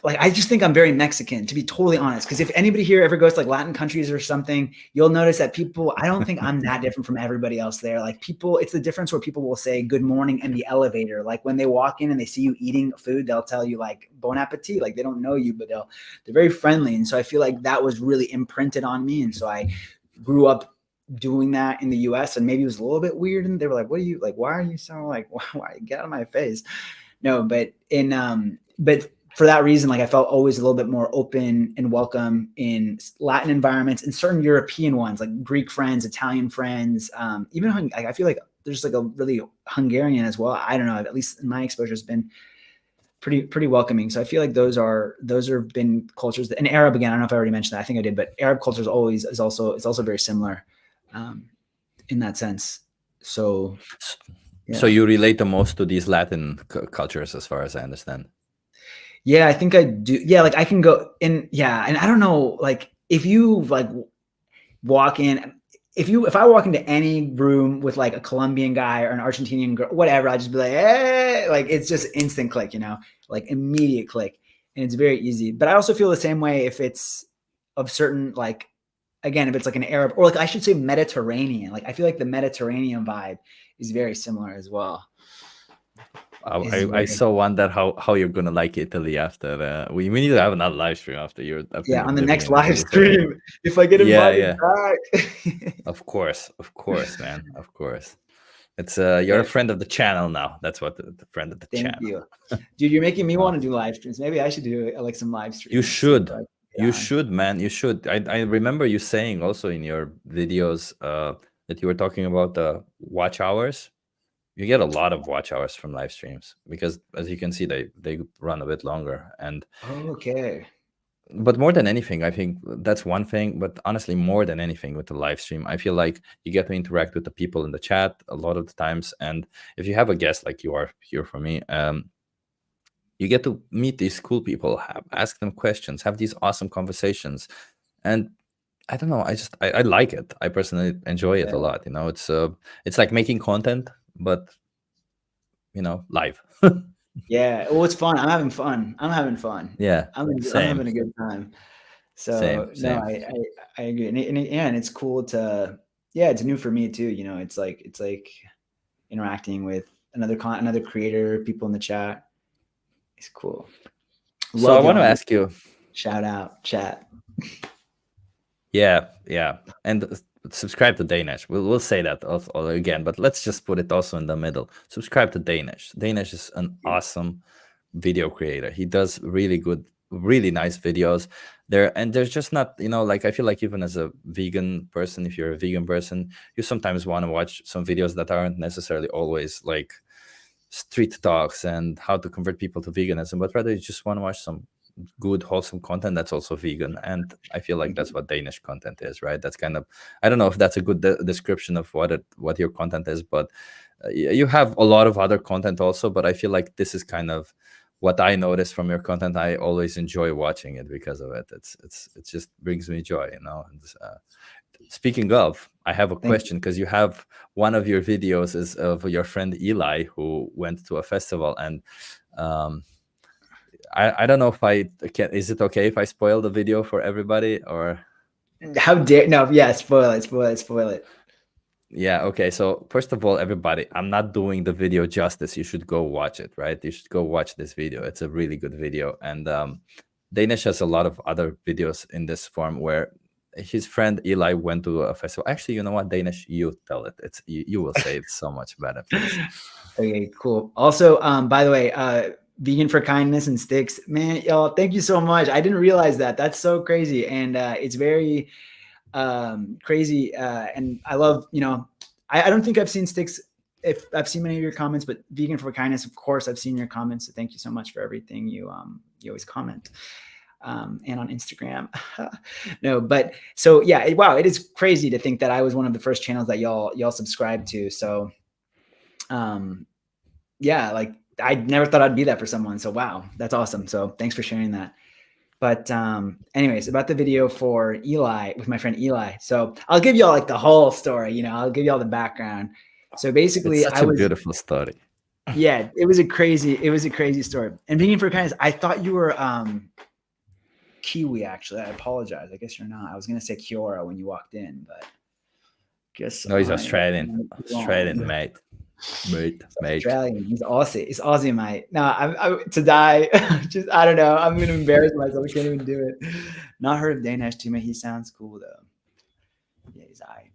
I just think I'm very Mexican, to be totally honest. Because if anybody here ever goes to like Latin countries or something, you'll notice that people, I don't think I'm that different from everybody else there. Like people, it's the difference where people will say good morning in the elevator. Like when they walk in and they see you eating food, they'll tell you like bon appetit. Like they don't know you, but they're very friendly. And so I feel like that was really imprinted on me. And so I grew up doing that in the US, and maybe it was a little bit weird. And they were like, what are you like? Why are you so like, why get out of my face? No, but but for that reason, like I felt always a little bit more open and welcome in Latin environments and certain European ones, like Greek friends, Italian friends, even I feel like there's like a really Hungarian as well. I don't know, at least my exposure has been pretty welcoming. So I feel like those have been cultures and Arab, again, I don't know if I already mentioned that. I think I did, but Arab culture is also very similar in that sense. So, yeah. So you relate the most to these Latin cultures, as far as I understand. Yeah, I think I do. Yeah, like I can go in. Yeah, and I don't know, like if you like walk in, if I walk into any room with like a Colombian guy or an Argentinian girl, whatever, I'll just be like, hey, like it's just instant click, like immediate click, and it's very easy. But I also feel the same way if it's of certain, like, again, if it's like an Arab, or like I should say Mediterranean, like I feel like the Mediterranean vibe is very similar as well. I so wonder how you're gonna like Italy after we need to have another live stream after on the next live stream if I get invited back. Of course, man, of course. It's you're a friend of the channel now. That's what the friend of the channel. Thank you, dude. You're making me want to do live streams. Maybe I should do like some live streams. You should. You should, man. You should. I remember you saying also in your videos that you were talking about the watch hours. You get a lot of watch hours from live streams because, as you can see, they run a bit longer. And okay. But more than anything, I think that's one thing. But honestly, more than anything with the live stream, I feel like you get to interact with the people in the chat a lot of the times. And if you have a guest like you are here for me, you get to meet these cool people, ask them questions, have these awesome conversations. And I don't know, I like it. I personally enjoy it a lot. It's like making content, but live. Yeah, well, it's fun. I'm having fun. Yeah, I'm having a good time. So same. No, I agree. And it's cool to, it's new for me too. It's like interacting with another creator, people in the chat. It's cool. So I want to ask you. Shout out, chat. Yeah, and subscribe to Daynesh. We'll say that also again, but let's just put it also in the middle. Subscribe to Daynesh. Daynesh is an awesome video creator. He does really good, really nice videos. There's just not, like I feel like even as a vegan person, if you're a vegan person, you sometimes want to watch some videos that aren't necessarily always like street talks and how to convert people to veganism, but rather you just want to watch some good wholesome content that's also vegan. And I feel like that's what Daynesh content is, right? That's kind of, I don't know if that's a good description of what your content is, but you have a lot of other content also, but I feel like this is kind of what I noticed from your content. I always enjoy watching it because of it. It just brings me joy, And, speaking of, I have a question, because you have one of your videos is of your friend Eli, who went to a festival, and I don't know if is it okay if I spoil the video for everybody, or how dare no? Yeah, spoil it. Yeah, okay. So first of all, everybody, I'm not doing the video justice. You should go watch it, right? You should go watch this video. It's a really good video. And Daynesh has a lot of other videos in this form where his friend Eli went to a festival. Actually, you know what, Daynesh, you tell it. It's you will say it's so much better, please. Okay, cool. Also, by the way, Vegan for Kindness and Sticks, man, y'all, thank you so much. I didn't realize that. That's so crazy, and it's very crazy. And I love, I don't think I've seen Sticks. If I've seen many of your comments, but Vegan for Kindness, of course, I've seen your comments. So thank you so much for everything you always comment. And on Instagram. No, but so yeah, wow, it is crazy to think that I was one of the first channels that y'all subscribed to. So yeah, like I never thought I'd be that for someone. So wow, that's awesome. So thanks for sharing that. But anyways, about the video for Eli with my friend Eli. So I'll give y'all like the whole story, I'll give y'all the background. So basically, it's such a beautiful story. Yeah, it was a crazy story. And being for kindness, I thought you were Kiwi. Actually, I apologize. I guess you're not. I was gonna say Kiora when you walked in, but guess No, he's I Australian. Australian, mate. Mate. Australian. He's Aussie. He's Aussie, mate. No, I'm to die. Just I don't know. I'm gonna embarrass myself. I can't even do it. Not heard of Daynesh teammate. He sounds cool though. Yeah, he's I.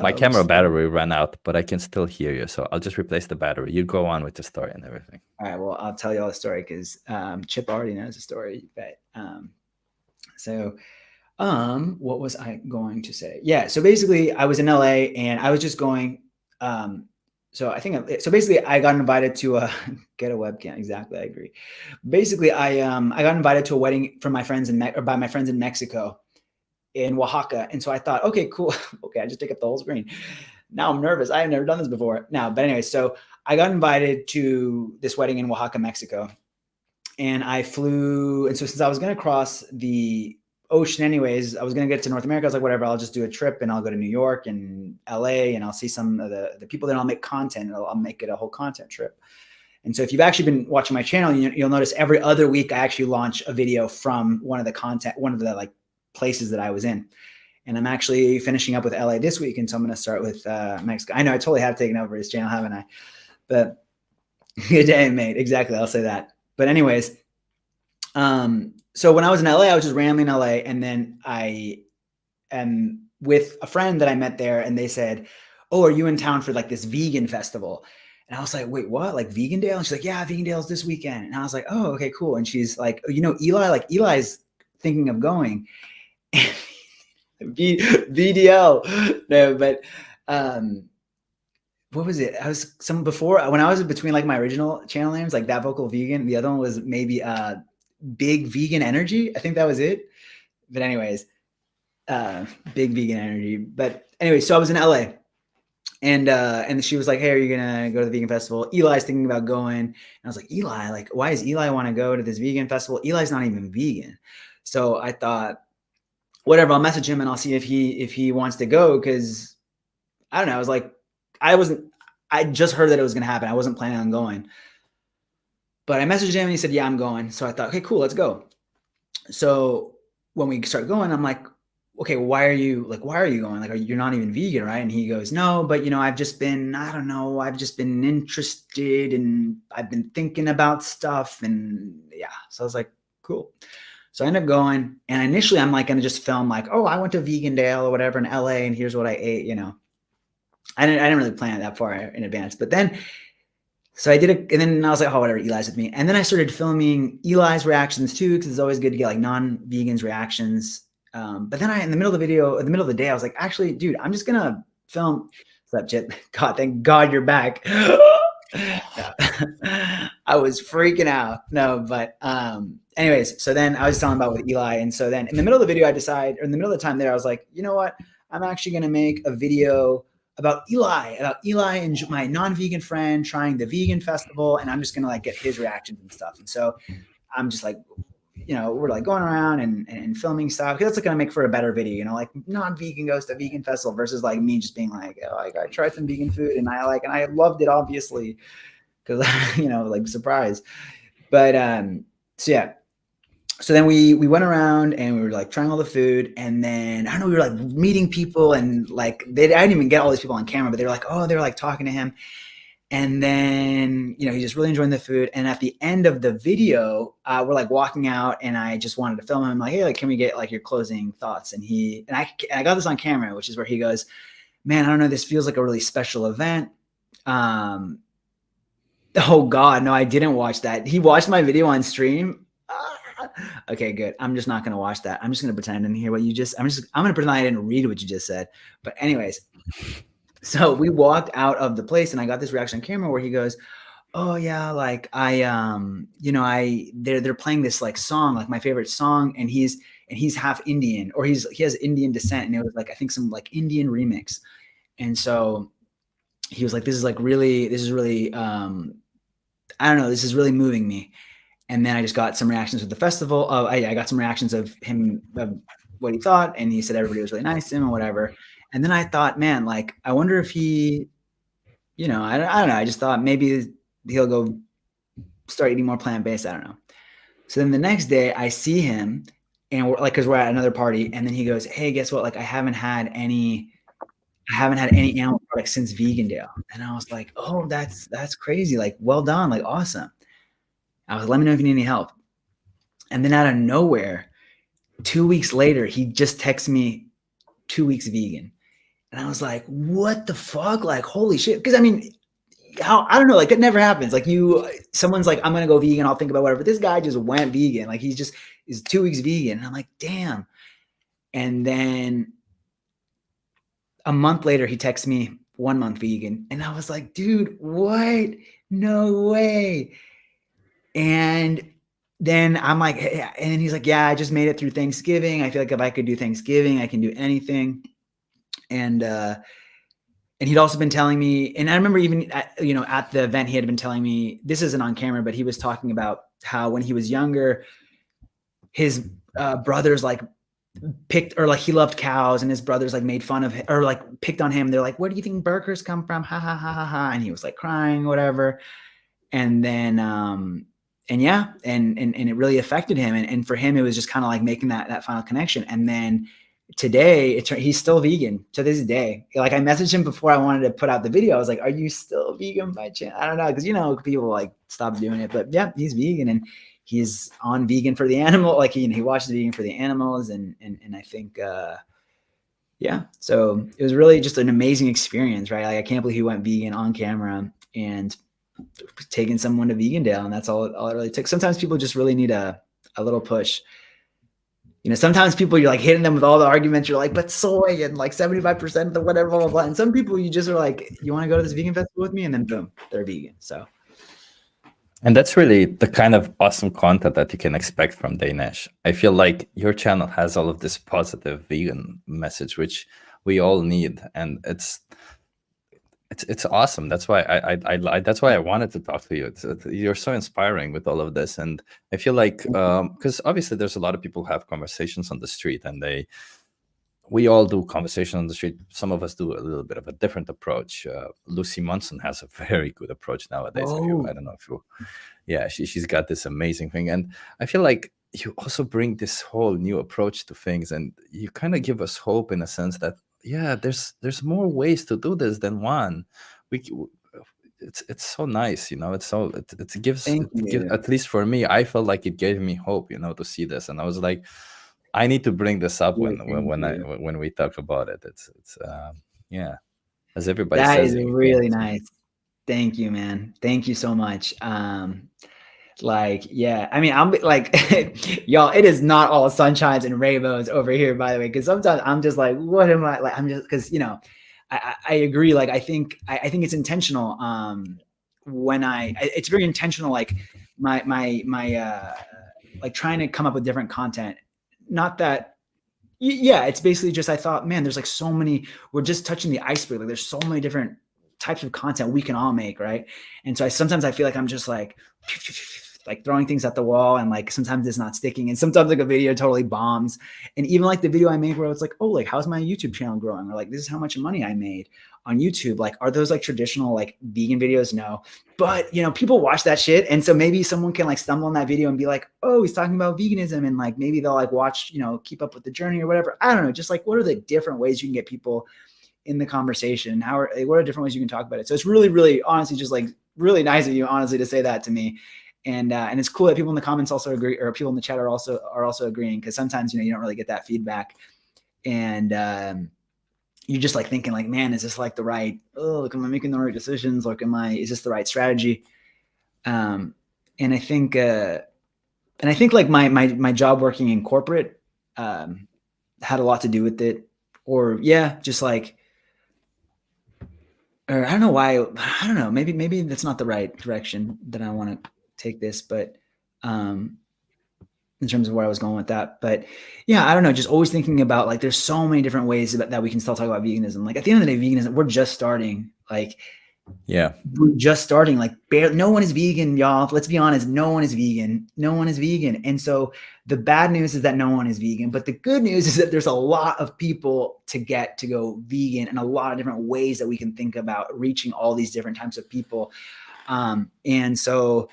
My camera battery ran out, but I can still hear you, so I'll just replace the battery. You go on with the story and everything. All right. Well, I'll tell you all the story because Chip already knows the story. But what was I going to say? Yeah. So basically, I was in LA and I was just going. So basically, I got invited to get a webcam. Exactly, I agree. Basically, I got invited to a wedding from my friends by my friends in Mexico, in Oaxaca, and so I thought, okay, cool. Okay, I just take up the whole screen. Now I'm nervous. I have never done this before. Now, but anyway, so I got invited to this wedding in Oaxaca, Mexico, and I flew. And so since I was going to cross the ocean anyways, I was going to get to North America. I was like, whatever, I'll just do a trip and I'll go to New York and LA and I'll see some of the people. Then I'll make content. I'll make it a whole content trip. And so if you've actually been watching my channel, you'll notice every other week I actually launch a video from one of the like places that I was in. And I'm actually finishing up with LA this week. And so I'm going to start with Mexico. I know I totally have taken over his channel, haven't I? But good day, mate. Exactly. I'll say that. But anyways, so when I was in LA, I was just rambling in LA. And then I am with a friend that I met there and they said, oh, are you in town for like this vegan festival? And I was like, wait, what? Like Vegan Dale? And she's like, yeah, Vegan Dale's this weekend. And I was like, oh, okay, cool. And she's like, oh, you know, Eli, like Eli's thinking of going. VDL. No, but what was it? I was when I was between like my original channel names, like That Vocal Vegan. The other one was maybe Big Vegan Energy. I think that was it. But anyways, Big Vegan Energy. But anyway, so I was in LA. And she was like, hey, are you gonna go to the vegan festival? Eli's thinking about going. And I was like, Eli, like, why does Eli want to go to this vegan festival? Eli's not even vegan. So I thought, whatever, I'll message him and I'll see if he wants to go. Cause I don't know. I was like, I just heard that it was going to happen. I wasn't planning on going, but I messaged him and he said, yeah, I'm going. So I thought, okay, cool, let's go. So when we start going, I'm like, okay, why are you going? Like, you're not even vegan, right? And he goes, no, but you know, I've just been interested and I've been thinking about stuff. And yeah, so I was like, cool. So I ended up going, and initially I'm like going to just film like, oh, I went to Vegan Dale or whatever in LA and here's what I ate, you know. I didn't really plan it that far in advance, but then, so I did it. And then I was like, oh, whatever, Eli's with me. And then I started filming Eli's reactions too, because it's always good to get like non-vegans reactions. But then in the middle of the day, I was like, actually, dude, I'm just going to film. What's up, Chip? God, thank God you're back. I was freaking out. No, but anyways, so then I was telling about with Eli. And so then in the middle of the video, in the middle of the time there, I was like, you know what? I'm actually going to make a video about Eli and my non-vegan friend trying the vegan festival. And I'm just going to like get his reactions and stuff. And so I'm just like, you know, we're like going around and filming stuff because that's like going to make for a better video, you know, like non-vegan goes to vegan festival versus like me just being like, oh, I tried some vegan food and I loved it, obviously, because, you know, like surprise. But so yeah. So then we went around and we were like trying all the food, and then I don't know, we were like meeting people and like I didn't even get all these people on camera, but they were like talking to him. And then, you know, he's just really enjoying the food. And at the end of the video, we're like walking out and I just wanted to film him. I'm like, hey, like, can we get like your closing thoughts? And I got this on camera, which is where he goes, man, I don't know, this feels like a really special event. Oh God, no, I didn't watch that. He watched my video on stream. Okay, good. I'm just not going to watch that. I'm just going to pretend I didn't hear what you I'm going to pretend I didn't read what you just said. But anyways, so we walked out of the place and I got this reaction on camera where he goes, oh yeah, like you know, they're playing this like song, like my favorite song. And he's half Indian, or he has Indian descent. And it was like, I think some like Indian remix. And so he was like, this is really, I don't know, this is really moving me. And then I just got some reactions at the festival. I got some reactions of him, of what he thought. And he said everybody was really nice to him or whatever. And then I thought, man, like, I wonder if he, you know, I don't know. I just thought maybe he'll go start eating more plant-based. I don't know. So then the next day I see him, and we're like, cause we're at another party, and then he goes, "Hey, guess what? Like, I haven't had any animal products since Vegandale." And I was like, "Oh, that's crazy. Like, well done. Like, awesome." I was like, "Let me know if you need any help." And then out of nowhere, 2 weeks later, he just texts me, 2 weeks vegan. And I was like, what the fuck? Like, holy shit. Cause I mean, I don't know, like that never happens. Like someone's like, I'm going to go vegan. I'll think about whatever. This guy just went vegan. Like is 2 weeks vegan. And I'm like, damn. And then a month later, he texts me 1 month vegan. And I was like, dude, what? No way. And then I'm like, hey, and then he's like, yeah, I just made it through Thanksgiving. I feel like if I could do Thanksgiving, I can do anything. And he'd also been telling me, and I remember even at the event, he had been telling me, this isn't on camera, but he was talking about how when he was younger, his brothers like picked, or like he loved cows, and his brothers like made fun of him, or like picked on him. They're like, where do you think burgers come from? Ha ha ha ha ha. And he was like crying, whatever. And then and yeah, and it really affected him. And for him, it was just kind of like making that final connection. And then today, he's still vegan to this day. Like I messaged him before I wanted to put out the video. I was like, are you still vegan by chance? I don't know. Cause people like stop doing it, but yeah, he's vegan, and he's on vegan for the animal. Like he watches vegan for the animals. And I think, yeah, so it was really just an amazing experience, right? Like I can't believe he went vegan on camera and taking someone to Vegandale, and that's all it really took. Sometimes people just really need a little push. Sometimes people, you're like hitting them with all the arguments. You're like, but soy and like 75% of the whatever, blah, blah, blah. And some people, you just are like, you want to go to this vegan festival with me? And then boom, they're vegan. So. And that's really the kind of awesome content that you can expect from Daynesh. I feel like your channel has all of this positive vegan message, which we all need. And it's awesome. That's why I wanted to talk to you. You're so inspiring with all of this, and I feel like because obviously there's a lot of people who have conversations on the street, and we all do conversation on the street. Some of us do a little bit of a different approach. Lucy Munson has a very good approach nowadays. I don't know if you, yeah, she's got this amazing thing, and I feel like you also bring this whole new approach to things, and you kind of give us hope in a sense that, yeah, there's more ways to do this than one. It's so nice, it gives at least for me, I felt like it gave me hope, to see this, and I was like, I need to bring this up when we talk about it. It's yeah, as everybody says, that is really nice. Thank you, man. Thank you so much. Like, yeah, I mean, I'm like, y'all, it is not all sunshines and rainbows over here, by the way, because sometimes I'm just like, what am I like? I'm just, because I agree. Like, I think it's intentional. It's very intentional. Like my like trying to come up with different content. Not that, yeah, it's basically just, I thought, man, there's like so many, we're just touching the iceberg. Like there's so many different types of content we can all make, right? And so sometimes I feel like I'm just like throwing things at the wall, and like sometimes it's not sticking, and sometimes like a video totally bombs. And even like the video I made where it's like, oh, like how's my YouTube channel growing, or like this is how much money I made on YouTube. Like, are those like traditional like vegan videos? No, but people watch that shit, and so maybe someone can like stumble on that video and be like, oh, he's talking about veganism, and like maybe they'll like watch, Keep Up with the Journey or whatever. I don't know, just like what are the different ways you can get people in the conversation? What are different ways you can talk about it? So it's really, really honestly just like really nice of you, honestly, to say that to me. And it's cool that people in the comments also agree, or people in the chat are also agreeing, because sometimes you don't really get that feedback, and you're just like thinking like, man, is this like the right? Oh, like, am I making the right decisions? Like, is this the right strategy? And I think like my job working in corporate had a lot to do with it, or yeah, just like, or I don't know why. I don't know. Maybe that's not the right direction that I want to take this, but in terms of where I was going with that. But yeah, I don't know, just always thinking about like there's so many different ways that we can still talk about veganism. Like at the end of the day, veganism, we're just starting. Like, yeah, we're just starting. Like no one is vegan, y'all. Let's be honest, no one is vegan. No one is vegan. And so the bad news is that no one is vegan, but the good news is that there's a lot of people to get to go vegan, and a lot of different ways that we can think about reaching all these different types of people. And so,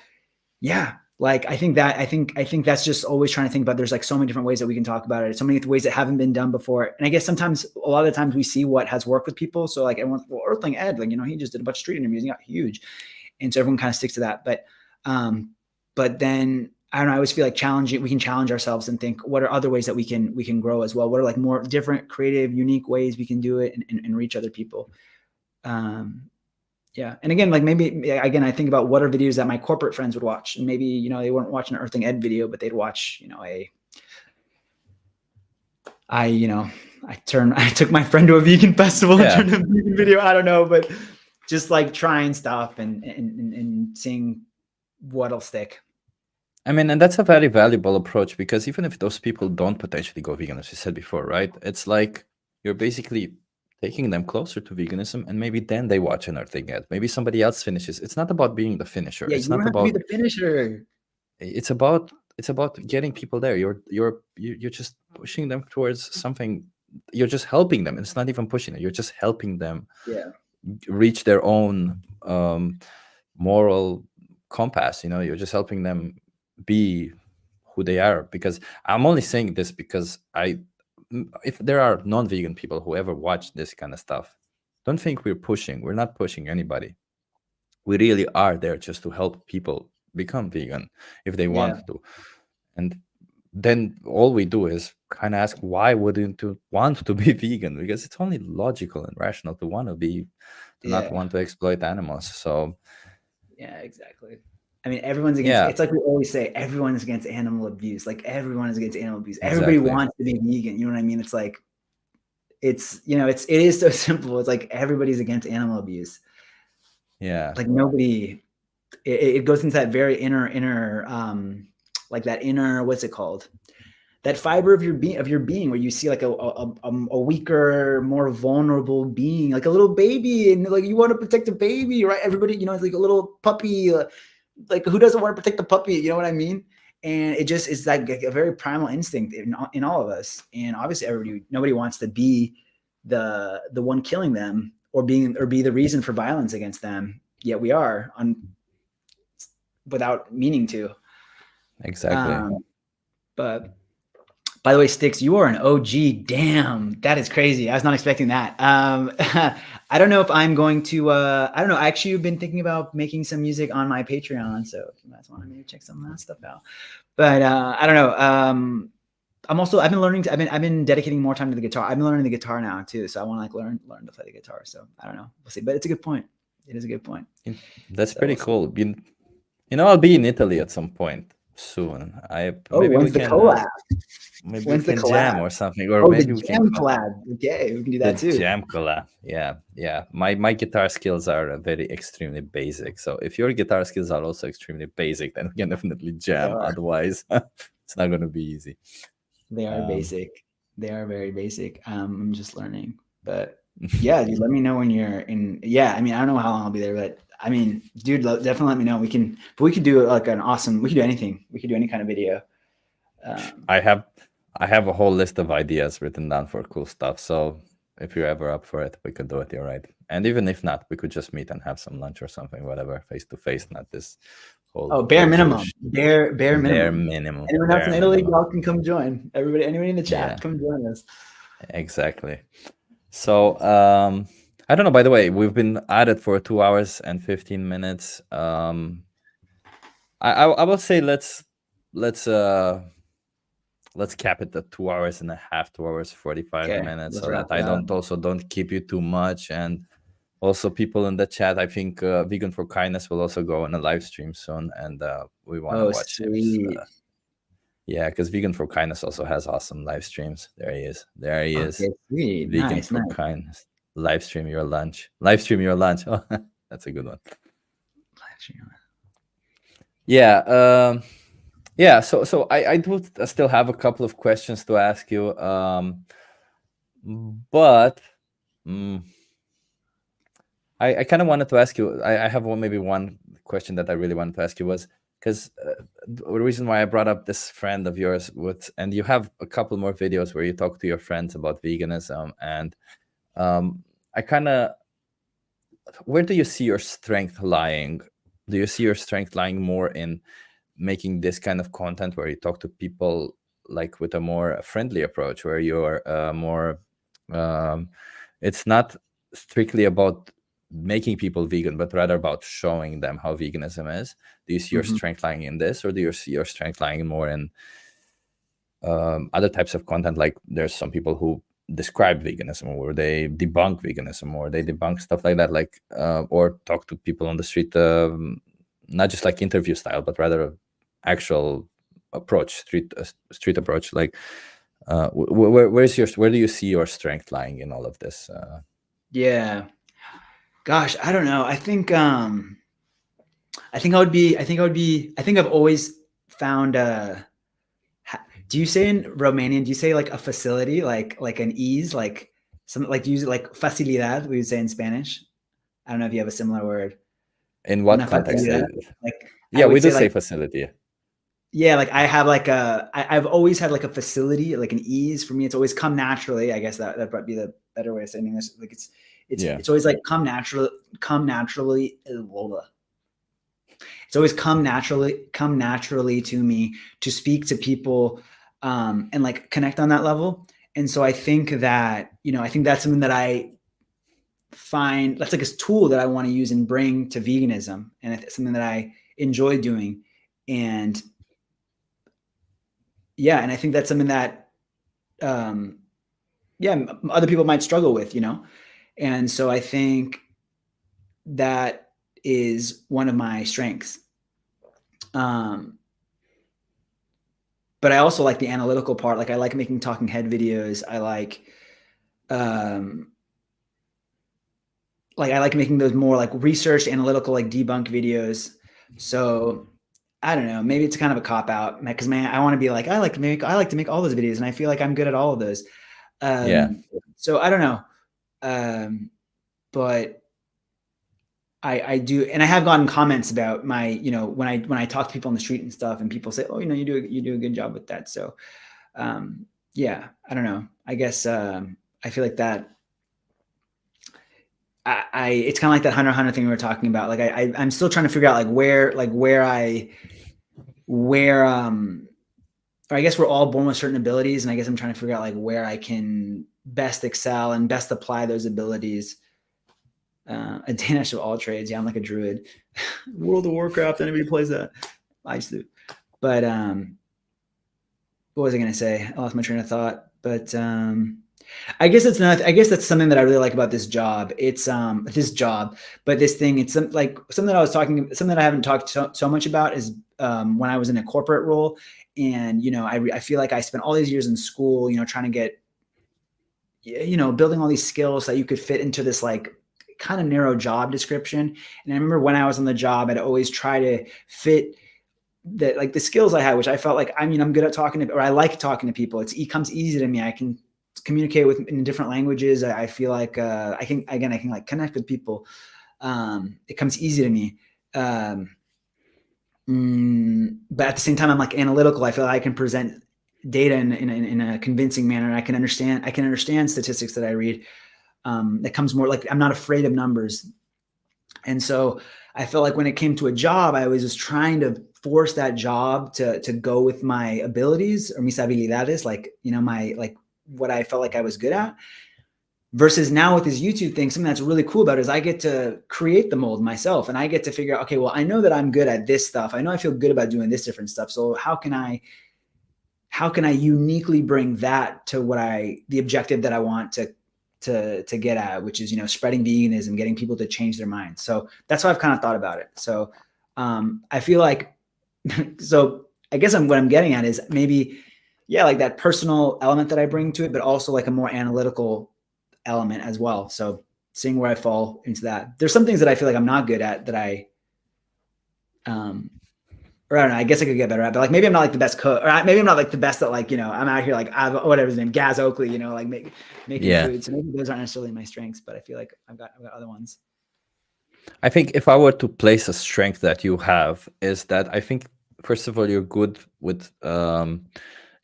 yeah, like I think that's just always trying to think about, there's like so many different ways that we can talk about it, so many ways that haven't been done before. And I guess sometimes, a lot of the times, we see what has worked with people. So like everyone's, well, Earthling Ed, like, he just did a bunch of street interviews and got huge. And so everyone kind of sticks to that. But then I don't know, I always feel like we can challenge ourselves and think, what are other ways that we can grow as well? What are like more different, creative, unique ways we can do it and reach other people? Yeah. And again, like maybe, again, I think about what are videos that my corporate friends would watch, and maybe, they weren't watching an Earthling Ed video, but they'd watch, I took my friend to a vegan festival and turned a vegan video. I don't know, but just like trying stuff and seeing what'll stick. I mean, and that's a very valuable approach, because even if those people don't potentially go vegan, as you said before, right? It's like you're basically taking them closer to veganism, and maybe then they watch an Earthling Ed. Maybe somebody else finishes. It's not about being the finisher. Yeah, it's you not don't have about to be the finisher. It's about getting people there. You're just pushing them towards something. You're just helping them. It's not even pushing it. You're just helping them reach their own moral compass. You're just helping them be who they are. Because I'm only saying this because if there are non-vegan people who ever watch this kind of stuff, don't think we're pushing. We're not pushing anybody. We really are there just to help people become vegan if they want to. And then all we do is kind of ask, why wouldn't you want to be vegan? Because it's only logical and rational to want to not want to exploit animals. So yeah, exactly. I mean, everyone's against, it's like we always say, everyone's against animal abuse. Like everyone is against animal abuse. Everybody wants to be vegan. You know what I mean? It's like, it is so simple. It's like everybody's against animal abuse. Yeah. Like nobody, it goes into that very inner, like that inner, what's it called? That fiber of your being, where you see like a weaker, more vulnerable being, like a little baby, and like you want to protect a baby, right? Everybody, it's like a little puppy, like who doesn't want to protect the puppy? You know what I mean? And it just is like a very primal instinct in all of us. And obviously nobody wants to be the one killing them or be the reason for violence against them. Yet we are without meaning to. Exactly. But by the way, Sticks, you are an OG. Damn, that is crazy. I was not expecting that. I don't know if I'm going to, I don't know. I actually have been thinking about making some music on my Patreon. So if you guys want to maybe check some of that stuff out. But I don't know. I've been learning, I've been dedicating more time to the guitar. I've been learning the guitar now too. So I want to like learn to play the guitar. So I don't know. We'll see. But it's a good point. It is a good point. That's pretty cool. I'll be in Italy at some point soon. When's the collab? Maybe we can jam or something, or maybe we can collab. Okay, we can do that too. Jam collab. Yeah. My guitar skills are extremely basic. So if your guitar skills are also extremely basic, then we can definitely jam. Otherwise, it's not going to be easy. They are basic. They are very basic. I'm just learning, but yeah, dude, let me know when you're in. Yeah, I mean, I don't know how long I'll be there, but I mean, dude, definitely let me know. We could do like we could do anything. We could do any kind of video. I have a whole list of ideas written down for cool stuff. So if you're ever up for it, we could do it. You're right. And even if not, we could just meet and have some lunch or something, whatever, face to face, not this whole. Bare minimum. Bare minimum. Bare minimum. Anyone else in Italy, y'all can come join. Anybody in the chat, come join us. Exactly. So I don't know. By the way, we've been at it for 2 hours and 15 minutes. I will say let's cap it at 2 hours and a half, 2 hours 45 minutes, so that I don't keep you too much. And also, people in the chat, I think Vegan for Kindness will also go on a live stream soon, and we want to watch him. Yeah, because Vegan for Kindness also has awesome live streams. There he is. Sweet. Vegan for Kindness. Live stream your lunch. Oh, that's a good one. Yeah. Yeah. So I do still have a couple of questions to ask you. But I kind of wanted to ask you. I have maybe one question that I really wanted to ask you was, because the reason why I brought up this friend of yours and you have a couple more videos where you talk to your friends about veganism, and I kind of, where do you see your strength lying Do you see your strength lying more in making this kind of content where you talk to people like with a more friendly approach, where you're more it's not strictly about making people vegan, but rather about showing them how veganism is? Do you see your strength lying in this, or do you see your strength lying more in other types of content? Like there's some people who describe veganism, or they debunk veganism, or they debunk stuff like that, like or talk to people on the street, not just like interview style, but rather actual approach, street approach. Like where do you see your strength lying in all of this? Yeah. Gosh, I don't know. I think I think I've always found do you say in Romanian, do you say like a facility, like an ease, like something like, do you use it like facilidad, we would say in Spanish? I don't know if you have a similar word. In what Una context? facilidad. Like Yeah, I would we do say like, facility. yeah, like I have like I've always had like a facility, like an ease. For me, it's always come naturally. I guess that might be the better way of saying this. Like it's always like come naturally. It's always come naturally to me to speak to people and like connect on that level. And so I think that, I think that's something that I find that's like a tool that I want to use and bring to veganism, and it's something that I enjoy doing. And yeah, and I think that's something that other people might struggle with, and so I think that is one of my strengths. But I also like the analytical part. Like I like making talking head videos. I like making those more like research, analytical, like debunk videos. So I don't know, maybe it's kind of a cop out, because man, I want to be like, I like to make all those videos, and I feel like I'm good at all of those. So I don't know. But I do, and I have gotten comments about my, when I talk to people on the street and stuff, and people say, oh, you do a good job with that. So, yeah, I don't know. I guess I feel like that. It's kind of like that hunter thing we were talking about. Like I'm still trying to figure out where or I guess we're all born with certain abilities, and I guess I'm trying to figure out where I can best excel and best apply those abilities. A Daynesh of all trades. Yeah, I'm like a druid. World of Warcraft, anybody plays that? I used to. But what was I gonna say? I lost my train of thought. But I guess it's not. I guess that's something that I really like about this job. It's this job, but this thing. It's something that I was talking. Something that I haven't talked so much about is when I was in a corporate role, and I feel like I spent all these years in school, trying to get, building all these skills that you could fit into this kind of narrow job description. And I remember when I was on the job, I'd always try to fit the skills I had, which I felt like, I'm good at talking to, or I like talking to people. It comes easy to me. I can communicate in different languages. I feel like I can connect with people. It comes easy to me. But at the same time, I'm analytical. I feel like I can present data in a convincing manner. I can understand statistics that I read. That comes more I'm not afraid of numbers. And so I felt like when it came to a job, I was just trying to force that job to go with my abilities, or mis habilidades, what I felt like I was good at. Versus now with this YouTube thing, something that's really cool about it is I get to create the mold myself, and I get to figure out, okay, well, I know that I'm good at this stuff. I know I feel good about doing this different stuff. So how can I uniquely bring that to the objective that I want to get at, which is, spreading veganism, getting people to change their minds. So that's how I've kind of thought about it. So I feel like, so I guess what I'm getting at is maybe, yeah, that personal element that I bring to it, but also a more analytical element as well. So seeing where I fall into that. There's some things that I feel like I'm not good at that I or I don't know, I guess I could get better at, but maybe I'm not the best cook, or maybe I'm not the best at I'm out here I've whatever his name, Gaz Oakley, making food. So maybe those aren't necessarily my strengths, but I feel like I've got other ones. I think if I were to place a strength that you have, is that I think first of all, you're good with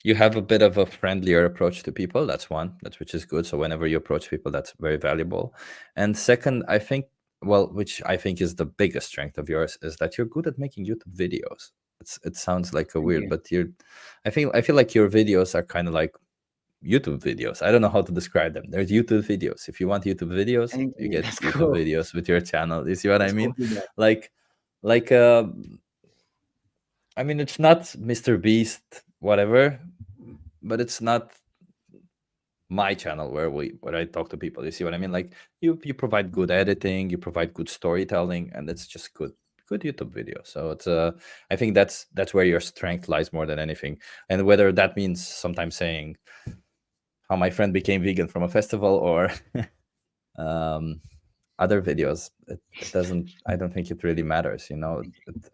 you have a bit of a friendlier approach to people. That's one, which is good. So whenever you approach people, that's very valuable. And second, I think well, which I think is the biggest strength of yours, is that you're good at making YouTube videos. It sounds like a Thank weird, you. but I feel like your videos are kind of like YouTube videos. I don't know how to describe them. There's YouTube videos. If you want YouTube videos, Thank you you. get That's YouTube cool. videos with your channel. You see what I That's cool mean? feedback. Like, like uh, I mean, it's not Mr. Beast, whatever, but it's not my channel where I talk to people. You see what I mean? Like you provide good editing, you provide good storytelling, and it's just good YouTube video. So it's I think that's where your strength lies more than anything. And whether that means sometimes saying how my friend became vegan from a festival or um other videos, it doesn't, I don't think it really matters,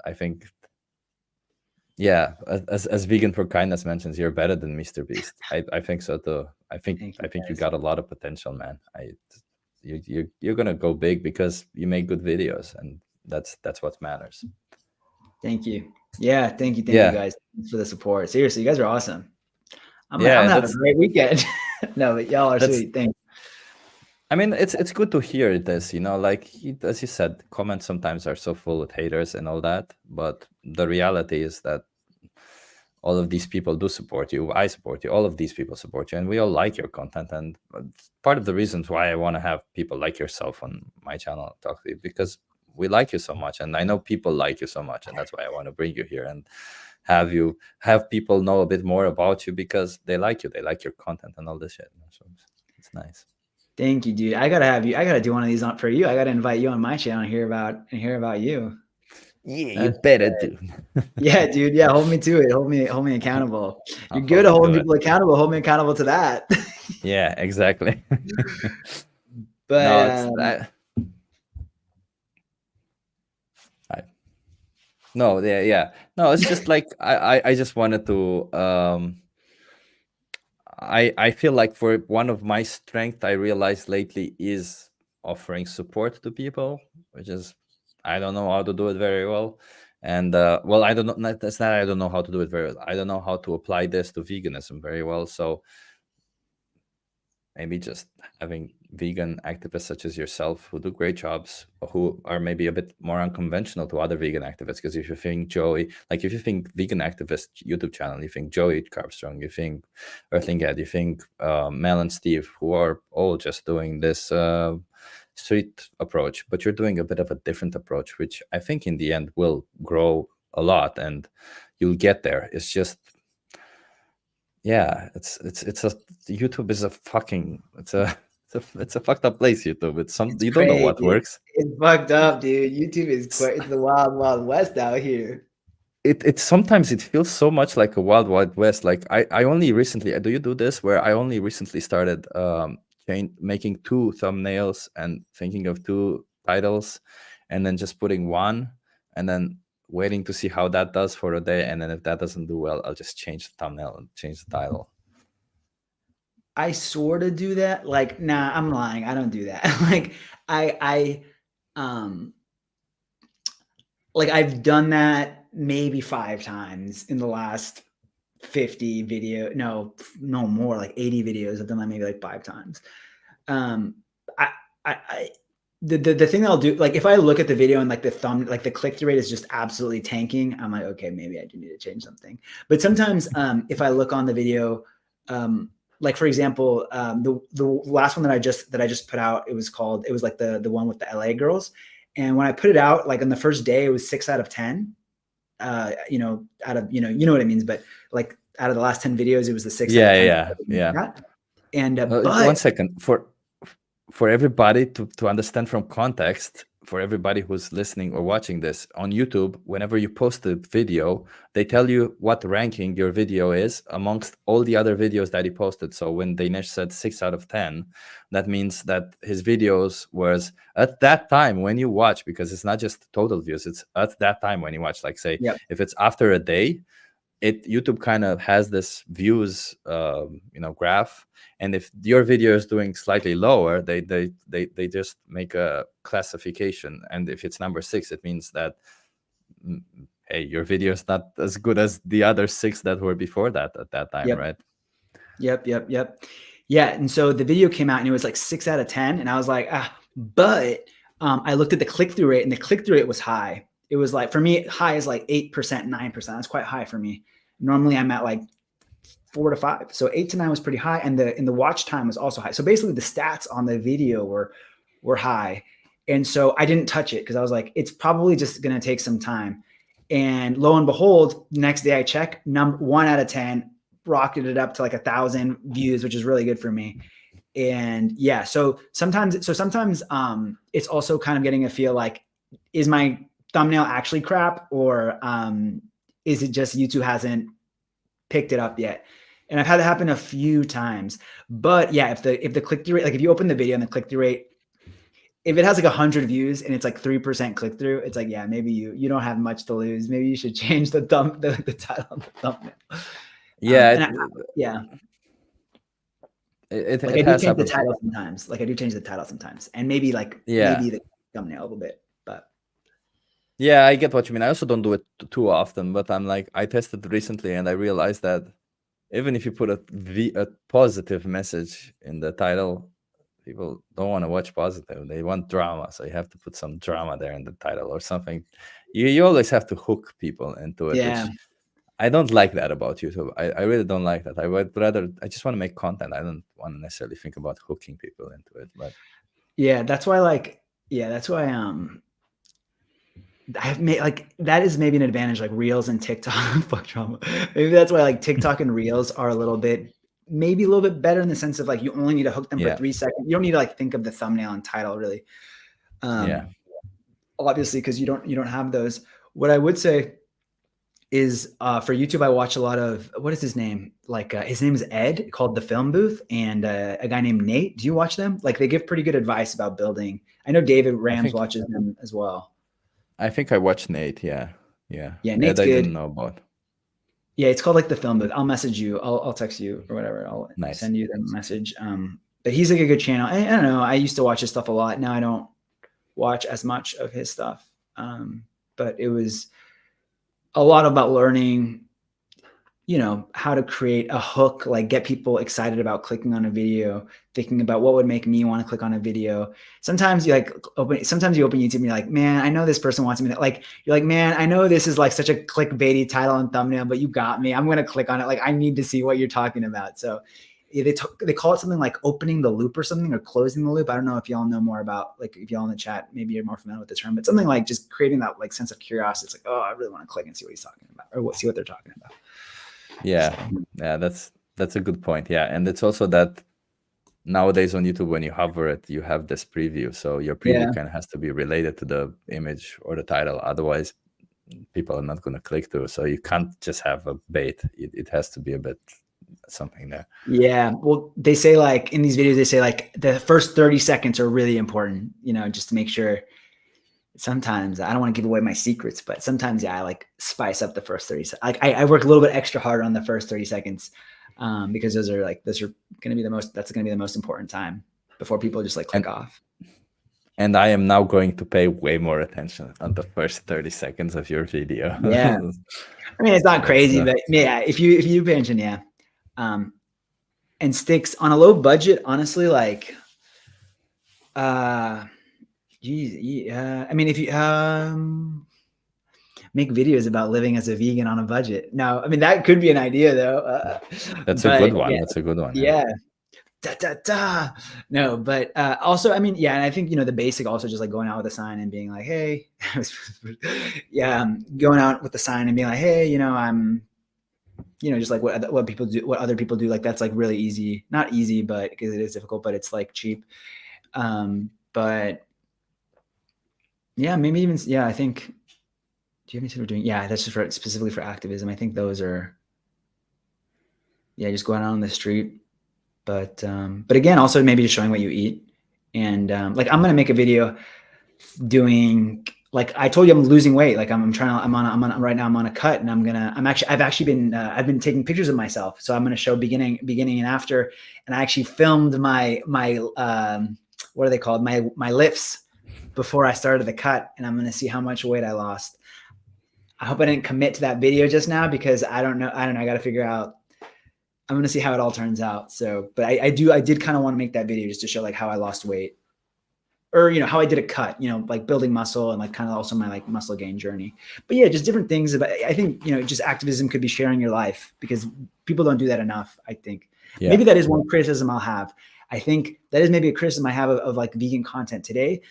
I think, yeah, as vegan for kindness mentions, you're better than Mr. Beast. I think so too. I think Thank I you, think you guys. got a lot of potential, man. You're gonna go big because you make good videos, and that's what matters. Thank you. Yeah, thank you Yeah, guys. Thanks for the support. Seriously, you guys are awesome. I'm yeah, gonna and have a great weekend. No, but y'all are that's sweet. Thanks. I mean, it's good to hear this, like as you said, comments sometimes are so full with haters and all that, but the reality is that all of these people do support you. I support you. All of these people support you, and we all like your content. And part of the reasons why I want to have people like yourself on my channel talk to you, because we like you so much, and I know people like you so much, and that's why I want to bring you here and have people know a bit more about you because they like you, they like your content and all this shit. So it's nice. Thank you, dude. I gotta have you. I gotta do one of these for you. I gotta invite you on my channel and hear about you. Yeah, you That's better do. Yeah, dude. Yeah, hold me to it. Hold me accountable. I'll You're good hold at you to holding it. people accountable. Hold me accountable to that. Yeah, exactly. But No, it's no, yeah, yeah. No, it's just like I just wanted to I feel like for one of my strength I realized lately is offering support to people, which is I don't know how to do it very well. And well, I don't know, that's not I don't know how to do it very well. I don't know how to apply this to veganism very well. So maybe just having vegan activists such as yourself who do great jobs, who are maybe a bit more unconventional to other vegan activists. Because if you think Joey, like if you think vegan activist YouTube channel, you think Joey Carbstrong, you think Earthling Ed, you think Mel and Steve, who are all just doing this street approach, but you're doing a bit of a different approach, which I think in the end will grow a lot and you'll get there. It's just yeah, it's a YouTube is a fucking it's a fucked up place. YouTube. It's some it's you don't know what crazy. works. It's fucked up, dude. YouTube is It's, quite. It's the wild, wild west out here. it sometimes it feels so much like a wild wild west. Like I only recently do you do this where I only recently started making two thumbnails and thinking of two titles, and then just putting one, and then waiting to see how that does for a day, and then if that doesn't do well, I'll just change the thumbnail and change the title. I sort of do that. Like, nah, I'm lying. I don't do that. Um, like I've done that maybe 5 times in the last 50 video. No more, like 80 videos. I've done that maybe like 5 times. Um, I the thing that I'll do, like if I look at the video and like like the click through rate is just absolutely tanking, I'm like, okay, maybe I do need to change something. But sometimes if I look on the video, like for example, the last one that I just put out, it was like the one with the LA girls. And when I put it out, like on the first day, it was 6 out of 10. Out of you know what it means, but like out of the last 10 videos, it was the 6 out of 10. Yeah. And One but second for everybody to understand from context, for everybody who's listening or watching this on YouTube, whenever you post a video, they tell you what ranking your video is amongst all the other videos that he posted. So when Daynesh said 6 out of 10, that means that his videos was at that time when you watch, because it's not just total views, it's at that time when you watch. Like say, yep. if it's after a day, YouTube kind of has this views graph, and if your video is doing slightly lower, they just make a classification, and if it's number 6, it means that hey, your video is not as good as the other 6 that were before that at that time. Yep. Right? Yep. Yeah. And so the video came out and it was like 6 out of 10. And I was like, but I looked at the click-through rate, and the click-through rate was high. It was like, for me, high is like 8%, 9%. That's quite high for me. Normally I'm at like 4 to 5. So 8 to 9 was pretty high. And the watch time was also high. So basically the stats on the video were high. And so I didn't touch it because I was like, it's probably just going to take some time. And lo and behold, next day I check, 1 out of 10, rocketed it up to like 1,000 views, which is really good for me. And yeah, so sometimes it's also kind of getting a feel like, is my thumbnail actually crap, or is it just YouTube hasn't picked it up yet? And I've had that happen a few times. But yeah, if the click-through rate, like if you open the video and the click-through rate, if it has like 100 views and it's like 3% click-through, it's like, yeah, maybe you don't have much to lose. Maybe you should change the title of the thumbnail. Yeah, yeah. It Like I do has change the happened. title sometimes. Like I do change the title sometimes, and maybe Yeah. maybe the thumbnail a little bit. But yeah, I get what you mean. I also don't do it too often, but I'm like, I tested recently and I realized that even if you put a positive message in the title, people don't want to watch positive. They want drama, so you have to put some drama there in the title or something. You always have to hook people into it, yeah, which I don't like that about YouTube. I really don't like that. I would rather, I just want to make content. I don't want to necessarily think about hooking people into it. But yeah, that's why I've made like, that is maybe an advantage, like Reels and TikTok. Fuck drama. Maybe that's why like TikTok and Reels are maybe a little bit better in the sense of like, you only need to hook them for 3 seconds. You don't need to like think of the thumbnail and title really. Obviously, because you don't have those. What I would say is for YouTube, I watch a lot of, what is his name? Like his name is Ed, called The Film Booth, and a guy named Nate. Do you watch them? Like they give pretty good advice about building. I know David Rams watches them as well. I think I watched Nate. Yeah. Nate's Ed, I good. didn't know about. Yeah, it's called like The Film Booth. I'll message you. I'll text you or whatever. I'll send you the message. But he's like a good channel. I don't know. I used to watch his stuff a lot. Now I don't watch as much of his stuff. But it was a lot about learning, how to create a hook, like get people excited about clicking on a video, thinking about what would make me want to click on a video. Sometimes you open YouTube and you're like, man, I know this person wants me to, like, you're like, man, I know this is like such a clickbaity title and thumbnail, but you got me. I'm going to click on it. Like, I need to see what you're talking about. So they call it something like opening the loop or something, or closing the loop. I don't know if y'all know more about, like, if y'all in the chat, maybe you're more familiar with the term, but something like just creating that like sense of curiosity. It's like, oh, I really want to click and see what he's talking about, or see what they're talking about. Yeah, that's a good point. Yeah, and it's also that nowadays on YouTube, when you hover it, you have this preview, so your preview kind of has to be related to the image or the title. Otherwise, people are not going to click through. So you can't just have a bait. It has to be a bit something there. Yeah, well, they say like in these videos, they say like the first 30 seconds are really important, just to make sure. Sometimes I don't want to give away my secrets, but sometimes, I like spice up the first 30 seconds. Like I work a little bit extra hard on the first 30 seconds because those are going to be that's going to be the most important time before people just like click off. And I am now going to pay way more attention on the first 30 seconds of your video. Yeah. I mean, it's not crazy, but yeah, if you pay attention, yeah. And sticks on a low budget, honestly, like, geez, I mean, if you make videos about living as a vegan on a budget. No, I mean, that could be an idea though. That's a good one. That's a good one. Yeah. No, but also, I mean, yeah, and I think, the basic also just like going out with a sign and being like, hey, going out with the sign and being like, hey, I'm, just like what people do, what other people do. Like, that's like really easy, not easy, but because it is difficult, but it's like cheap. But yeah, maybe even, I think, do you have anything we're doing? Yeah, that's just specifically for activism. I think those are, just going out on the street. But again, also maybe just showing what you eat. And like, I'm going to make a video doing, like I told you, I'm losing weight. Like right now I'm on a cut, and I've been taking pictures of myself. So I'm going to show beginning and after. And I actually filmed my what are they called? My lifts before I started the cut, and I'm going to see how much weight I lost. I hope I didn't commit to that video just now, because I don't know. I got to figure out. I'm going to see how it all turns out. So, but I did kind of want to make that video just to show like how I lost weight. or how I did a cut, like building muscle and like kind of also my like muscle gain journey. But yeah, just different things about, I think, just activism could be sharing your life, because people don't do that enough, I think. Yeah. Maybe that is one criticism I'll have. I think that is maybe a criticism I have of like vegan content today.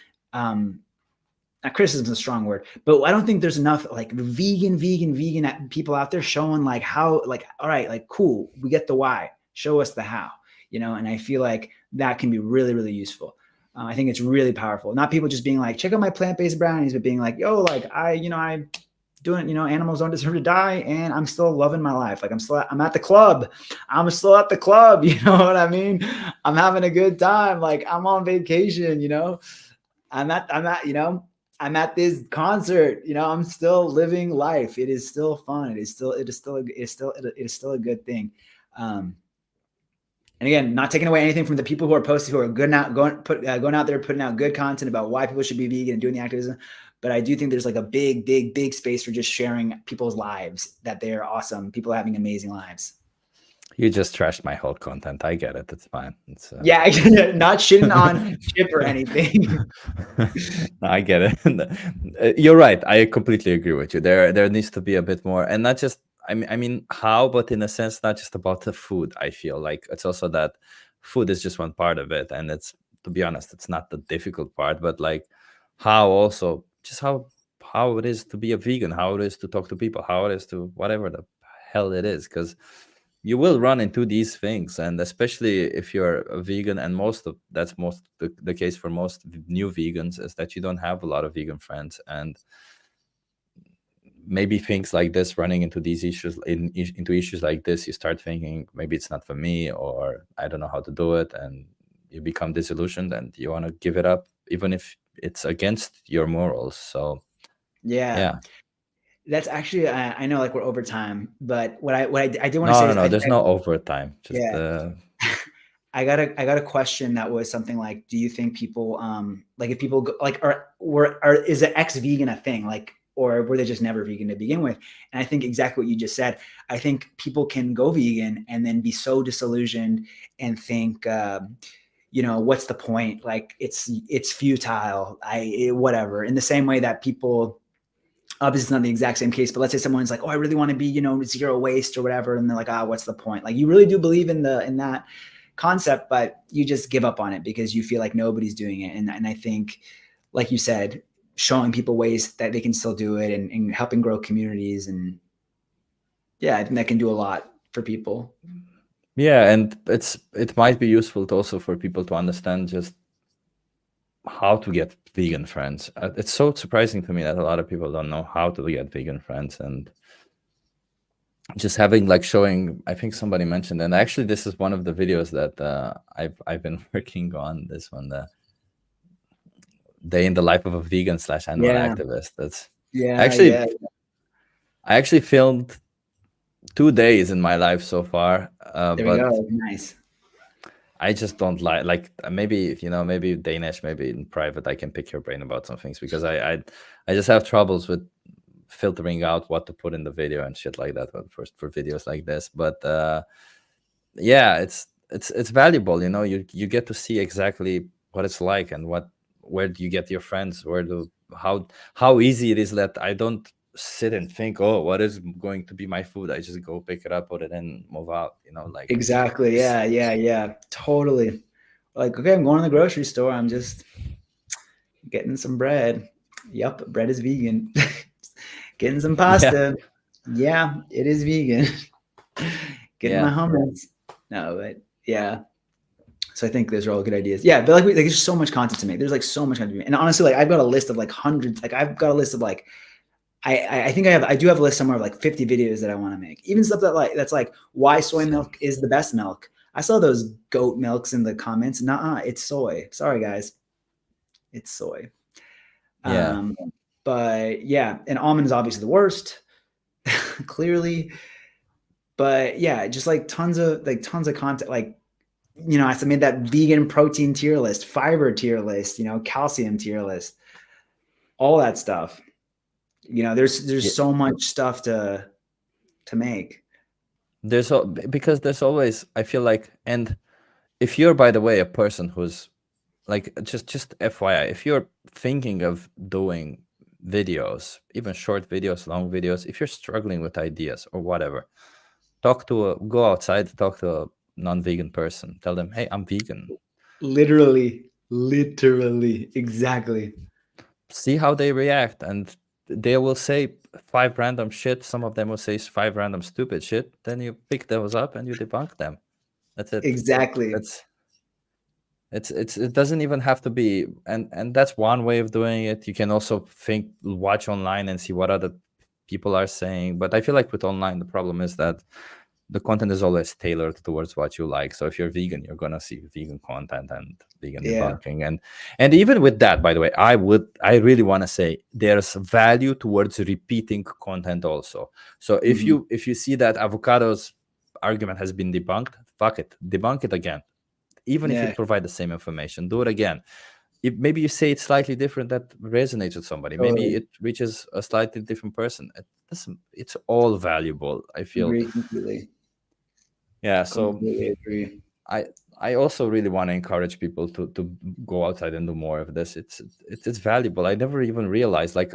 Criticism is a strong word, but I don't think there's enough like vegan people out there showing like how, like, all right, like, cool, we get the why, show us the how, and I feel like that can be really, really useful. I think it's really powerful. Not people just being like, check out my plant-based brownies, but being like, yo, like I doing, animals don't deserve to die, and I'm still loving my life. Like I'm at the club. I'm still at the club. You know what I mean? I'm having a good time. Like I'm on vacation, I'm at this concert, I'm still living life. It is still fun. It is still a good thing. And again, not taking away anything from the people who are posting, who are going out there, putting out good content about why people should be vegan and doing the activism. But I do think there's like a big space for just sharing people's lives, that they're awesome. People having amazing lives. You just trashed my whole content. I get it. It's fine. It's yeah, not shitting on Chip or anything. No, I get it. You're right. I completely agree with you. There needs to be a bit more, and not just. I mean, how, but in a sense, not just about the food. I feel like it's also that food is just one part of it, and it's, to be honest, it's not the difficult part, but like how also just how it is to be a vegan, how it is to talk to people, how it is to whatever the hell it is, because you will run into these things, and especially if you're a vegan, and that's the case for most new vegans, is that you don't have a lot of vegan friends, and maybe things like this, running into these issues, into issues like this, you start thinking maybe it's not for me, or I don't know how to do it, and you become disillusioned and you want to give it up, even if it's against your morals. So yeah. That's actually, I know like we're over time, but what I do want to say is no, there's no overtime. Just I got a question that was something like, do you think people like, if people go, like is an ex-vegan a thing, like, or were they just never vegan to begin with? And I think exactly what you just said. I think people can go vegan and then be so disillusioned and think, what's the point? Like it's futile. Whatever. In the same way that people, obviously it's not the exact same case, but let's say someone's like, oh, I really want to be, zero waste or whatever. And they're like, what's the point? Like you really do believe in that concept, but you just give up on it because you feel like nobody's doing it. And I think, like you said, showing people ways that they can still do it, and helping grow communities. And yeah, I think that can do a lot for people. Yeah, and it might be useful also for people to understand just how to get vegan friends. It's so surprising to me that a lot of people don't know how to get vegan friends, and just having like showing, I think somebody mentioned, and actually this is one of the videos that I've been working on, this one, the day in the life of a vegan / animal activist. That's I actually filmed 2 days in my life so far. There we go. Nice. I just don't like maybe maybe Daynesh, maybe in private I can pick your brain about some things, because I just have troubles with filtering out what to put in the video and shit like that for videos like this. But yeah, it's valuable. You get to see exactly what it's like, and where do you get your friends, how easy it is, that I don't sit and think, oh, what is going to be my food? I just go pick it up, put it in, move out, like exactly. Yeah, totally. Like, okay, I'm going to the grocery store, I'm just getting some bread. Yep, bread is vegan. Getting some pasta. Yeah, it is vegan. Getting my hummus. No, but yeah. So I think those are all good ideas. Yeah, but like there's so much content to make. There's like so much content to make. And honestly, like I've got a list of like hundreds. Like I've got a list of like, I think I do have a list somewhere of like 50 videos that I want to make. Even stuff that's like why soy milk is the best milk. I saw those goat milks in the comments. Nuh-uh, it's soy. Sorry guys, it's soy. Yeah. But yeah, and almond is obviously the worst, clearly. But yeah, just like tons of content. Like, I made that vegan protein tier list, fiber tier list, calcium tier list, all that stuff. There's so much stuff to make. Because there's always, I feel like, and if you're, by the way, a person who's like just FYI, if you're thinking of doing videos, even short videos, long videos, if you're struggling with ideas or whatever, go outside, talk to a non-vegan person, tell them, hey, I'm vegan. Literally, exactly. See how they react, and they will say 5 random shit. Some of them will say 5 random stupid shit. Then you pick those up and you debunk them. That's it. Exactly. It doesn't even have to be, and that's one way of doing it. You can also watch online and see what other people are saying. But I feel like with online, the problem is that the content is always tailored towards what you like. So if you're vegan, you're gonna see vegan content and vegan debunking, and even with that, by the way, I really want to say there's value towards repeating content also. So if you see that avocado's argument has been debunked, fuck it, debunk it again. Even if you provide the same information, do it again. Maybe you say it's slightly different, that resonates with somebody. Maybe it reaches a slightly different person. It's all valuable, I feel. Agree completely. Yeah, so completely agree. I also really want to encourage people to go outside and do more of this. It's valuable. I never even realized, like,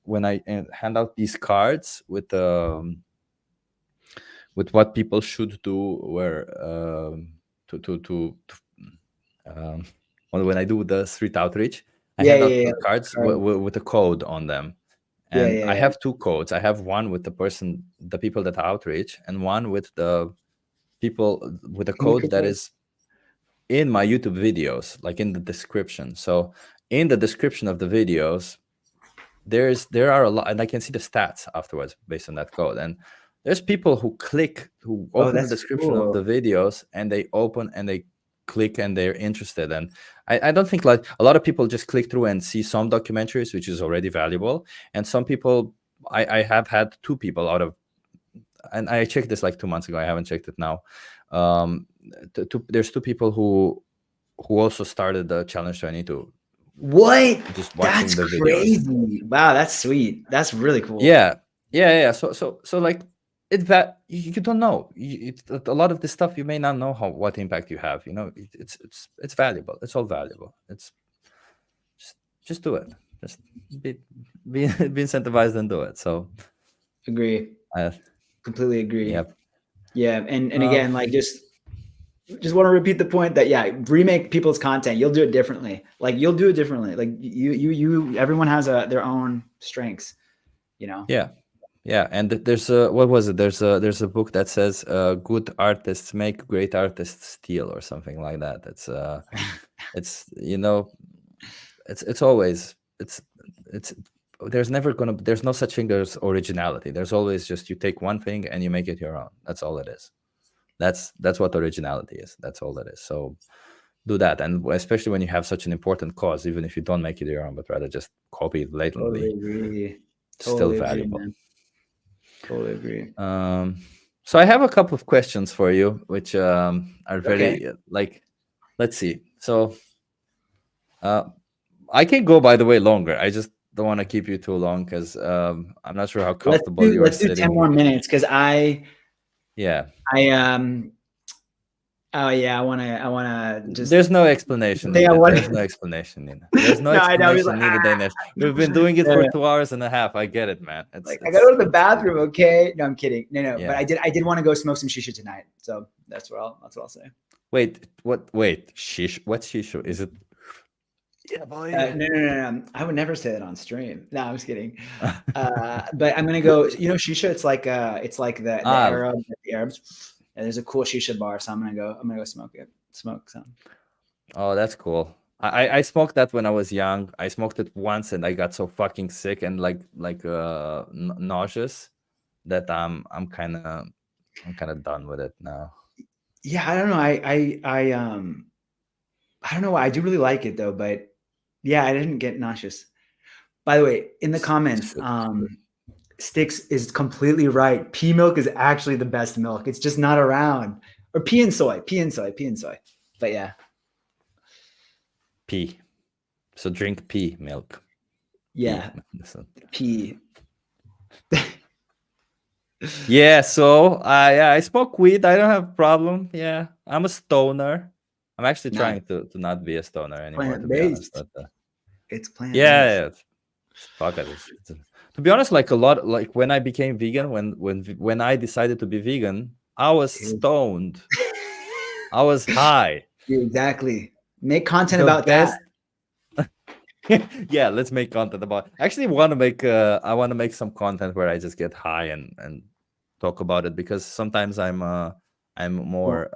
when I hand out these cards with what people should do, where when I do the street outreach, I hand out the cards with a code on them. And I have 2 codes. I have one with the people that outreach, and one with the people with a code that is in my YouTube videos, like in the description. So in the description of the videos, there are a lot, and I can see the stats afterwards based on that code. And there's people who open the description of the videos, and they click and they're interested. And I don't think, like, a lot of people just click through and see some documentaries, which is already valuable. And some people, I have had 2 people out of, and I checked this like 2 months ago, I haven't checked it now. There's 2 people who also started the challenge 22. What? Just watching that's the videos. Crazy. Wow, that's sweet. That's really cool. Yeah. So like, you don't know. A lot of this stuff you may not know what impact you have. You know, it's valuable. It's all valuable. It's just do it. Just be incentivized and do it. So agree. Completely agree. Yep. Yeah, and again, like, just want to repeat the point that remake people's content. You'll do it differently. Like, you'll do it differently. Like, you everyone has their own strengths, you know. Yeah, and there's what was it? There's a book that says good artists make, great artists steal, or something like that. It's you know, it's always there's no such thing as originality. There's always just, you take one thing and you make it your own. That's all it is. That's what originality is. That's all it is. So do that, and especially when you have such an important cause, even if you don't make it your own, but rather just copy it blatantly. Totally agree. Still valuable. Man. Totally agree. So I have a couple of questions for you, which are very like, let's see. So I can go, by the way, longer. I just don't want to keep you too long, because I'm not sure how comfortable you are sitting. Let's do 10 more minutes, because I wanna just. There's no explanation needed. There's no explanation needed. There's no explanation needed, Daynesh. We've been doing it for 2 hours and a half. I get it, man. I gotta go to the bathroom, okay? No, I'm kidding. No. Yeah. But I did want to go smoke some shisha tonight. So that's what I'll say. Wait, what? Wait, shish? What's shisha? Is it? Yeah, boy. No. I would never say that on stream. No, I'm just kidding. But I'm gonna go. You know, shisha. It's like the Arabs. And there's a cool shisha bar, so I'm gonna go smoke some. Oh, that's cool. I smoked that when I was young. I smoked it once, and I got so fucking sick and like nauseous that I'm kind of done with it now. Yeah, I don't know. I don't know why. I do really like it though, but yeah, I didn't get nauseous. By the way, in the comments, Sticks is completely right. Pea milk is actually the best milk. It's just not around. Or pea and soy. But yeah. Pea. So drink pea milk. Yeah. Pea. Yeah, so I smoke weed. I don't have a problem. Yeah, I'm a stoner. I'm actually Nice. trying to not be a stoner anymore, to be honest. Plant-based. But It's yeah, plant-based. yeah, fuck it. To be honest, like a lot, like when I became vegan, when I decided to be vegan, I was Dude. stoned. I was high. Exactly. Make content The about that. best. Yeah, let's make content about. Actually, want to make. I want to make some content where I just get high and talk about it, because sometimes I'm more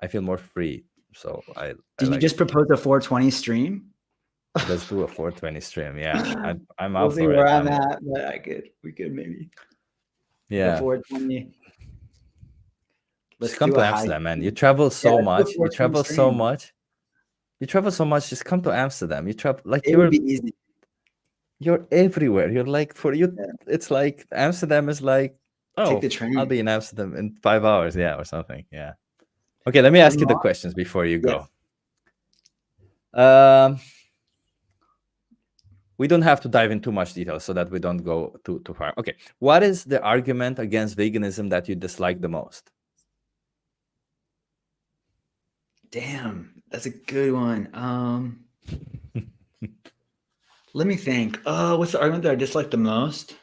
I feel more free. So I Did you like. just propose a 420 stream? Let's do a 420 stream. Yeah, I'm We'll up see for where it. I'm at, but we could maybe like a Yeah. 420. Just Let's come do to a high Amsterdam, man. You stream. travel Yeah, so let's do a much. You 420 travel so stream. much. You travel so much. Just come to Amsterdam. You travel like It would be easy. you're everywhere. You're like, for you. Yeah. It's like Amsterdam is like, Take oh, the I'll train. be in Amsterdam in 5 hours. Yeah, or something. Yeah. Okay, let me ask you the questions before you Yes. go. We don't have to dive in too much detail so that we don't go too far. Okay, what is the argument against veganism that you dislike the most? Damn, that's a good one. Let me think. What's the argument that I dislike the most?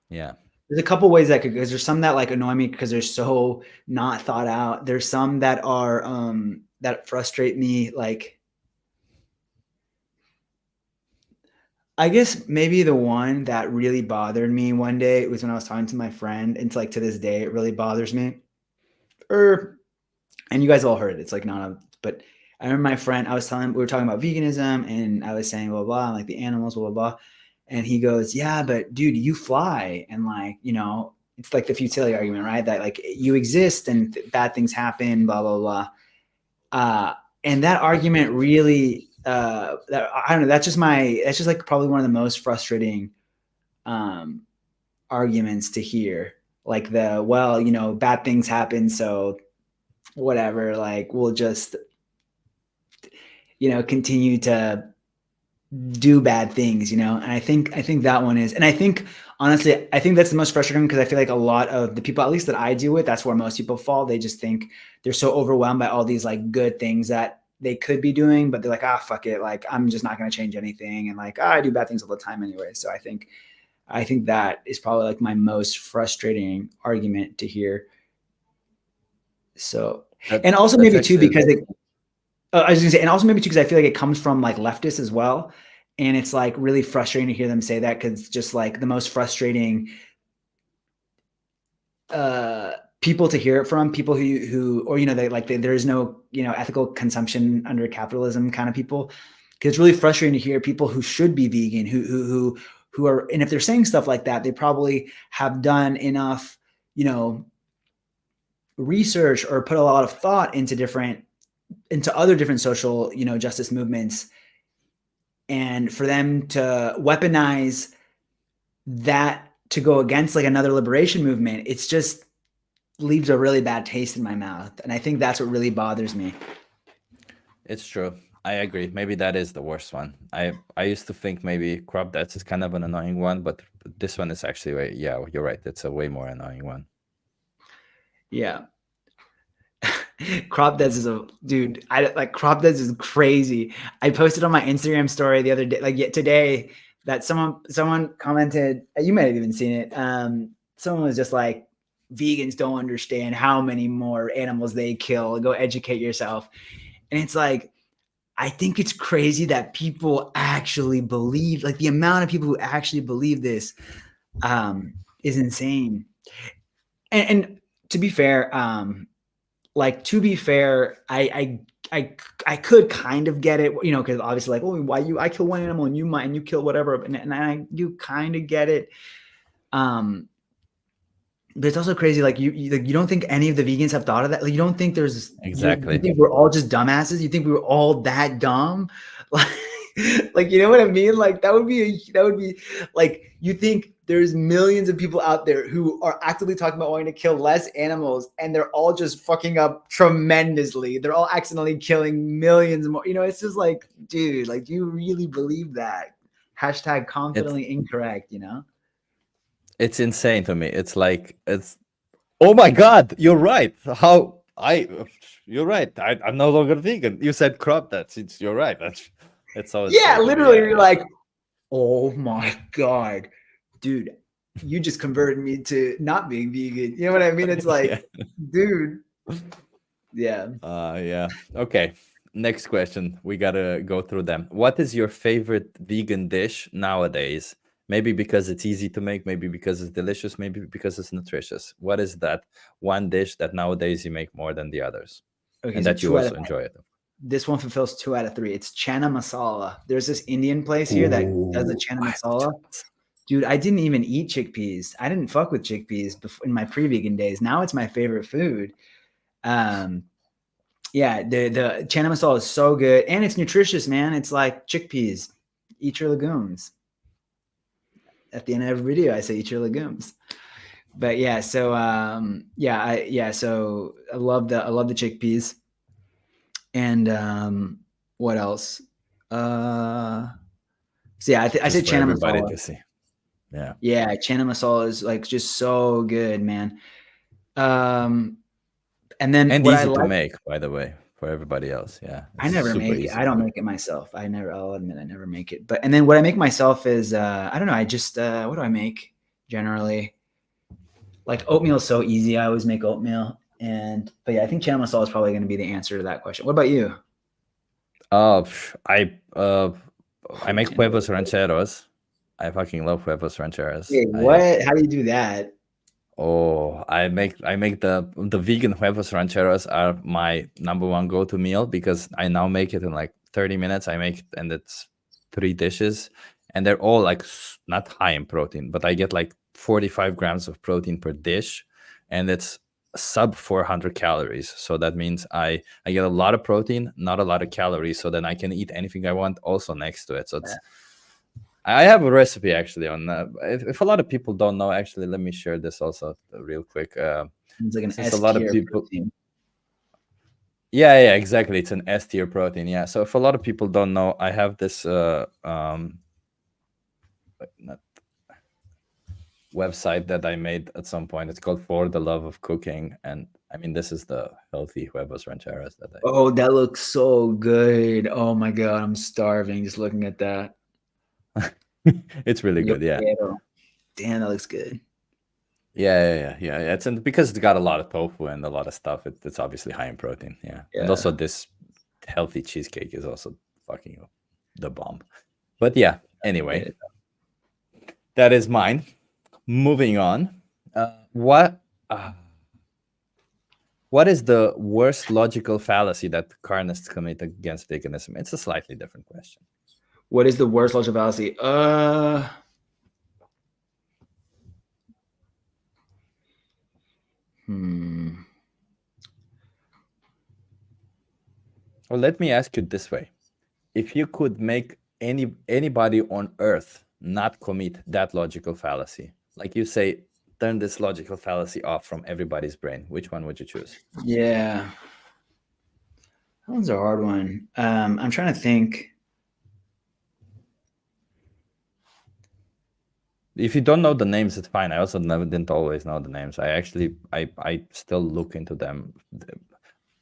Yeah. There's a couple ways that could, because there's some that like annoy me because they're so not thought out. There's some that are that frustrate me. Like, I guess maybe the one that really bothered me one day was when I was talking to my friend, and it's like to this day it really bothers me. And you guys all heard it. It's like not a, but I remember my friend. We were talking about veganism, and I was saying blah blah, and like the animals blah blah blah, and he goes, "Yeah, but dude, you fly, and like it's like the futility argument, right? That like you exist and bad things happen, blah blah blah." And that argument really, that I don't know. That's just like probably one of the most frustrating arguments to hear. Like bad things happen, so whatever. Like we'll just continue to do bad things, and I think that one is, and I think honestly, I think that's the most frustrating because I feel like a lot of the people, at least that I deal with, that's where most people fall. They just think they're so overwhelmed by all these like good things that they could be doing, but they're like, fuck it, like I'm just not going to change anything, and like I do bad things all the time anyway. So I think that is probably like my most frustrating argument to hear. So and also maybe too because I was gonna say, and also maybe too because I feel like it comes from like leftists as well, and it's like really frustrating to hear them say that because it's just like the most frustrating people to hear it from, people who or there is no ethical consumption under capitalism kind of people, because it's really frustrating to hear people who should be vegan who are, and if they're saying stuff like that, they probably have done enough research or put a lot of thought into other different social justice movements, and for them to weaponize that to go against like another liberation movement, it's just leaves a really bad taste in my mouth, and I think that's what really bothers me. It's true. I agree. Maybe that is the worst one. I used to think maybe crop deaths is kind of an annoying one, but this one is actually yeah, you're right. It's a way more annoying one. Yeah. Crop deaths is dude. Crop deaths is crazy. I posted on my Instagram story the other day, today, that someone commented. You might have even seen it. Someone was just like, "Vegans don't understand how many more animals they kill. Go educate yourself." And it's like, I think it's crazy that people actually believe, like the amount of people who actually believe this is insane. And to be fair, I could kind of get it, because obviously, like, why I kill one animal and you kill whatever, and I do kind of get it. But it's also crazy. Like you don't think any of the vegans have thought of that? Like you don't think Exactly. You think we're all just dumbasses? You think we were all that dumb? Like you know what I mean? Like that would be like, you think there's millions of people out there who are actively talking about wanting to kill less animals, and they're all just fucking up tremendously. They're all accidentally killing millions more. It's just like, dude, like, do you really believe that? Hashtag confidently incorrect, It's insane to me. It's like, oh my God, you're right. How You're right. I'm no longer vegan. You said crop that. You're right. That's how it's Yeah, safe to be. literally, Yeah, you're yeah. like, oh my God, dude, you just converted me to not being vegan. You know what I mean? It's like, Yeah. dude, yeah. Yeah. Okay. Next question. We gotta go through them. What is your favorite vegan dish nowadays? Maybe because it's easy to make, maybe because it's delicious, maybe because it's nutritious. What is that one dish that nowadays you make more than the others, Okay, and so that you two out of also enjoy it? this one fulfills 2 out of 3. It's chana masala. There's this Indian place here that does the Ooh, chana I love masala. Dude, I didn't even eat chickpeas. I didn't fuck with chickpeas before, in my pre-vegan days. Now it's my favorite food. Yeah, the chana masala is so good and it's nutritious, man. It's like chickpeas. Eat your legumes. At the end of every video, I say eat your legumes. But yeah, so so I love the chickpeas. And what else? So yeah, I say just for chana everybody masala. to see. Yeah. Yeah, chana masala is like just so good, man. And then And what I easy to like, make, by the way, for everybody else. Yeah, I it's never super make it. easy I to don't make. make it myself. I'll admit I never make it. But and then what I make myself is I don't know, I just what do I make generally? Like oatmeal is so easy. I always make oatmeal. But yeah, I think chana masala is probably going to be the answer to that question. What about you? Uh, I Oh, make chana huevos masala. rancheros. I fucking love huevos rancheros. Wait, what? How do you do that? I make the vegan huevos rancheros are my number one go-to meal because I now make it in like 30 minutes. I make it and it's 3 dishes and they're all like not high in protein, but I get like 45 grams of protein per dish and it's sub 400 calories. So that means I get a lot of protein, not a lot of calories. So then I can eat anything I want also next to it. So it's I have a recipe actually on if a lot of people don't know, actually, let me share this also real quick. It's like an Since a S lot of tier people, protein. yeah, exactly, it's an S tier protein. Yeah, so if a lot of people don't know, I have this not website that I made at some point. It's called For the Love of Cooking, and I mean this is the healthy huevos rancheros that Oh, that looks so good. Oh my God, I'm starving just looking at that. it's really Yo good. Yeah. quiero. Damn, that looks good. Yeah. It's because it's got a lot of tofu and a lot of stuff. It's obviously high in protein. Yeah, and Yeah. also this healthy cheesecake is also fucking the bomb. But yeah, anyway, that is mine. Moving on. What what is the worst logical fallacy that carnists commit against veganism? It's a slightly different question. What is the worst logical fallacy? Well, let me ask you this way: if you could make anybody on Earth not commit that logical fallacy, like you say, turn this logical fallacy off from everybody's brain, which one would you choose? Yeah. That one's a hard one. I'm trying to think. If you don't know the names, it's fine. I also didn't always know the names. I still look into them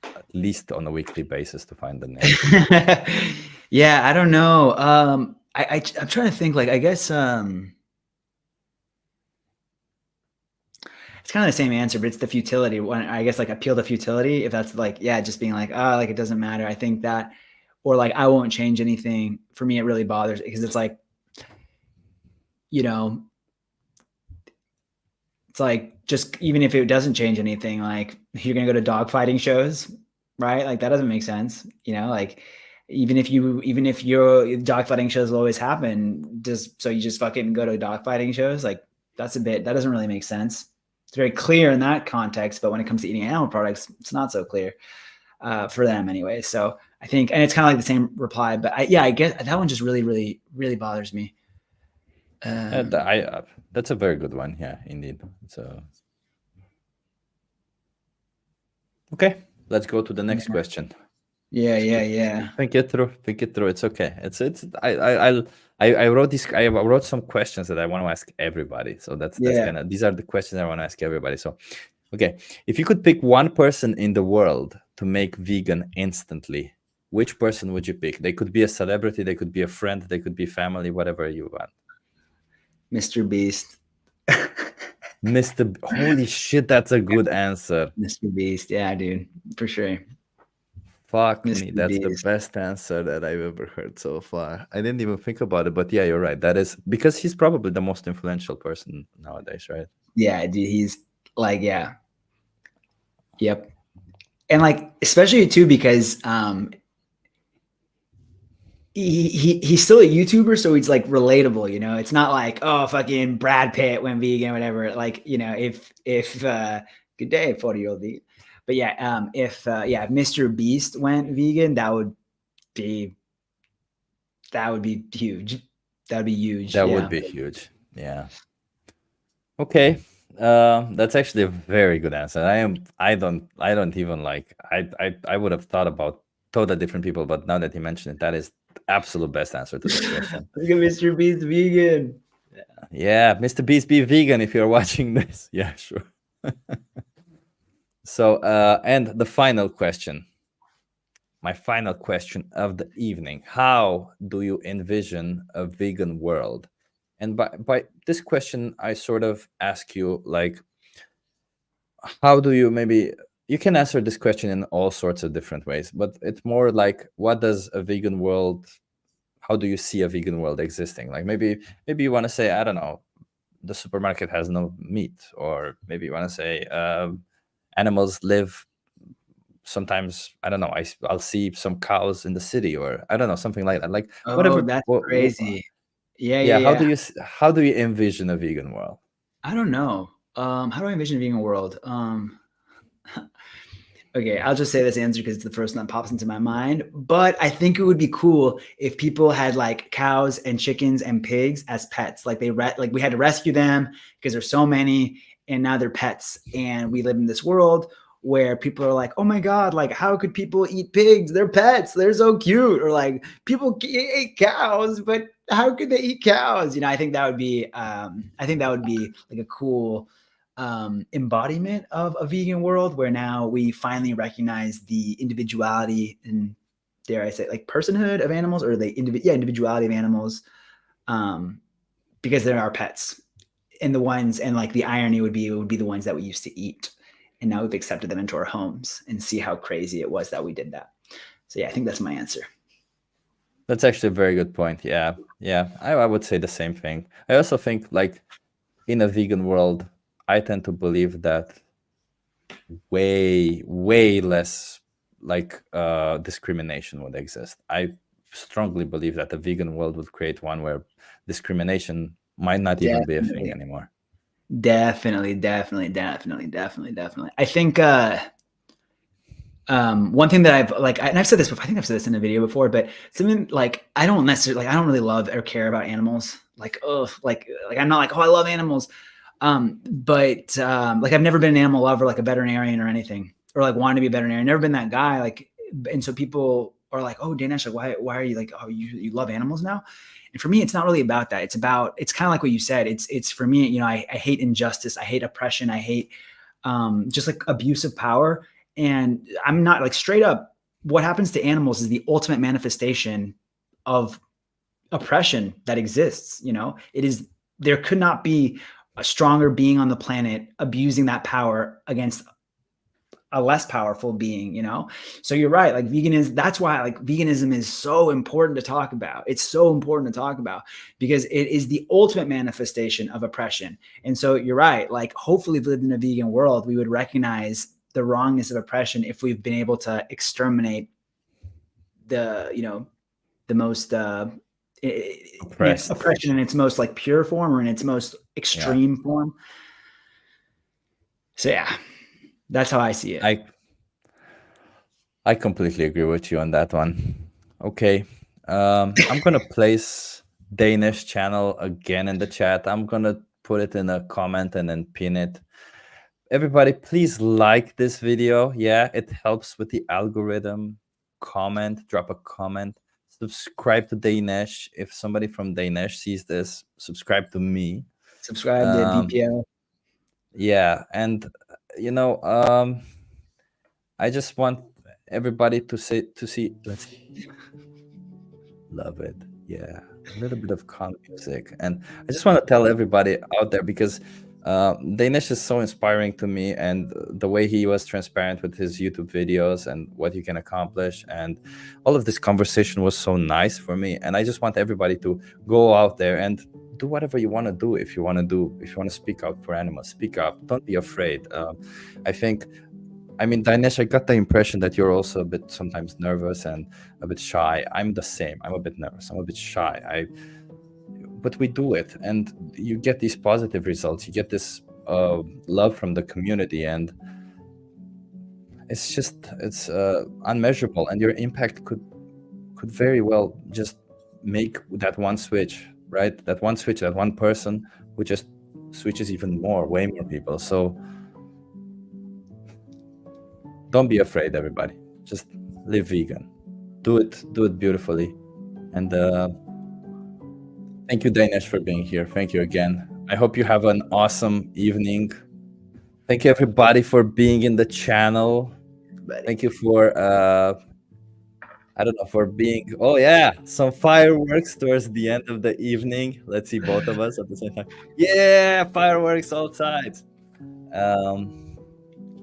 at least on a weekly basis to find the names. Yeah, I don't know. I'm trying to think. Like, I guess it's kind of the same answer, but it's the futility. When I guess like appeal to futility. If that's like, yeah, just being like, like it doesn't matter. I think that, or like I won't change anything. For me, it really bothers because it's like, you know, it's like just even if it doesn't change anything, like you're gonna go to dogfighting shows, right? Like that doesn't make sense, like even if your dogfighting shows will always happen, just so you just fucking go to dogfighting shows, like that doesn't really make sense. It's very clear in that context, but when it comes to eating animal products, it's not so clear for them anyway. So I think, and it's kind of like the same reply, but I guess that one just really, really, really bothers me. That's a very good one. Yeah, indeed. So, okay, let's go to the next question. Yeah. Think it through. It's okay. I wrote some questions that I want to ask everybody. So that's kind of, these are the questions I want to ask everybody. So Okay, if you could pick one person in the world to make vegan instantly, which person would you pick? They could be a celebrity, they could be a friend, they could be family, whatever you want. Mr. Beast. Holy shit, that's a good answer. Mr. Beast. Yeah, dude, for sure. Fuck Mr. me, that's the Beast. best answer that I've ever heard so far. I didn't even think about it, but yeah, you're right. That is because he's probably the most influential person nowadays, right? Yeah, dude, he's like, yeah. Yep. And like, especially too, because he's still a YouTuber, so he's like relatable, you know. It's not like, oh, fucking Brad Pitt went vegan, whatever. Like, you know, if good day, 40-year-old vegan. But yeah, if Mr. Beast went vegan, that would be huge. That would be huge. That Yeah. would be huge. Yeah. Okay. That's actually a very good answer. I don't even like I would have thought about totally different people, but now that you mention it, that is the absolute best answer to this question. Look at Mr. Beast vegan. Yeah, Mr. Beast, be vegan if you're watching this. Yeah, sure. So, and the final question, my final question of the evening: how do you envision a vegan world? And by this question, I sort of ask you, like, how do you, maybe you can answer this question in all sorts of different ways, but it's more like, what does a vegan world, how do you see a vegan world existing? Like, maybe you want to say, I don't know, the supermarket has no meat, or maybe you want to say animals live sometimes, I don't know, I'll see some cows in the city, or I don't know, something like that, like Oh, whatever. that's crazy. Yeah, Yeah, yeah, yeah. how do you envision a vegan world? I don't know. How do I envision being a world? Okay, I'll just say this answer because it's the first one that pops into my mind. But I think it would be cool if people had like cows and chickens and pigs as pets. Like like we had to rescue them because there's so many, and now they're pets. And we live in this world where people are like, "Oh my god, like how could people eat pigs? They're pets. They're so cute." Or like people eat cows, but how could they eat cows? You know, I think that would be like a cool embodiment of a vegan world where now we finally recognize the individuality and, dare I say, like personhood of animals, or the individuality of animals, because they're our pets. And like the irony would be, it would be the ones that we used to eat, and now we've accepted them into our homes, and see how crazy it was that we did that. So yeah, I think that's my answer. That's actually a very good point. Yeah, I would say the same thing. I also think, like, in a vegan world, I tend to believe that way less, like, discrimination would exist. I strongly believe that the vegan world would create one where discrimination might not even be a thing anymore. Definitely. I think one thing that I've like, and I've said this before, I think I've said this in a video before, but something like, I don't really love or care about animals. Like, like I'm not like, oh, I love animals. But like I've never been an animal lover, like a veterinarian or anything, or like wanting to be a veterinarian. Never been that guy. Like, and so people are like, oh, Daynesh, like why are you like, oh, you love animals now? And for me, it's not really about that. It's kind of like what you said. It's for me, you know, I hate injustice. I hate oppression. I hate just like abuse of power. And I'm not like, straight up, what happens to animals is the ultimate manifestation of oppression that exists. You know, there could not be a stronger being on the planet abusing that power against a less powerful being, you know? So you're right. Like that's why like veganism is so important to talk about. It's so important to talk about because it is the ultimate manifestation of oppression. And so you're right. Like, hopefully, if we lived in a vegan world, we would recognize the wrongness of oppression if we've been able to exterminate the most oppression in its most like pure form, or in its most extreme form. So yeah, that's how I see it. I completely agree with you on that one. Okay, I'm gonna place Daynesh channel again in the chat. I'm gonna put it in a comment and then pin it. Everybody, please like this video. Yeah, it helps with the algorithm. Comment, drop a comment. Subscribe to Daynesh. If somebody from Daynesh sees this, subscribe to me. Subscribe to BPO. Yeah, and you know, I just want everybody to see. Let's love it. Yeah, a little bit of calm music, and I just want to tell everybody out there because Daynesh is so inspiring to me, and the way he was transparent with his YouTube videos and what he can accomplish, and all of this conversation was so nice for me. And I just want everybody to go out there and do whatever you want to do. If you want to speak out for animals, speak up. Don't be afraid. I think. I mean, Dayneshs, I got the impression that you're also a bit sometimes nervous and a bit shy. I'm the same. I'm a bit nervous. I'm a bit shy. But we do it, and you get these positive results. You get this love from the community, and it's unmeasurable. And your impact could very well just make that one switch, right? That one switch, that one person who just switches even more, way more people. So don't be afraid, everybody. Just live vegan. Do it beautifully. And thank you, Daynesh, for being here. Thank you again. I hope you have an awesome evening. Thank you, everybody, for being in the channel. Thank you for I don't know, for being, oh yeah, some fireworks towards the end of the evening. Let's see both of us at the same time. Yeah, fireworks outside.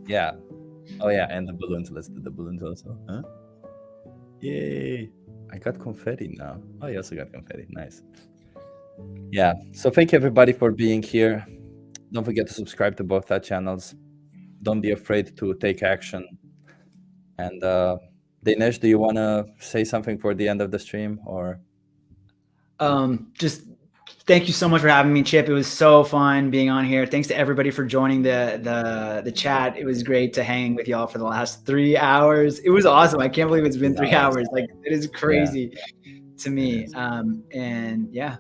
Yeah. Oh yeah, and the balloons. Let's do the balloons also. Huh? Yay! I got confetti now. Oh, you also got confetti. Nice. Yeah. So thank you everybody for being here. Don't forget to subscribe to both our channels. Don't be afraid to take action. And Daynesh, do you want to say something for the end of the stream, or? Just thank you so much for having me, Chip. It was so fun being on here. Thanks to everybody for joining the chat. It was great to hang with y'all for the last 3 hours. It was awesome. I can't believe it's been 3 hours. Like, it is crazy to me. And yeah,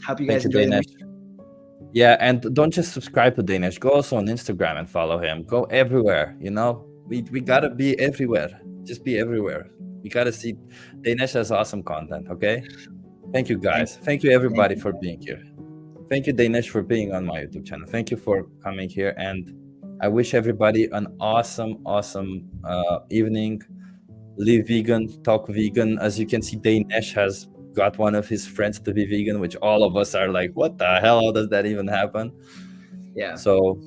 hope you guys enjoy the week. Yeah, and don't just subscribe to Daynesh. Go also on Instagram and follow him. Go everywhere. You know, we gotta be everywhere. Just be everywhere. We gotta see. Daynesh has awesome content. Okay. Thank you, guys. Thank you, everybody, for being here. Thank you, Daynesh, for being on my YouTube channel. Thank you for coming here, and I wish everybody an awesome evening. Live vegan, talk vegan. As you can see, Daynesh has got one of his friends to be vegan, which all of us are like, what the hell? How does that even happen? Yeah. So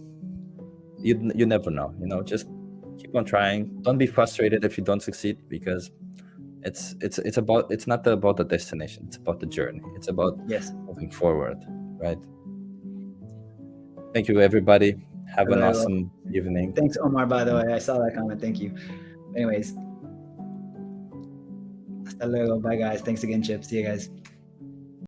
you never know. You know, just keep on trying. Don't be frustrated if you don't succeed, because it's not about the destination. It's about the journey. It's about moving forward, right? Thank you, everybody. Have an awesome evening. Thanks, Omar, by the way. I saw that comment. Thank you. Anyways, hasta luego. Bye, guys. Thanks again, Chip. See you guys.